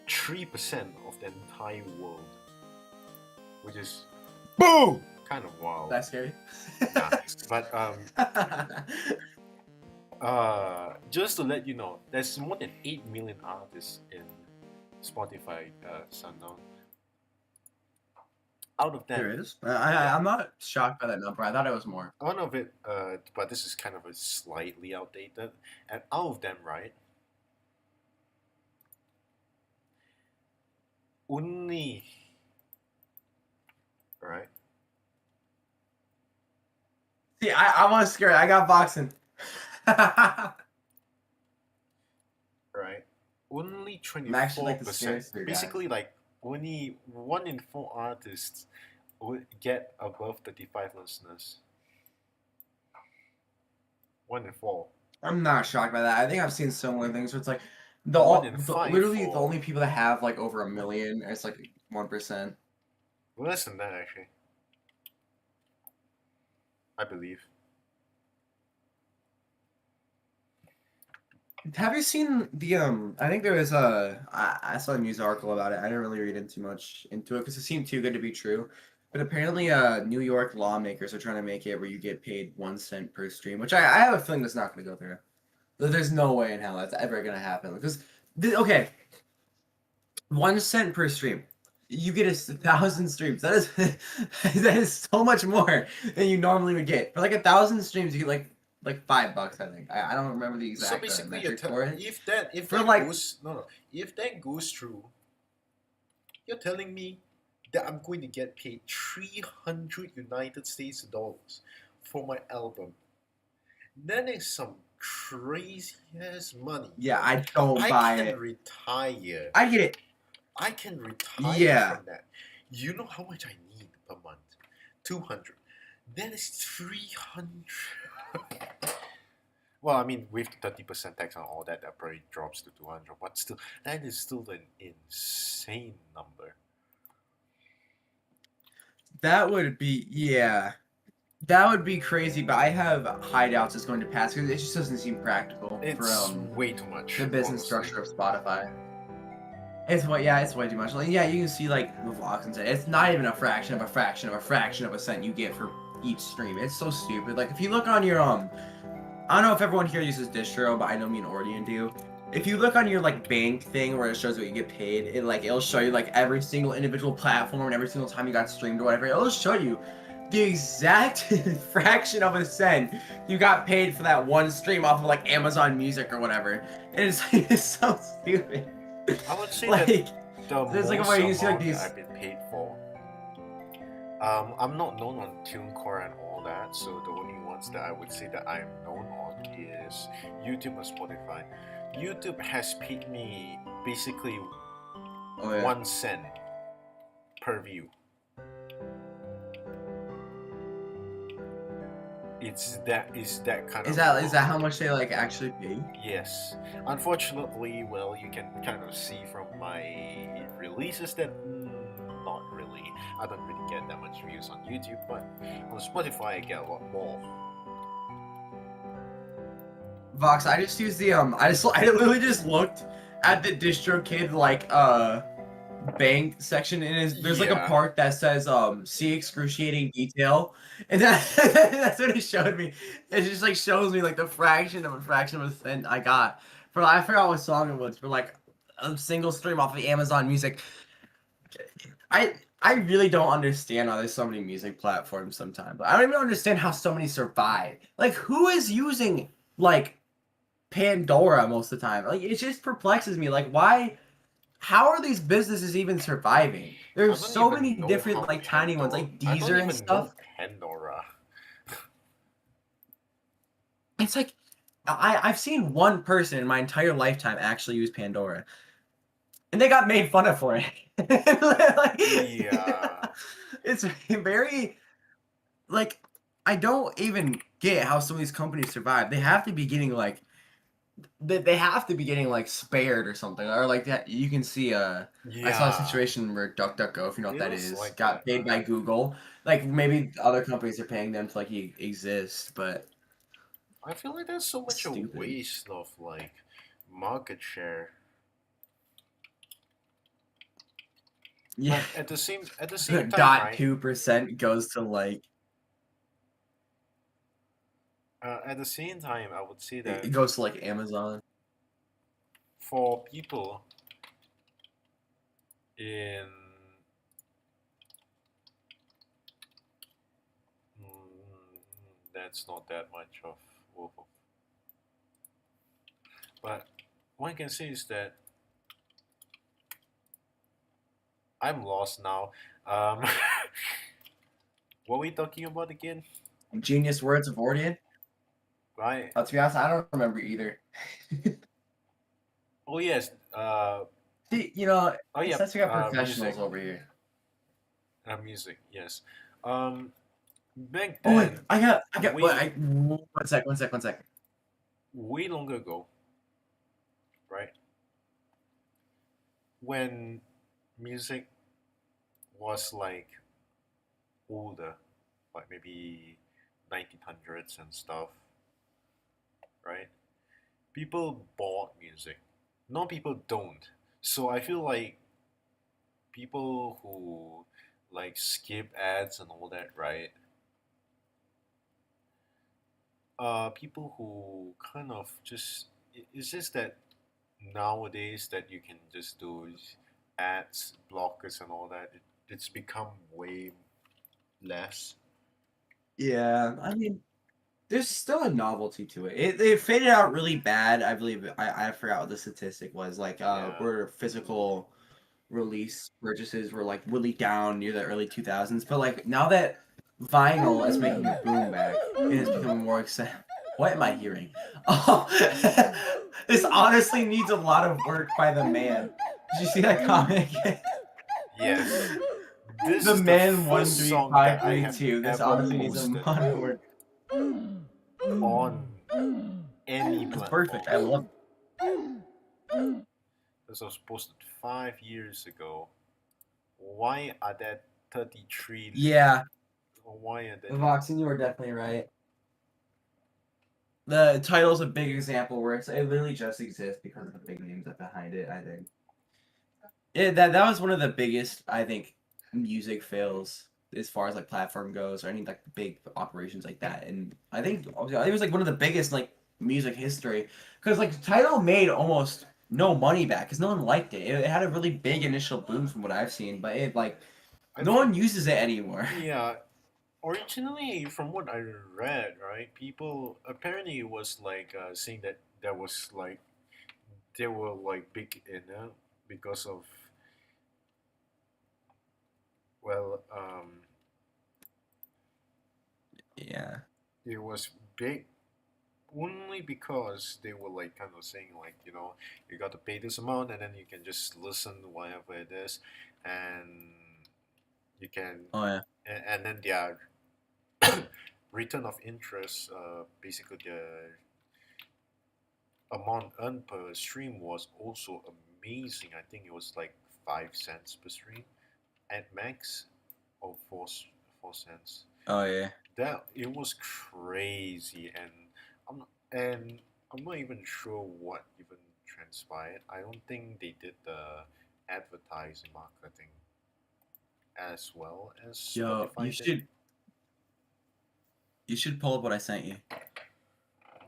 3% of the entire world, which is Boom! kind of wild. That's scary. Nah, but just to let you know, there's more than 8 million artists in Spotify, Sundown. Out of them, There is. I'm not shocked by that number. I thought it was more. one of it, but this is kind of a slightly outdated. And out of them, right, only, right, See, I was scared. I got boxing. right, only I'm actually like the 24%. scarce guy. Basically, like only 1 in 4 artists would get above 35 listeners. 1 in 4. I'm not shocked by that. I think I've seen similar things where it's like More than five literally for- the only people that have like over 1 million is like 1%. Less than that, actually. I believe. Have you seen the I think there was I saw a news article about it. I didn't really read too much into it because it seemed too good to be true. But apparently, New York lawmakers are trying to make it where you get paid 1 cent per stream, which I have a feeling that's not going to go through. There's no way in hell that's ever going to happen because okay, 1 cent per stream, you get 1,000 streams. That is that is so much more than you normally would get for like 1,000 streams. You get like $5, I think. I don't remember the exact So basically, metric for it. if that For like- goes if that goes through, you're telling me that I'm going to get paid 300 United States dollars for my album. That is some crazy ass money. Yeah, I don't I buy can it. retire. I get it. I can retire Yeah. from that. You know how much I need per month? 200. That is 300. Well, I mean, with 30% tax on all that, that probably drops to 200. But still, that is still an insane number. That would be that would be crazy. But I have high doubts it's going to pass because it just doesn't seem practical It's for way too much. the business honestly. structure of Spotify. It's way too much. Like, yeah, you can see like the vlogs and say it's not even a fraction of a fraction of a fraction of a cent you get for each stream. It's so stupid. Like if you look on your I don't know if everyone here uses distro, but I know me and Ordian do. If you look on your like bank thing where it shows what you get paid, it'll show you like every single individual platform and every single time you got streamed or whatever. It'll show you the exact fraction of a cent you got paid for that one stream off of like Amazon Music or whatever. And it's so stupid. I would say Like that the there's like a most way you see like amount these. that I've been paid for. I'm not known on TuneCore and all that, so the only ones that I would say that I am known on is YouTube and Spotify. YouTube has paid me basically Oh, yeah. 1 cent per view. Is that kind Is of that how much they like actually pay? Yes. Unfortunately, well, you can kind of see from my releases that not really. I don't really get that much views on YouTube, but on Spotify I get a lot more. Vox, I just used the I literally just looked at the DistroKid like bank section and there's like a Yeah. part that says see excruciating detail, and that's what it showed me. It just like shows me like the fraction of a cent I got for, I forgot what song it was, for like a single stream off of Amazon Music. I really don't understand why there's so many music platforms sometimes. I don't even understand how so many survive. Like, who is using like Pandora most of the time? Like, it just perplexes me. Like, why? How are these businesses even surviving? I There's don't so even many know different how like tiny ones, Pandora. like I don't Deezer and even know stuff. Pandora. It's like I've seen one person in my entire lifetime actually use Pandora, and they got made fun of for it. Like, Yeah. it's very like, I don't even get how some of these companies survive. They have to be getting like they have to be getting like spared or something, or like that. You can see I saw a Yeah. situation where DuckDuckGo, if you know what It that was is, like got that, paid by right? Google. Like, maybe other companies are paying them to like exist, but I feel like there's so it's much a stupid. waste of like market share. Yeah. But at the same time, Dot right? 2% goes to like, At the same time, I would say that it goes to like Amazon. for people in that's not that much of worth of. But what I can say is that I'm lost now. Um, what were we talking about again? Genius Words of Ordian. Right? To be honest, I don't remember either. Oh yes. See, Oh yeah. since we got Music. professionals over here. Music. Yes. Um, back Oh wait, then, I got. Wait, way one sec. way longer ago, right? When music was like older, like maybe 1900s and stuff, right? People bought music. No, people don't. So I feel like people who like skip ads and all that, right? People who kind of just it's just that nowadays that you can just do ads, blockers, and all that. It's become way less. Yeah, I mean, there's still a novelty to it. It faded out really bad. I believe I forgot what the statistic was. Like, Yeah. where physical release purchases were like really down near the early 2000s. But like, now that vinyl is making a boom back, it is becoming more accepted. What am I hearing? Oh, this honestly needs a lot of work by the man. Did you see that comment? Yes. This The is the man first song that I have 13532. This ever honestly needs a posted lot of work. on any That's platform. perfect. I love This was posted 5 years ago. Why are there 33? Yeah, Why are there? Voxen, you are definitely right. The title's a big example where it literally just exists because of the big names that behind it, I think. That was one of the biggest, I think, music fails as far as like platform goes, or any like big operations like that. And I think it was like one of the biggest like music history, because like Tidal made almost no money back because no one liked it. It had a really big initial boom from what I've seen, but it like I no think, one uses it anymore. yeah, originally, from what I read, right, people apparently it was like saying that there was like they were like big in it because of well, Yeah. it was big only because they were like kind of saying like you got to pay this amount and then you can just listen whatever it is and you can Oh yeah. and then their return of interest basically the amount earned per stream was also amazing. I think it was like 5 cents per stream at max or 4 cents. Oh yeah. That it was crazy and I'm I'm not even sure what even transpired. I don't think they did the advertising marketing as well as Yo, Spotify did. you should pull up what I sent you.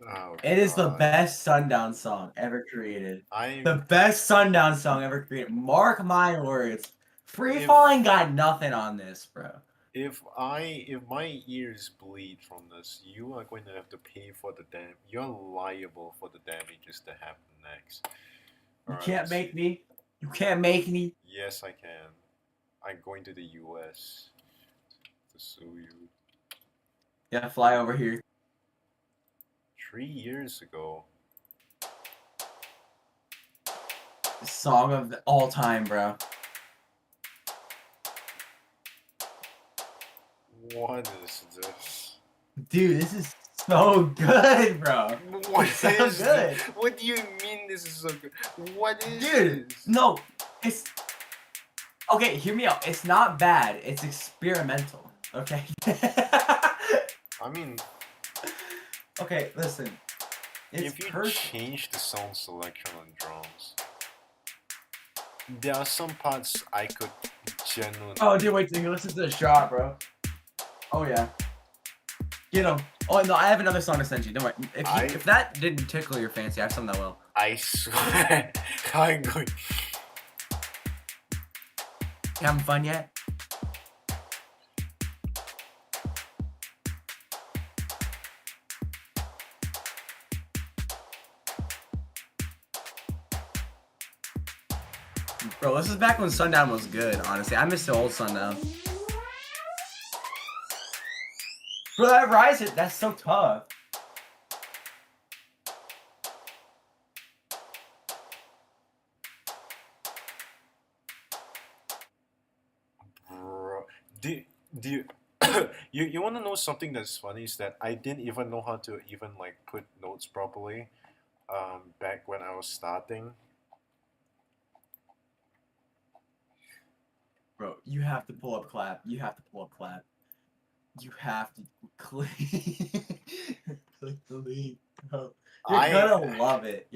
Oh It is the God. best Sundown song ever created. I'm The best Sundown song ever created. Mark my words. Free If- Falling got nothing on this, bro. if my ears bleed from this, you are going to have to pay for the You're liable for the damages that happen next. You Alright, can't let's make see. me. You can't make me. Yes, I can. I'm going to the U.S. to sue you. Yeah, fly over here. 3 years ago. Song of all time, bro. What is this? Dude, this is so good, bro. What It's so is good. this? What do you mean this is so good? What is Dude, this? no, it's okay. Hear me out. It's not bad. It's experimental. Okay. I mean, Okay, listen. It's if you perfect. change the sound selection on drums, there are some parts I could genuinely. Oh, dude, wait till you listen to the shot, bro. Oh yeah. Get him. Oh no, I have another song to send you. Don't worry. If that didn't tickle your fancy, I have something that will. I swear, I'm going. You having fun yet? Bro, this is back when Sundown was good, honestly. I miss the old Sundown. Bro, that Rise It, that's so tough. Bro, do you you want to know something that's funny is that I didn't even know how to even like put notes properly back when I was starting. Bro, you have to pull up clap. You have to pull up clap. You have to click click the link, bro. You're gonna love it.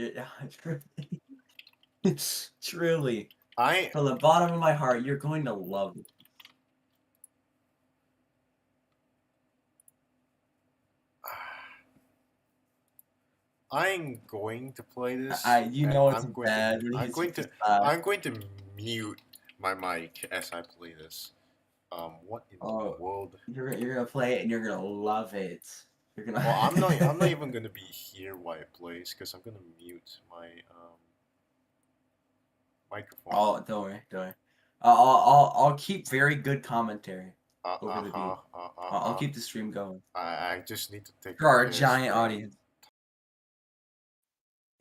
Truly. I From the bottom of my heart, you're going to love it. I'm going to play this. You and know it's I'm going bad. to when I'm he's going to just, uh, I'm going to mute my mic as I play this. What in Oh. the world? You're gonna play it and you're gonna love it. You're gonna. Well, I'm not even gonna be here while it plays because I'm gonna mute my microphone. Oh, don't worry, don't worry. I'll keep very good commentary over the beat. I'll keep the stream going I just need to take for our this giant down. audience.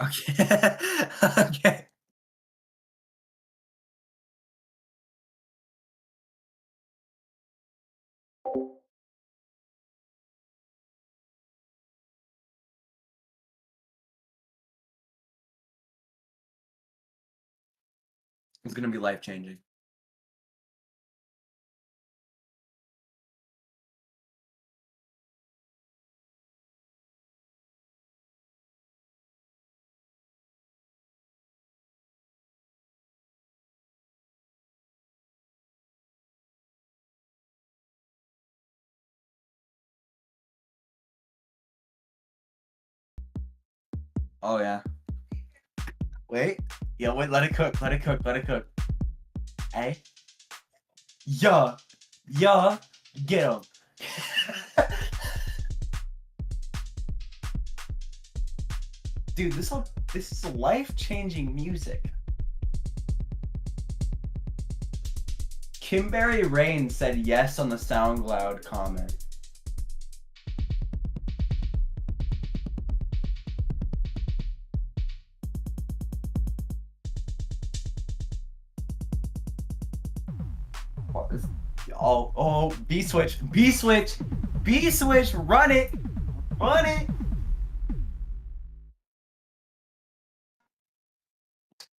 Okay. Okay. It's gonna be life changing. Oh yeah. Wait. Yeah, wait, let it cook, let it cook, let it cook. Hey. Yeah. Yeah. Get him. Dude, this is life-changing music. Kimberly Rain said yes on the SoundCloud comment. Oh, B switch, B switch, B switch, run it, run it.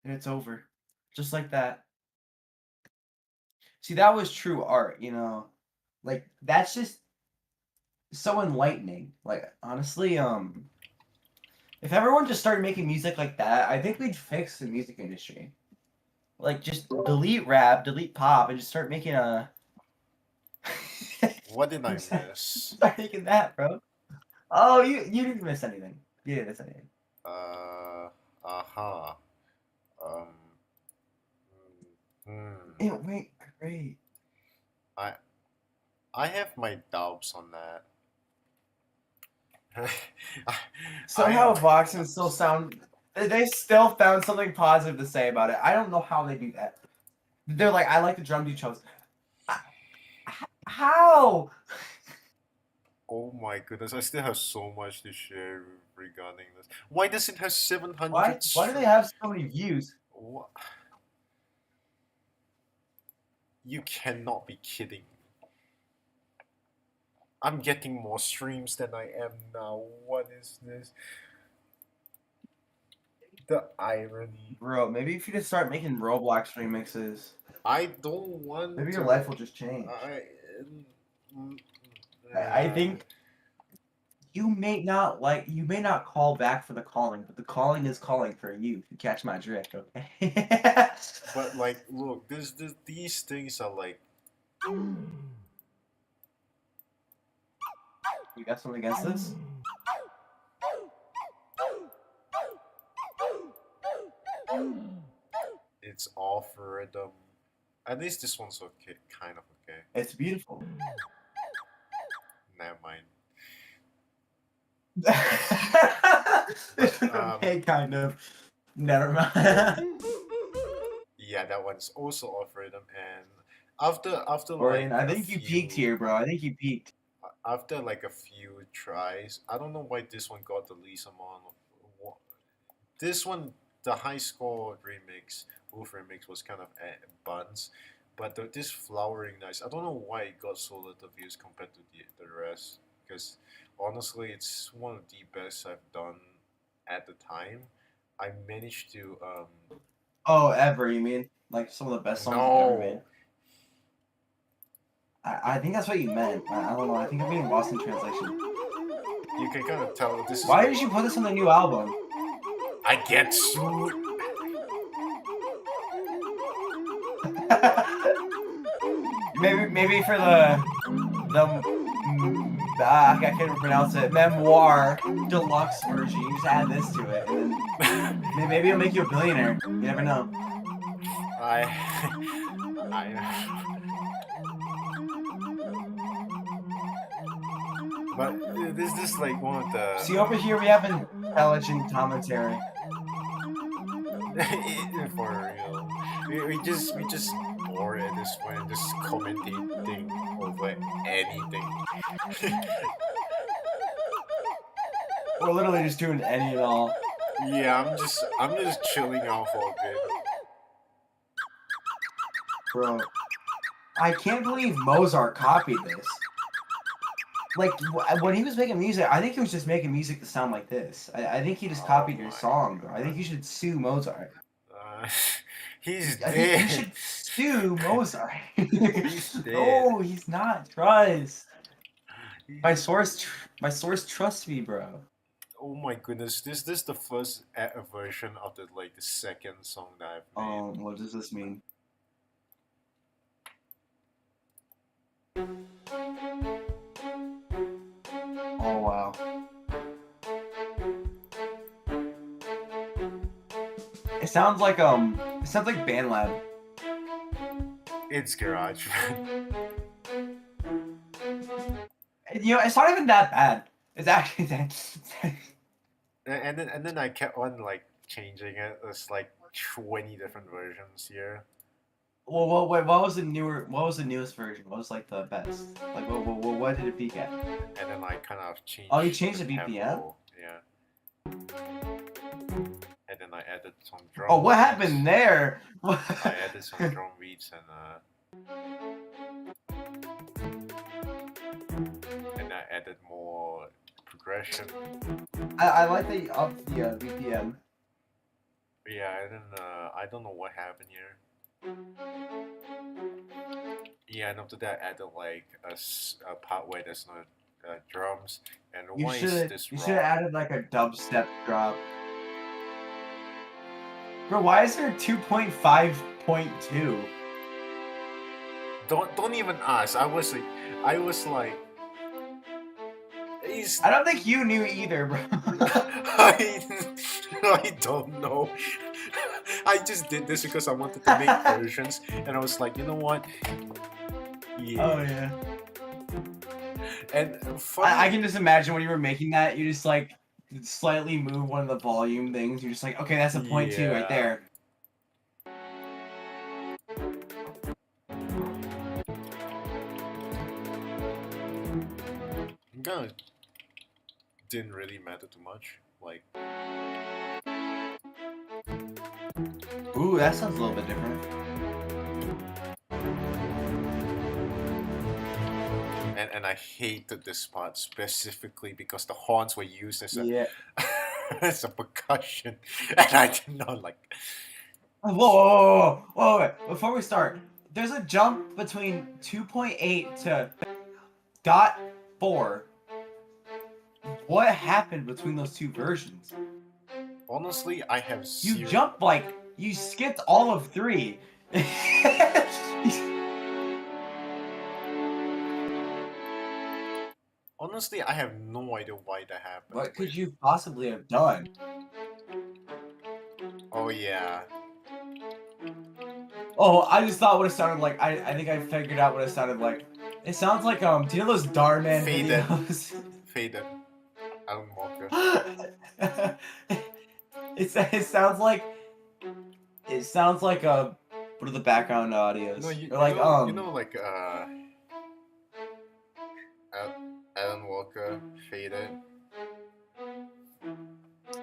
And it's over, just like that. See, that was true art, you know, like that's just so enlightening. Like honestly, If everyone just started making music like that, I think we'd fix the music industry. Like, just delete rap, delete pop, and just start making a. What did I Start miss? making that, bro. Oh, you didn't miss anything. You didn't miss anything. Uh-huh. Um, hmm. It went great. I I have my doubts on that. I, Somehow I Vox and still sound. They still found something positive to say about it. I don't know how they do that. They're like, I like the drum you chose. How? Oh my goodness, I still have so much to share regarding this. Why does it have 700 Why do they have so many views? What? You cannot be kidding. I'm getting more streams than I am now. What is this? The irony. Bro, maybe if you just start making Roblox remixes, I don't want maybe to. your life will just change. Mm, I think you may not call back for the calling, but the calling is calling for you. If you catch my drift, okay? But like, look, these things are like. You got something against this? It's off rhythm. At least this one's okay, kind of okay. It's beautiful. Never mind. It's okay, kind of. Never mind. Yeah, that one's also off rhythm, and after Orion, like I a think you peaked few here, bro. I think you peaked. after like a few tries, I don't know why this one got the least amount of. This one, the high score remix, Wolf remix was kind of buns, but this flowering nice. I don't know why it got so little views compared to the rest. Because honestly, it's one of the best I've done at the time. I managed to Oh, ever, you mean? Like some of the best songs you've ever made? no. I think that's what you meant. I don't know. I think I'm getting lost in translation. You can kind of tell this is Why like did you put this on the new album? I get sued. maybe for the I can't even pronounce it. Memoir deluxe version. You just add this to it, and then maybe it'll make you a billionaire. You never know. I but this is like one of the See, over here we have intelligent commentary. for real. We just bored at this point, just commentating over anything. We're literally just doing any and all. Yeah, I'm just chilling out for a bit. Bro, I can't believe Mozart copied this. Like, when he was making music, I think he was just making music to sound like this. I think he just copied your my song, bro. I God. think you should sue Mozart. He's I think you dead. should sue Mozart. He's dead. No, he's not. Trust. He's- My source trusts me, bro. Oh my goodness, this is the first version of the like the second song that I've made. What does this mean? Oh wow. It sounds like BandLab. It's garage. You know, it's not even that bad. It's actually and then I kept on like changing it. There's like 20 different versions here. Well, wait, what was the newest version? What was like the best? Like, what did it peak at? And then I kind of changed. Oh, you changed the BPM? tempo, yeah. And then I added some drum. Oh, what beats. happened there? I added some drum beats and I added more progression. I like that you upped the BPM. Yeah, I don't know what happened here. Yeah, and after that, I added like a part where there's no drums, and You why is should this you wrong? should have added like a dubstep drop. Bro, why is there 2.5.2? Don't even ask. I was like, he's. I don't think you knew either, bro. I don't know. I just did this because I wanted to make versions, and I was like, you know what? Yeah. Oh yeah. And funny, I can just imagine when you were making that, you just like slightly move one of the volume things. You're just like, okay, that's a point two right Yeah. there. kind of didn't really matter too much. Like, Ooh, that sounds a little bit different. and I hated this part specifically because the horns were used as a Yeah. as a percussion, and I did not like. Whoa, wait. Before we start, there's a jump between 2.8 to .4. What happened between those two versions? Honestly, I have You zero. jumped like you skipped all of 3. Honestly, I have no idea why that happened. What could you possibly have done? Oh yeah. Oh, I just thought what it sounded like. I think I figured out what it sounded like. It sounds like do you know those Darman Faded. videos? Faded. Alan Walker. it sounds like what are the background audios? No, you, Or like you know, like Alan Walker, Faded.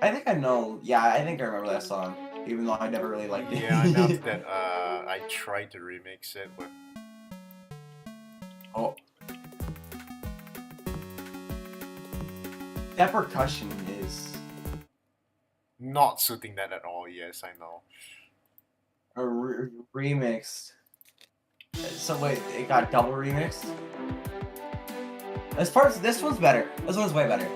I think I know. Yeah, I think I remember that song, even though I never really liked it. Yeah, and after that, I tried to remix it with. Oh. That percussion is Not suiting that at all. Yes, I know. a remixed. So wait, it got double remixed? This one's better. This one's way better.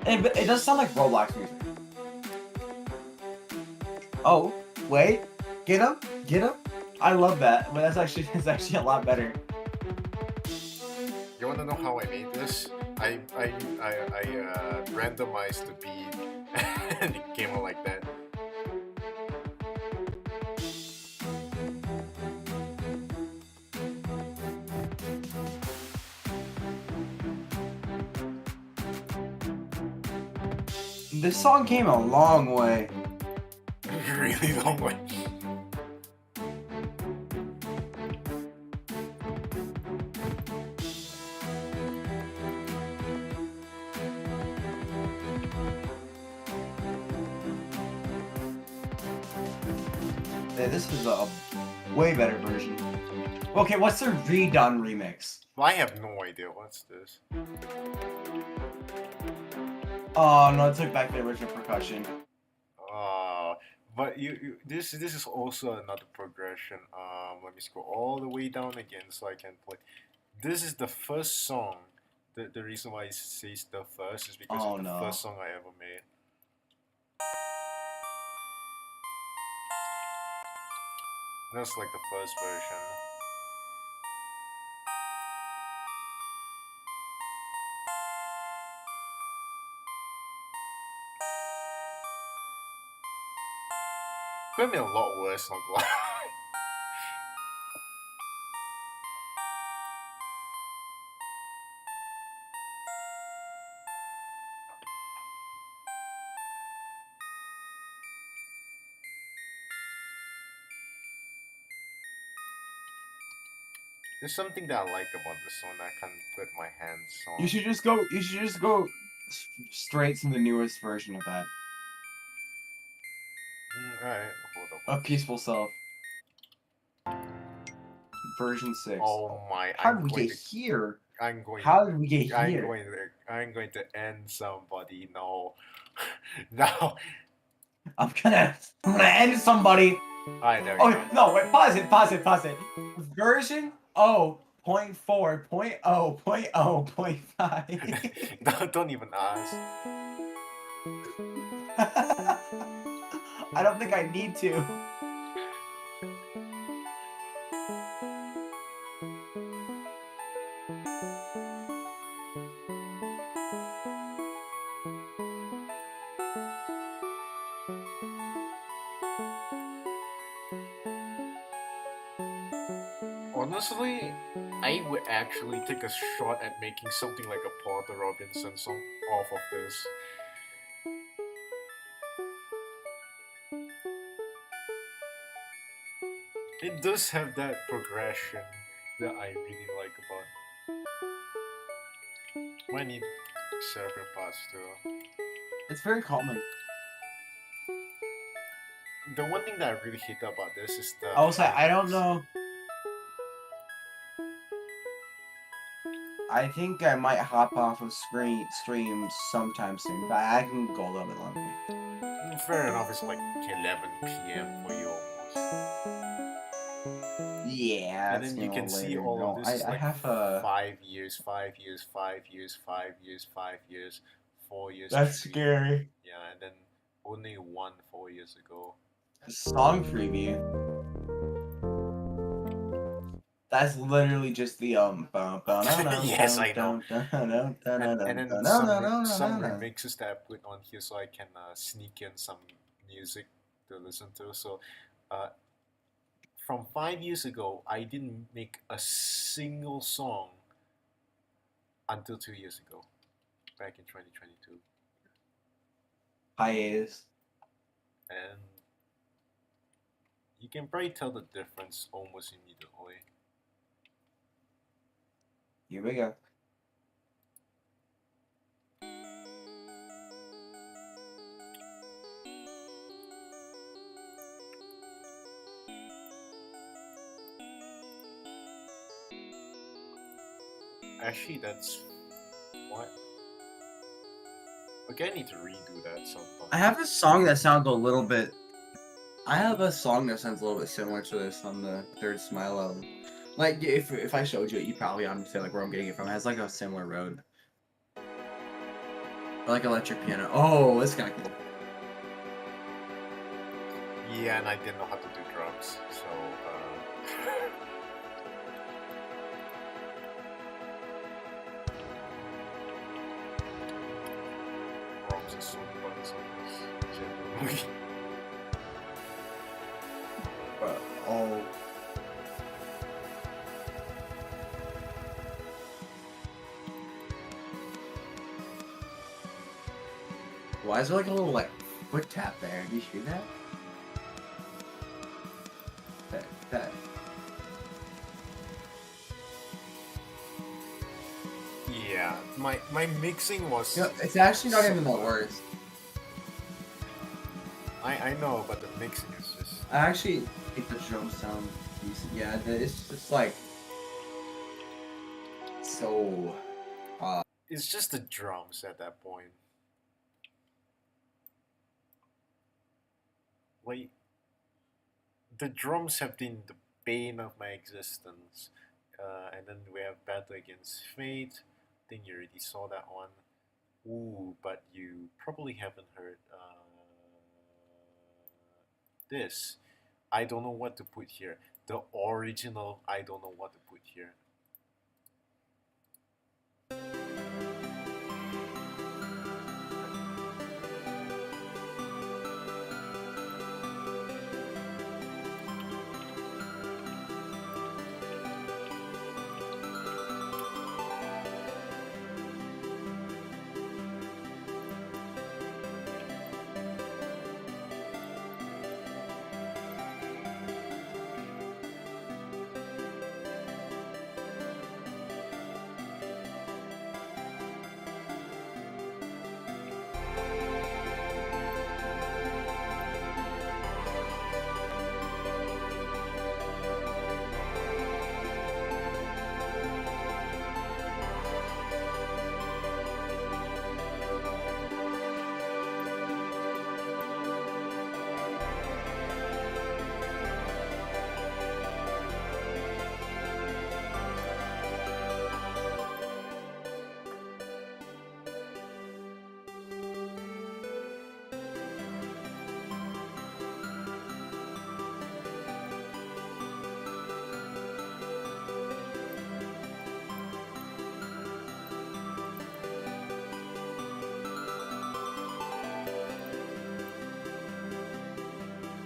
It does sound like Roblox music. Oh, wait. Get him? I love that, but it's actually a lot better. You wanna know how I made this? I randomized the beat, and it came out like that. This song came a long way. Really long way. Yeah, this is a way better version. Okay, what's the redone remix? I have no idea what's this. Oh no, it took back the original percussion. But this is also another progression. Let me scroll all the way down again so I can play. This is the first song. The reason why it says the first is because Oh, it's the no. first song I ever made. That's like the first version. Could have been a lot worse, not gonna lie. There's something that I like about this song that I can't put my hands on. You should just go straight to the newest version of that. Alright, hold up. A Peaceful Self. Version 6. Oh my! How did we get here? I'm going. How did we get I'm here? I'm going to end somebody. No, no. I'm gonna end somebody. Alright, there we Oh go. no! Wait, pause it. Version 0.4, 0.0, 0.0, 0.5. Don't even ask. I don't think I need to. Honestly, I would actually take a shot at making something like a Porter Robinson song off of this. It does have that progression that I really like about. Might need separate parts too. It's very calming. The one thing that I really hate about this is the I was like, I don't high know. I think I might hop off of stream sometime soon, but I can go a little bit longer. notes. Fair enough, it's like 11 p.m. for you almost. Yeah, And it's then you getting a can little see later. all No, of this is I like have a. 5 years, 5 years, 5 years, 5 years, 5 years, 4 years. That's 3. scary. Yeah, and then only 4 years ago. A song preview. That's literally just the Yes, I know. And then some remixes that I put on here so I can sneak in some music to listen to. So, from 5 years ago, I didn't make a single song until 2 years ago, back in 2022, Hiatus. and you can probably tell the difference almost immediately. Here we go. Actually, that's what. Okay, I need to redo that sometime. I have a song that sounds a little bit. I have a song that sounds a little bit similar to this on the Third Smile album. Like if I showed you it, you probably understand like where I'm getting it from. It has like a similar road. I like electric piano. Oh, it's kind of cool. Yeah, and I didn't know how to do drums, so drums is so bugs on this generally. Oh. Why is there like a little like foot tap there? Do you hear that? That. Yeah, my mixing was. You know, it's actually not so even the bad. worst. I know, but the mixing is just. I actually think the drum sound decent. Yeah, it's just like so. It's just the drums at that point. Like, the drums have been the bane of my existence. And then we have Battle Against Fate. I think you already saw that one. Ooh, but you probably haven't heard this. I don't know what to put here. The original, I don't know what to put here.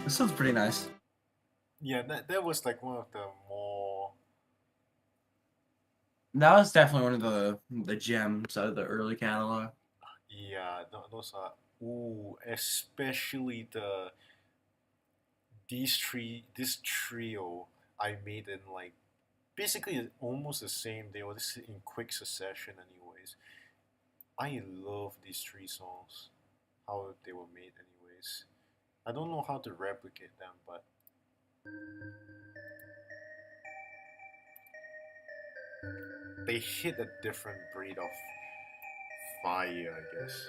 This sounds pretty nice. Yeah, that was like one of the more. That was definitely one of the gems out of the early catalog. Yeah, those are. Ooh, especially this trio I made in like basically almost the same day, or this is in quick succession, anyways. I love these three songs, how they were made, anyways. I don't know how to replicate them, but they hit a different breed of fire, I guess.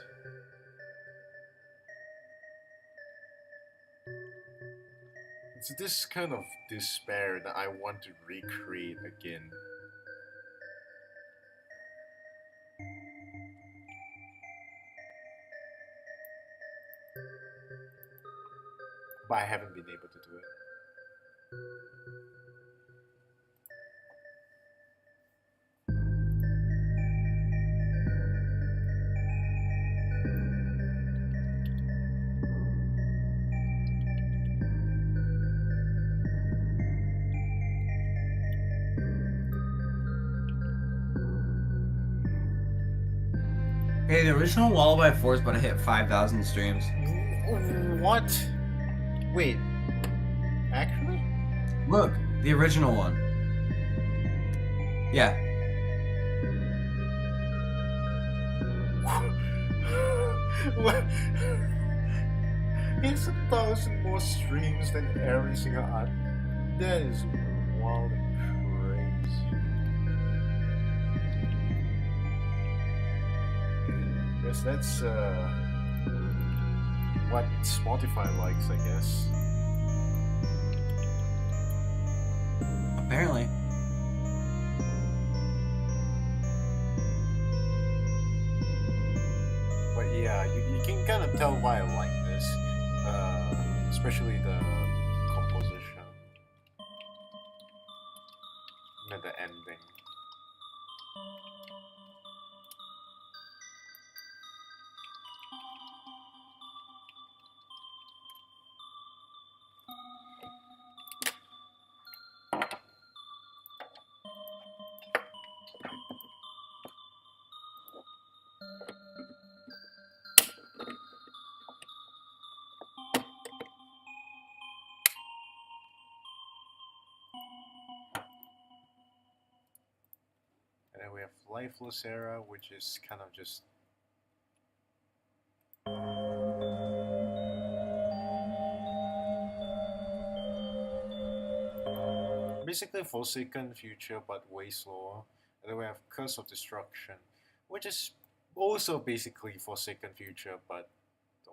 It's this kind of despair that I want to recreate again. But I haven't been able to do it. Hey, the original Lullaby 4 is about to hit 5,000 streams. What? Wait. Actually? Look, the original one. Yeah. What? It's 1,000 more streams than every single art. That is wild and crazy. Guess that's what Spotify likes, I guess. Apparently. But yeah, you can kind of tell why I like this, especially the composition and the ending. And then we have Lifeless Era, which is kind of just basically Forsaken Future, but way slower. And then we have Curse of Destruction, which is also basically Forsaken Future, but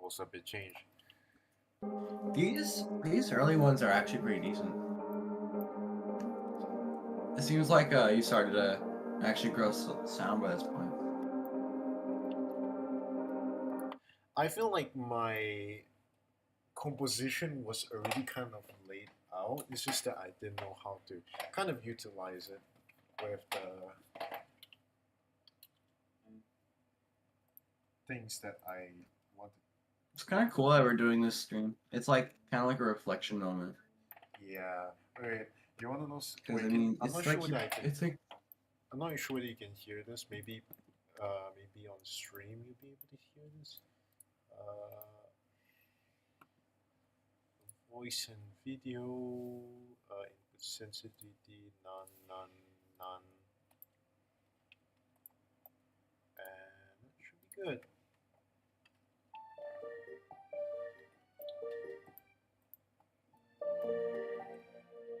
also a bit changed. These early ones are actually pretty decent. It seems like you started to actually grow sound by this point. I feel like my composition was already kind of laid out. It's just that I didn't know how to kind of utilize it with the things that I wanted. It's kind of cool that we're doing this stream. It's like kind of like a reflection moment. Yeah. Wait, you want to know? Because Wait, I mean, I'm it's not like sure whether I can. it's like I'm not sure whether you can hear this. Maybe, maybe on stream you'll be able to hear this. Voice and video, input sensitivity, none, and it should be good.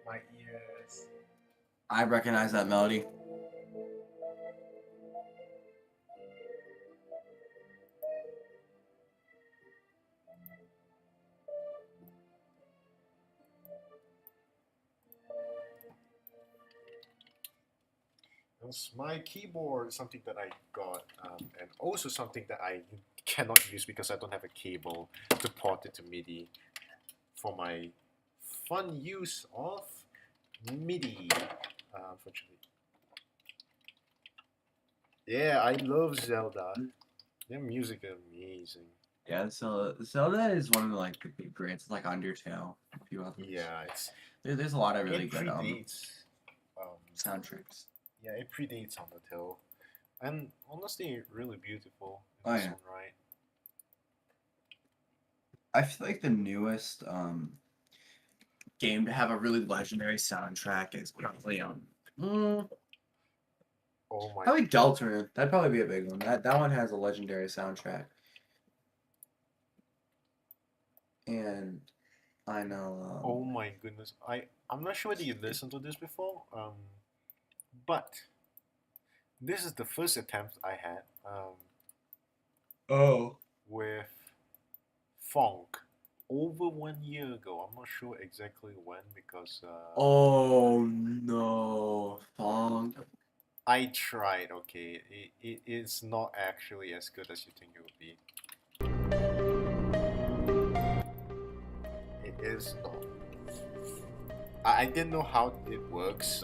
My ears. I recognize that melody. That's my keyboard, something that I got, and also something that I cannot use because I don't have a cable to port it to MIDI for my fun use of MIDI, unfortunately. Yeah, I love Zelda. Their music is amazing. Yeah, so Zelda is one of the like the big greats, like Undertale, a few others. Yeah, There's a lot of really it good predates. soundtracks. Yeah, it predates Undertale, and honestly, really beautiful Oh in its yeah, own right. I feel like the newest game to have a really legendary soundtrack is probably mm, Oh my, probably Deltarune. That'd probably be a big one. That one has a legendary soundtrack, and I know. oh my goodness! I'm not sure whether you listened to this before. But this is the first attempt I had Oh. with funk over 1 year ago. I'm not sure exactly when because Oh no, Fong. I tried. Okay, it is not actually as good as you think it would be. It is not. I didn't know how it works.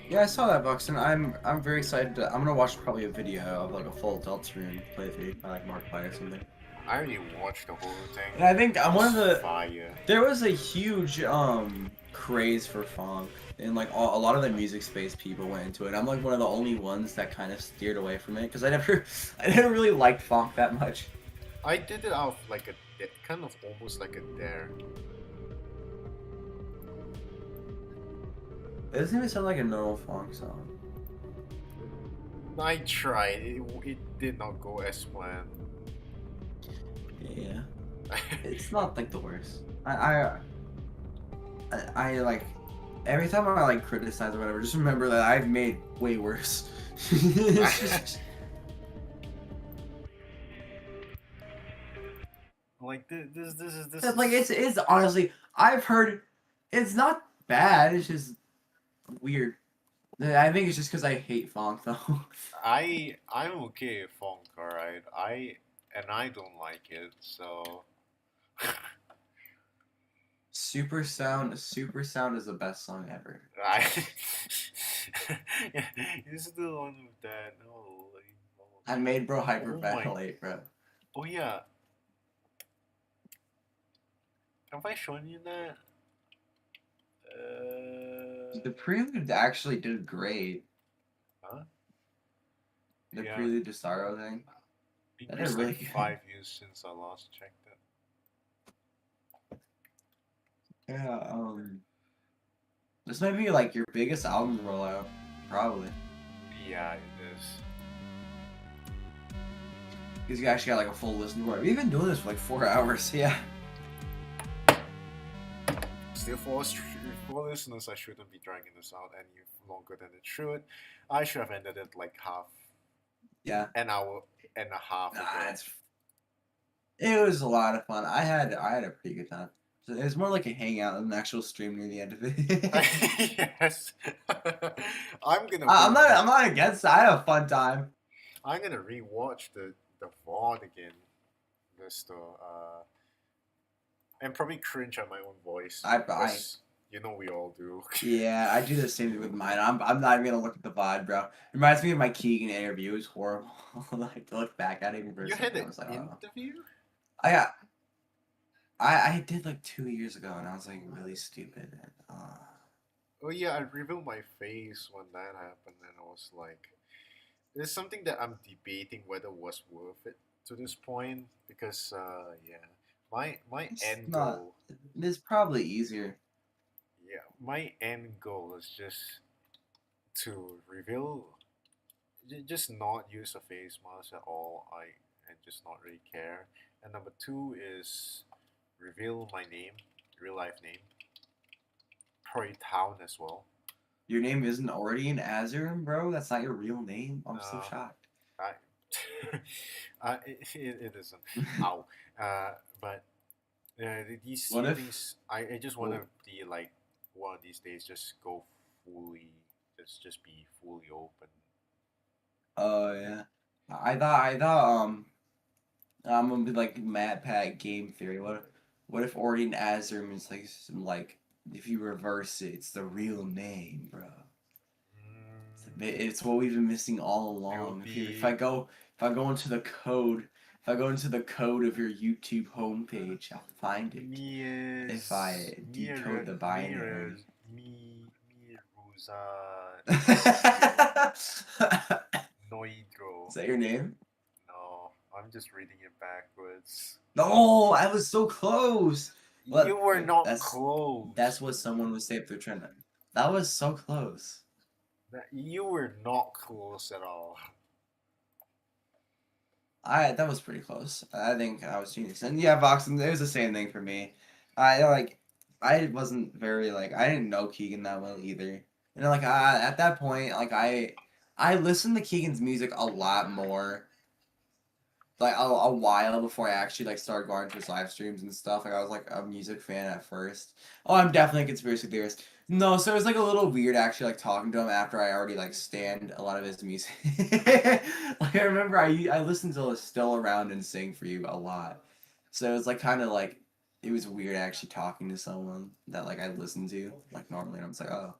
Yeah, I saw that, Buxton. I'm very excited. I'm gonna watch probably a video of like a full Deltarune playthrough by like Markiplier or something. I already watched the whole thing. And I think It I'm one of was the. fire. There was a huge craze for funk, and like a lot of the music space people went into it. I'm like one of the only ones that kind of steered away from it because I never really liked funk that much. I did it out of like kind of almost like a dare. It doesn't even sound like a normal funk song. I tried. It did not go as planned. Yeah, it's not like the worst. I like every time I like criticize or whatever, just remember that I've made way worse. It's just- Like this It's like is it's honestly I've heard it's not bad. It's just weird. I think it's just because I hate funk though. I'm okay with funk, alright. I don't like it, so Super Sound is the best song ever. I yeah, is the one with that no like I made bro oh my hyperventilate, bro. oh yeah. Have I shown you that? The prelude actually did great. Huh? The Yeah. prelude to Sorrow thing. It's That been is really like good. 5 years since I last checked it. Yeah, this might be like your biggest album rollout, probably. Yeah, it is. Because you actually got like a full listen to it. We've been doing this for like 4 hours, yeah. Still, for listeners, I shouldn't be dragging this out any longer than it should. I should have ended it like Yeah. an hour and a half ago. It was a lot of fun. I had a pretty good time. So it was more like a hangout than an actual stream near the end of it. Yes. I'm not against it. I had a fun time. I'm gonna rewatch the VOD again, just and probably cringe at my own voice. because you know we all do. Yeah, I do the same thing with mine. I'm not even gonna look at the VOD, bro. It reminds me of my Keegan interview. It was horrible. Like to look back at it even for a You had second, I an was like, oh. interview? I did like 2 years ago, and I was like really stupid. And, Oh yeah, I revealed my face when that happened, and I was like, "It's something that I'm debating whether it was worth it to this point because yeah, my It's end not- goal, it's probably easier. yeah, my end goal is just to reveal, just not use a face mask at all. And just not really care. And number two is reveal my name, real life name, probably town as well. Your name isn't already in Azurum, bro. That's not your real name. I'm so No. shocked. It isn't. Ow. But these What if- things, I just want to be like one of these days, just go fully, just be fully open. Oh yeah. I thought I'm gonna be like Mad Pat Game Theory. What if Ordian Azurum is like some like if you reverse it, it's the real name, bro. It's the It's what we've been missing all Will along. If be I go into the code, if I go into the code of your YouTube homepage, I'll find it. If I decode the binary. me Rosa Is Noidro. that your name? No, I'm just reading it backwards. No, I was so close. What? You were Wait, not that's close. what someone would say if they're trying to. That was so close. You were not close at all. That was pretty close. I think I was genius. And yeah, Voxen, it was the same thing for me. I wasn't very I didn't know Keegan that well either. At that point, I listened to Keegan's music a lot more a while before I actually started going to his live streams and stuff. I was a music fan at first. Oh, I'm definitely a conspiracy theorist. No, so it was a little weird actually talking to him after I already stand a lot of his music. I remember I listened to Still Around and Sing for You a lot. So it was kind of it was weird actually talking to someone that I listened to normally, and I'm just oh.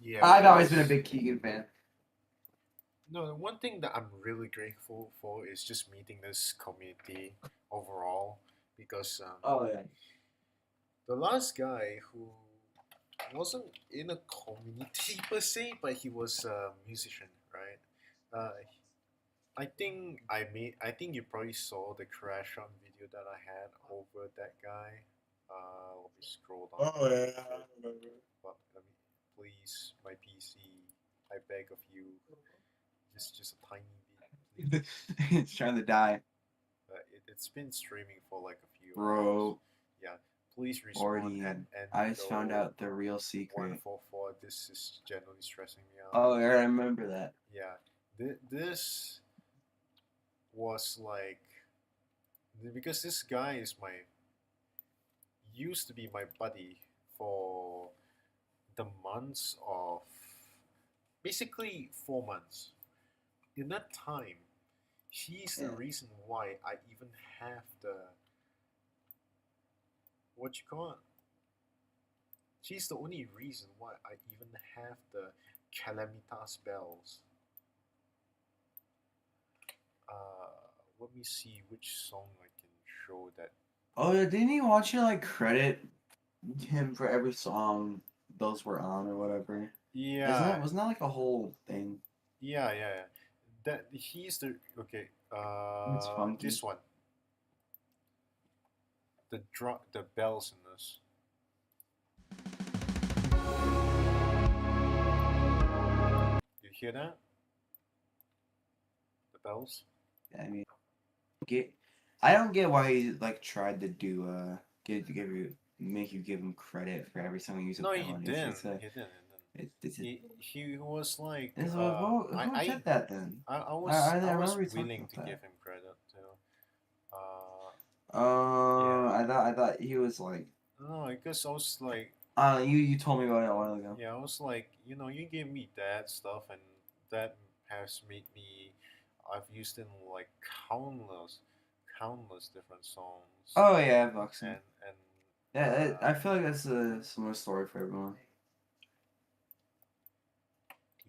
Yeah, I've always been a big Keegan fan. No, the one thing that I'm really grateful for is just meeting this community overall because Oh yeah. the last guy who wasn't in a community per se, but he was a musician, right? I think you probably saw the crash on video that I had over that guy. Let me scroll down. Oh yeah, I remember. But let me, please, my PC, I beg of you, just a tiny bit, please. It's trying to die. It's been streaming for a few hours. Bro, Yeah, please respawn already. and I just found out the real secret. 144. This is genuinely stressing me out. Oh, yeah, I remember that. Yeah, this was because this guy used to be my buddy for the months of basically 4 months. In that time, he's the reason why I even have the what you call it. She's the only reason why I even have the Calamitas bells. Let me see which song I can show that. Oh, yeah, didn't he want you to credit him for every song those were on or whatever? Yeah. Wasn't that a whole thing? Yeah. That he's the okay. It's funky. This one. The bells in this. You hear that? The bells. I mean, I don't get why he tried to do make you give him credit for every song he used. No, he didn't. He was like. Who did that then? I was willing to give him credit too. I thought he was No, I guess I was like. You told me about it a while ago. Yeah, I was like, you gave me that stuff, and that has made me. I've used in countless different songs. Oh yeah, Voxen. And yeah, I feel like that's a similar story for everyone.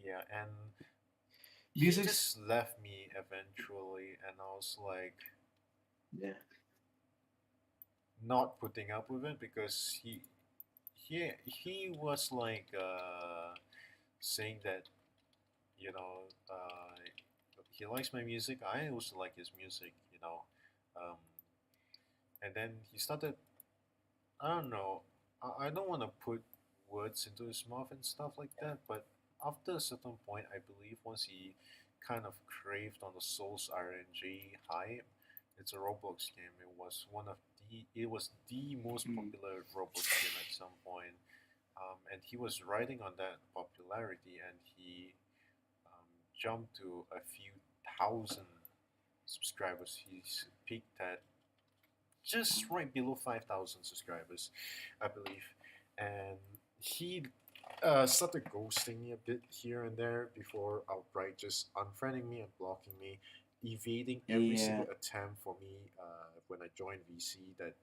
Yeah, and Music's... he just left me eventually, and I was like, yeah, not putting up with it because he was saying that he likes my music. I also like his music, and then he started. I don't know. I don't want to put words into his mouth and stuff like that, but after a certain point, I believe once he kind of craved on the Souls RNG hype, it's a Roblox game. It was the most popular Roblox game at some point, and he was riding on that popularity, and he jumped to a few thousand subscribers. He's peaked at just right below 5,000 subscribers, I believe, and he started ghosting me a bit here and there before outright just unfriending me and blocking me, evading every single attempt for me when I join VC that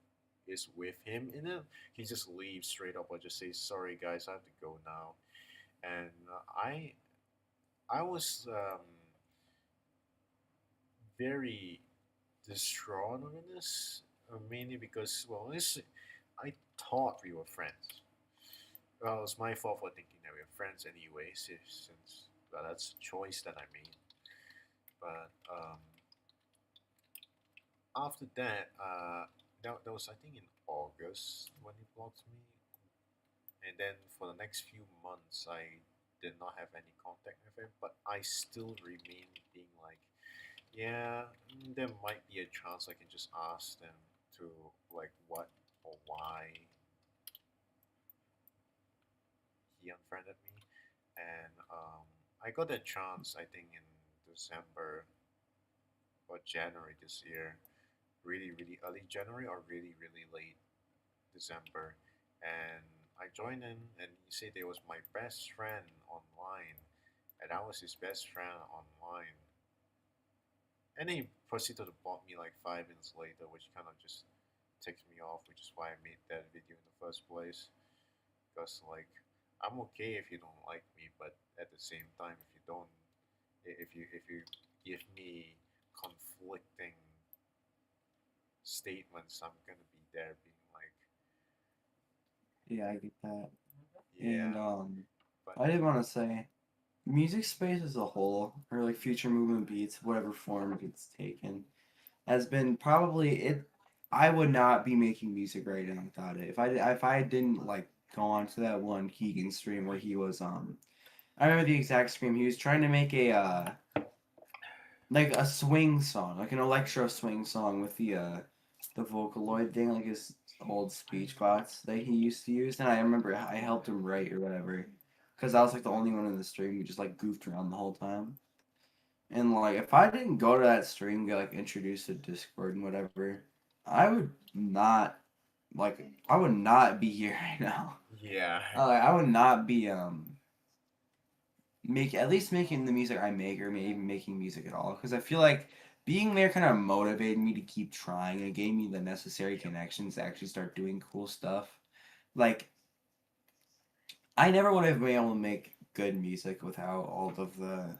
is with him in it. He just leaves straight up or just says, sorry guys, I have to go now. and I was very distraught on this, mainly because well, I thought we were friends. Well, it's my fault for thinking that we were friends anyways, since well, that's a choice that I made. But after that, that was I think in August when he blocked me, and then for the next few months, I did not have any contact with him. But I still remain being like, yeah, there might be a chance I can just ask them to like what or why he unfriended me, and I got that chance I think in December or January this year, really early January or really late December, and I joined in, and he said he was my best friend online, and I was his best friend online, and then he proceeded to block me like 5 minutes later, which kind of just ticks me off, which is why I made that video in the first place. Because like I'm okay if you don't like me, but at the same time, if you don't, if you give me conflicting statements, I'm gonna be there being like, Yeah, I get that. And yeah, but I did want to say, music space as a whole, or like future movement beats, whatever form it's taken, has been probably it. I would not be making music right now without it. If I didn't like go on to that one Keegan stream where he was I remember the exact stream. He was trying to make a like a swing song, like an electro swing song with the Vocaloid thing, like his old speech bots that he used to use. And I remember I helped him write or whatever, because I was like the only one in the stream who just like goofed around the whole time. And like if I didn't go to that stream, get like introduced to Discord and whatever, I would not I would not be here right now. yeah, I would not be make at least making the music I make, or maybe even making music at all, because I feel like being there kind of motivated me to keep trying. It gave me the necessary connections to actually start doing cool stuff. Like I never would have been able to make good music without all of the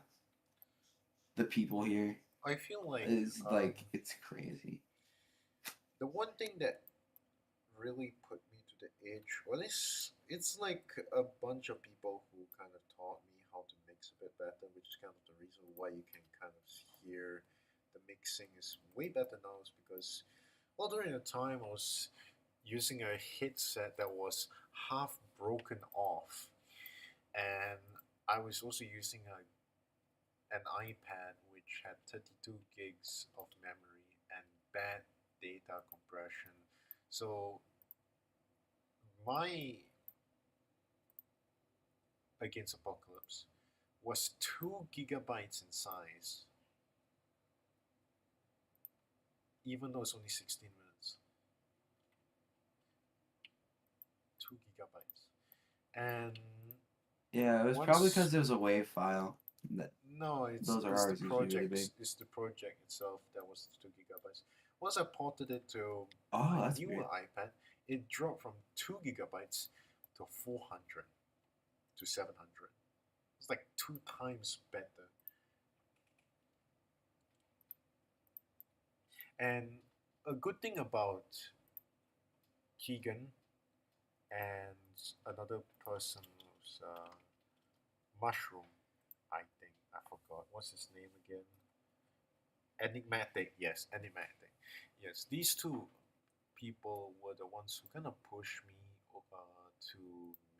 people here. I feel like Is like it's crazy. the one thing that really put me to the edge, well, it's like a bunch of people who kind of taught me how to mix a bit better, which is kind of the reason why you can kind of hear the mixing is way better now, is because well during the time I was using a headset that was half broken off, and I was also using an iPad which had 32 gigs of memory and bad data compression. So my Against Apocalypse was 2 gigabytes in size, even though it's only 16 minutes. 2 gigabytes. And Yeah, it was probably because there was a WAV file. That no, those are it's the always usually really project. big. It's the project itself that was 2 gigabytes. Once I ported it to Oh, my that's newer weird. iPad, it dropped from 2 gigabytes to 400 to 700. It's like 2 times better. And a good thing about Keegan and another person who's Mushroom, I think. I forgot. What's his name again? Enigmatic, yes, Enigmatic. Yes, these two people were the ones who kind of pushed me to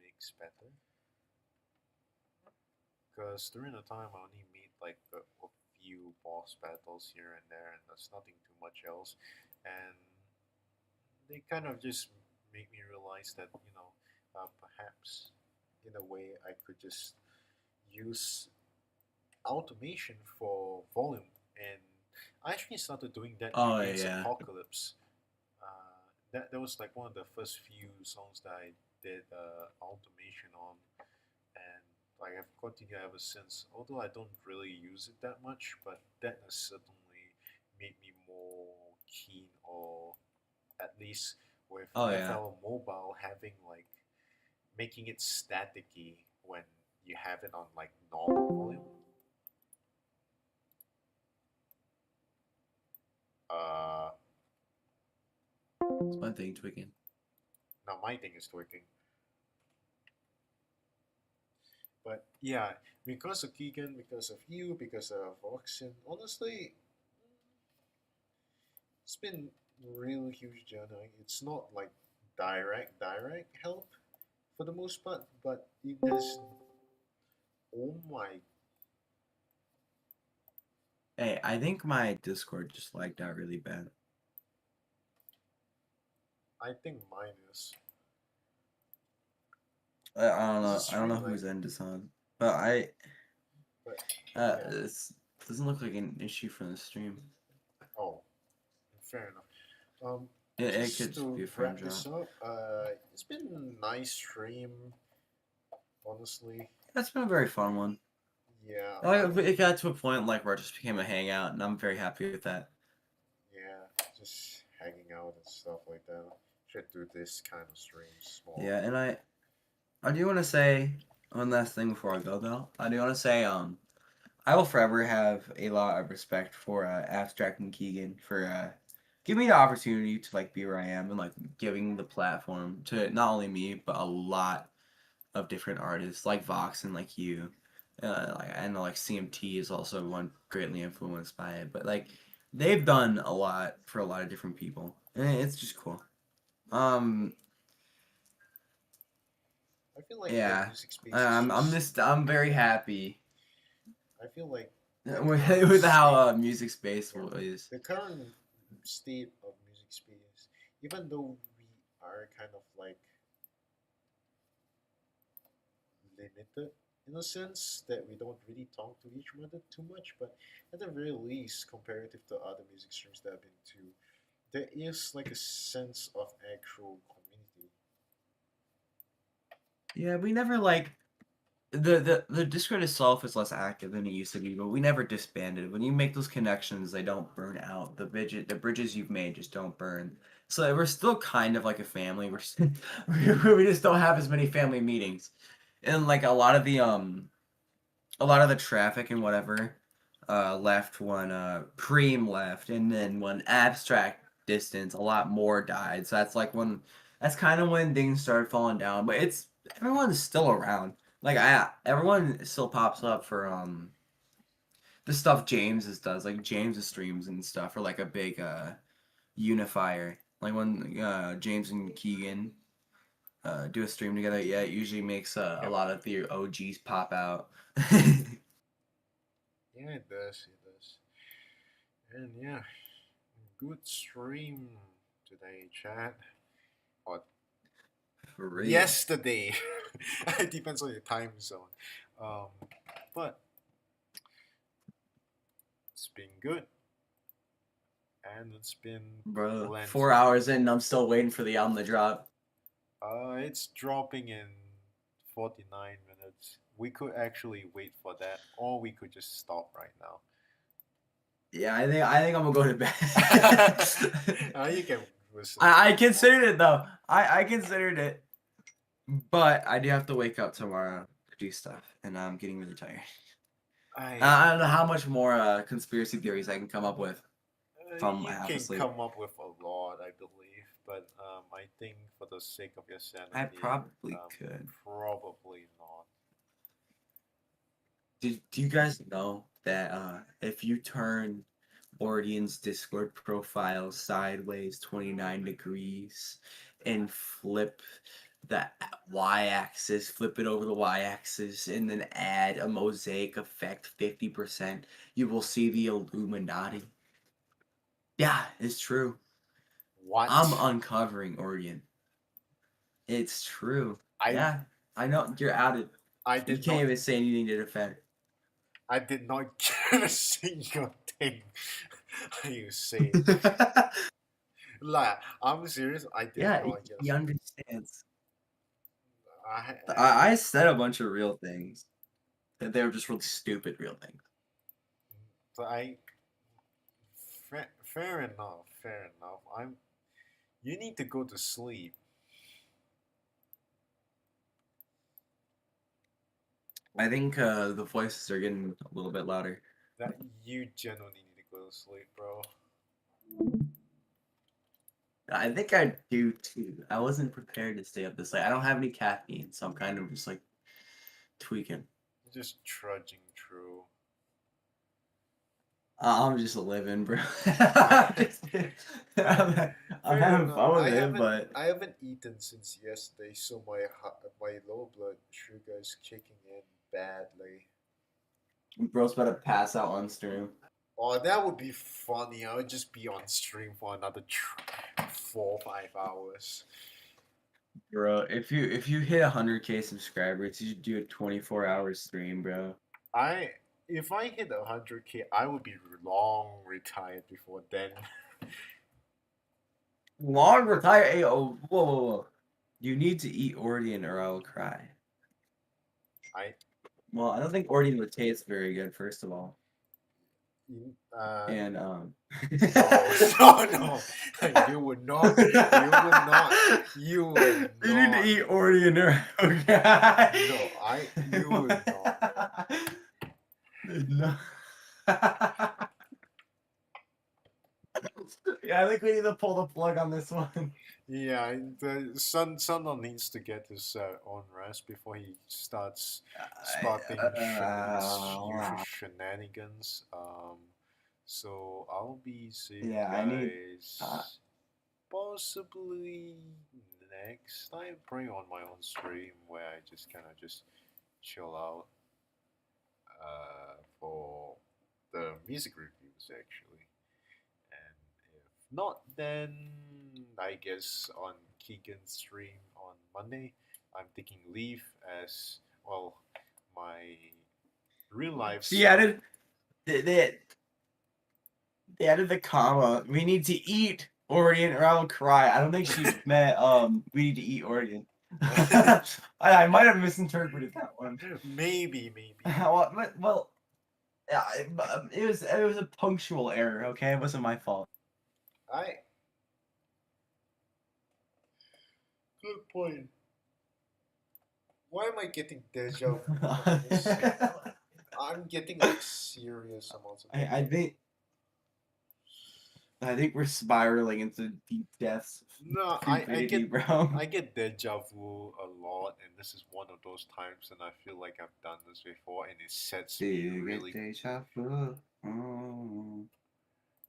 mix better. Because during the time I only made like a few boss battles here and there, and there's nothing too much else. And they kind of just make me realize that perhaps in a way I could just use automation for volume, and I actually started doing that Oh, against yeah. Apocalypse. That was like one of the first few songs that I did automation on, and like I've continued ever since. Although I don't really use it that much, but that has certainly made me more keen, or at least with Oh, yeah. FL Mobile having like making it staticky when you have it on like normal volume. Uh, It's my thing tweaking. Now my thing is working. But yeah, because of Keegan, because of you, because of Oxen, honestly, it's been real huge journey. It's not like direct help for the most part, but it has. Oh my! Hey, I think my Discord just lagged out really bad. I think mine is. I don't know. This is I don't know stream whose like, end it's on, but I but yeah. this doesn't look like an issue from the stream. Oh, fair enough. It could Just just be to a frame wrap this drop. up, it's been a nice stream, honestly. That's been a very fun one. Yeah, Like, it got to a point like where it just became a hangout, and I'm very happy with that. yeah, just hanging out and stuff like that. Should do this kind of streams more. Yeah, and I do want to say one last thing before I go though. I do want to say I will forever have a lot of respect for Abstract and Keegan for giving me the opportunity to like be where I am and like giving the platform to not only me but a lot of different artists like Vox and like you. Like I know like CMT is also one greatly influenced by it, but like they've done a lot for a lot of different people, and it's just cool. Um, I feel like the yeah, music space is I'm very happy I feel like the with, current with how state, music space yeah, is. the current state of music space, even though we are kind of like limited in a sense that we don't really talk to each other too much, but at the very least, comparative to other music streams that I've been to, there is like a sense of actual community. Yeah, we never like the Discord itself is less active than it used to be, but we never disbanded. When you make those connections, they don't burn out. The bridges you've made just don't burn. So we're still kind of like a family. We just don't have as many family meetings, and like a lot of the traffic and whatever left when Preem left, and then when Abstract distance, a lot more died. So that's kind of when things started falling down. But it's everyone's still around. Like everyone still pops up for the stuff does. Like James's streams and stuff are like a big unifier. Like when James and Keegan do a stream together, yeah, it usually makes a Yep. lot of the OGs pop out. Yeah, it does. It does. And yeah, good stream today, chat. Or For real. yesterday. It depends on your time zone. Um, but it's been good. And it's been Bro, plenty. 4 hours in, I'm still waiting for the album to drop. It's dropping in 49 minutes. We could actually wait for that, or we could just stop right now. Yeah, I think I'm gonna go to bed. You can listen. I considered it though. I considered it, but I do have to wake up tomorrow to do stuff, and I'm getting really tired. I don't know how much more conspiracy theories I can come up with. From you half can asleep. come up with a lot, I believe, but I think for the sake of your sanity, I probably could. Probably not. Do you guys know that if you turn Orion's Discord profile sideways 29 degrees and flip the y-axis, flip it over the y-axis, and then add a mosaic effect 50%, you will see the Illuminati? Yeah, it's true. What? I'm uncovering Orion. It's true. Yeah, I know you're outed. You can't even say anything to defend. I did not get a single thing you say. Like, I'm serious. I did Yeah, not get. he understands. I I said a bunch of real things. That they were just really stupid real things. But fair enough. Fair enough. You need to go to sleep. I think the voices are getting a little bit louder. That you genuinely need to go to sleep, bro. I think I do too. I wasn't prepared to stay up this late. I don't have any caffeine, so I'm kind of just like tweaking. You're just trudging through. I'm just living, bro. I'm I'm Fair having enough. fun with it, but I haven't eaten since yesterday, so my low blood sugar is kicking in badly. bro's about to pass out on stream. Oh, that would be funny. I would just be on stream for another 4 or 5 hours. Bro, if you hit 100K subscribers, you should do a 24-hour stream, bro. If I hit 100K, I would be long retired before then. Long retire. Hey, oh, whoa. You need to eat Ordeon or I'll cry. Well, I don't think Ordeon would taste very good, first of all. And no, no, you would not. You would not. You need to eat Ordeon or No, you would not. No. Yeah, I think we need to pull the plug on this one. Yeah, the Sun needs to get his own rest before he starts spotting usual shenanigans. So I'll be seeing you guys possibly next time, probably on my own stream where I just kind of just chill out for the music reviews actually. And if not, then I guess on Keegan's stream on Monday, I'm taking leave as well. My real life. She added they added the comma. We need to eat Ordeon or I will cry. I don't think she meant we need to eat Ordeon. I might have misinterpreted that one. Maybe. Well, yeah, it was a punctual error. Okay, it wasn't my fault. Good point. Why am I getting deja vu? I'm getting like serious amounts of. I think we're spiraling into deep depths. No, I get deja vu a lot, and this is one of those times, and I feel like I've done this before, and it sets me really. Deja vu. Oh.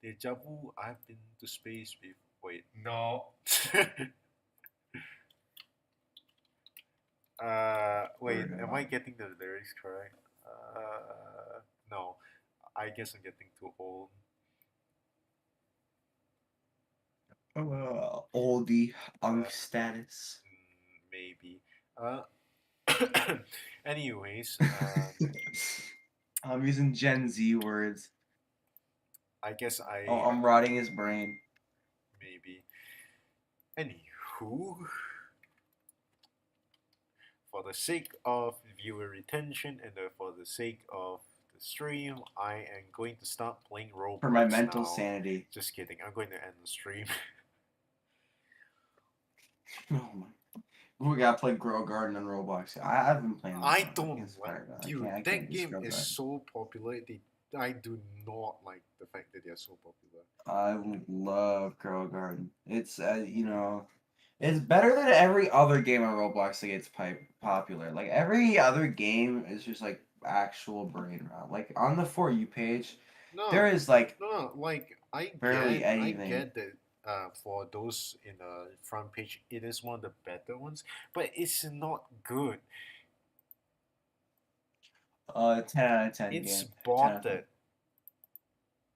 Deja vu. I've been to space before. Wait, no. Wait, am I getting the lyrics correct? No. I guess I'm getting too old. Oldie status. Maybe. Anyways, I'm using Gen Z words. I guess I'm rotting his brain. Maybe. Anywho, for the sake of viewer retention and for the sake of the stream, I am going to start playing Roblox for my mental now. sanity. Just kidding. I'm going to end the stream. Oh my. We gotta play Grow Garden on Roblox. I've been playing. I don't like, dude. That game is so popular. I do not like the fact that they're so popular. I love Grow Garden. It's it's better than every other game on Roblox that gets popular. Like every other game is just like actual brain rot. Like on the For You page, there is like barely anything. I get that. For those in the front page, it is one of the better ones, but it's not good. 10 out of 10. It's game. botted.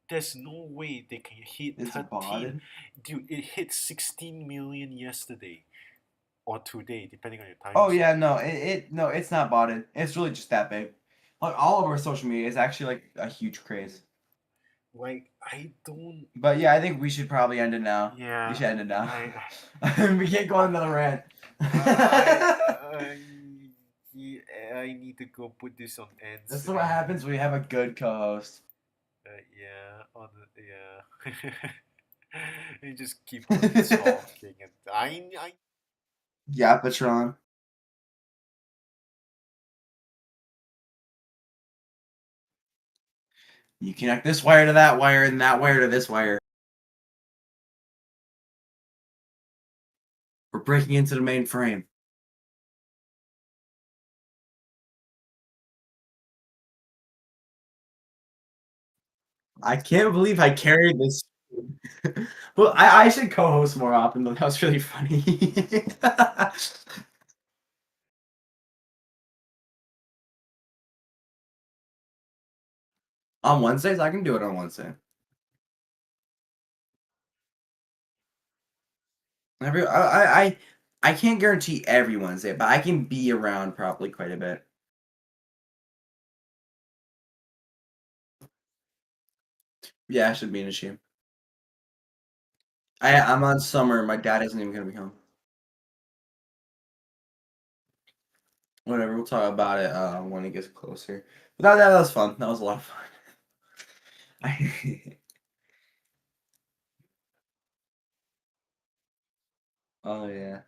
There's no way they can hit 13. Botted? Dude, it hit 16 million yesterday or today, depending on your time. Oh yeah, no, it's not botted. It's really just that big. Like all of our social media is actually like a huge craze. Like I don't. But yeah, I think we should probably end it now. Yeah. We should end it now. We can't go on another rant. I need to go put this on end. That's what happens when you have a good co-host. You just keep on talking, and Yeah, Patron. You connect this wire to that wire and that wire to this wire. We're breaking into the main frame. I can't believe I carried this. Well, I should co-host more often, though. That was really funny. On Wednesdays, I can do it on Wednesday. I can't guarantee every Wednesday, but I can be around probably quite a bit. Yeah, I should be an issue. I'm on summer. My dad isn't even gonna be home. Whatever, we'll talk about it when it gets closer. But that was fun. That was a lot of fun. Oh yeah.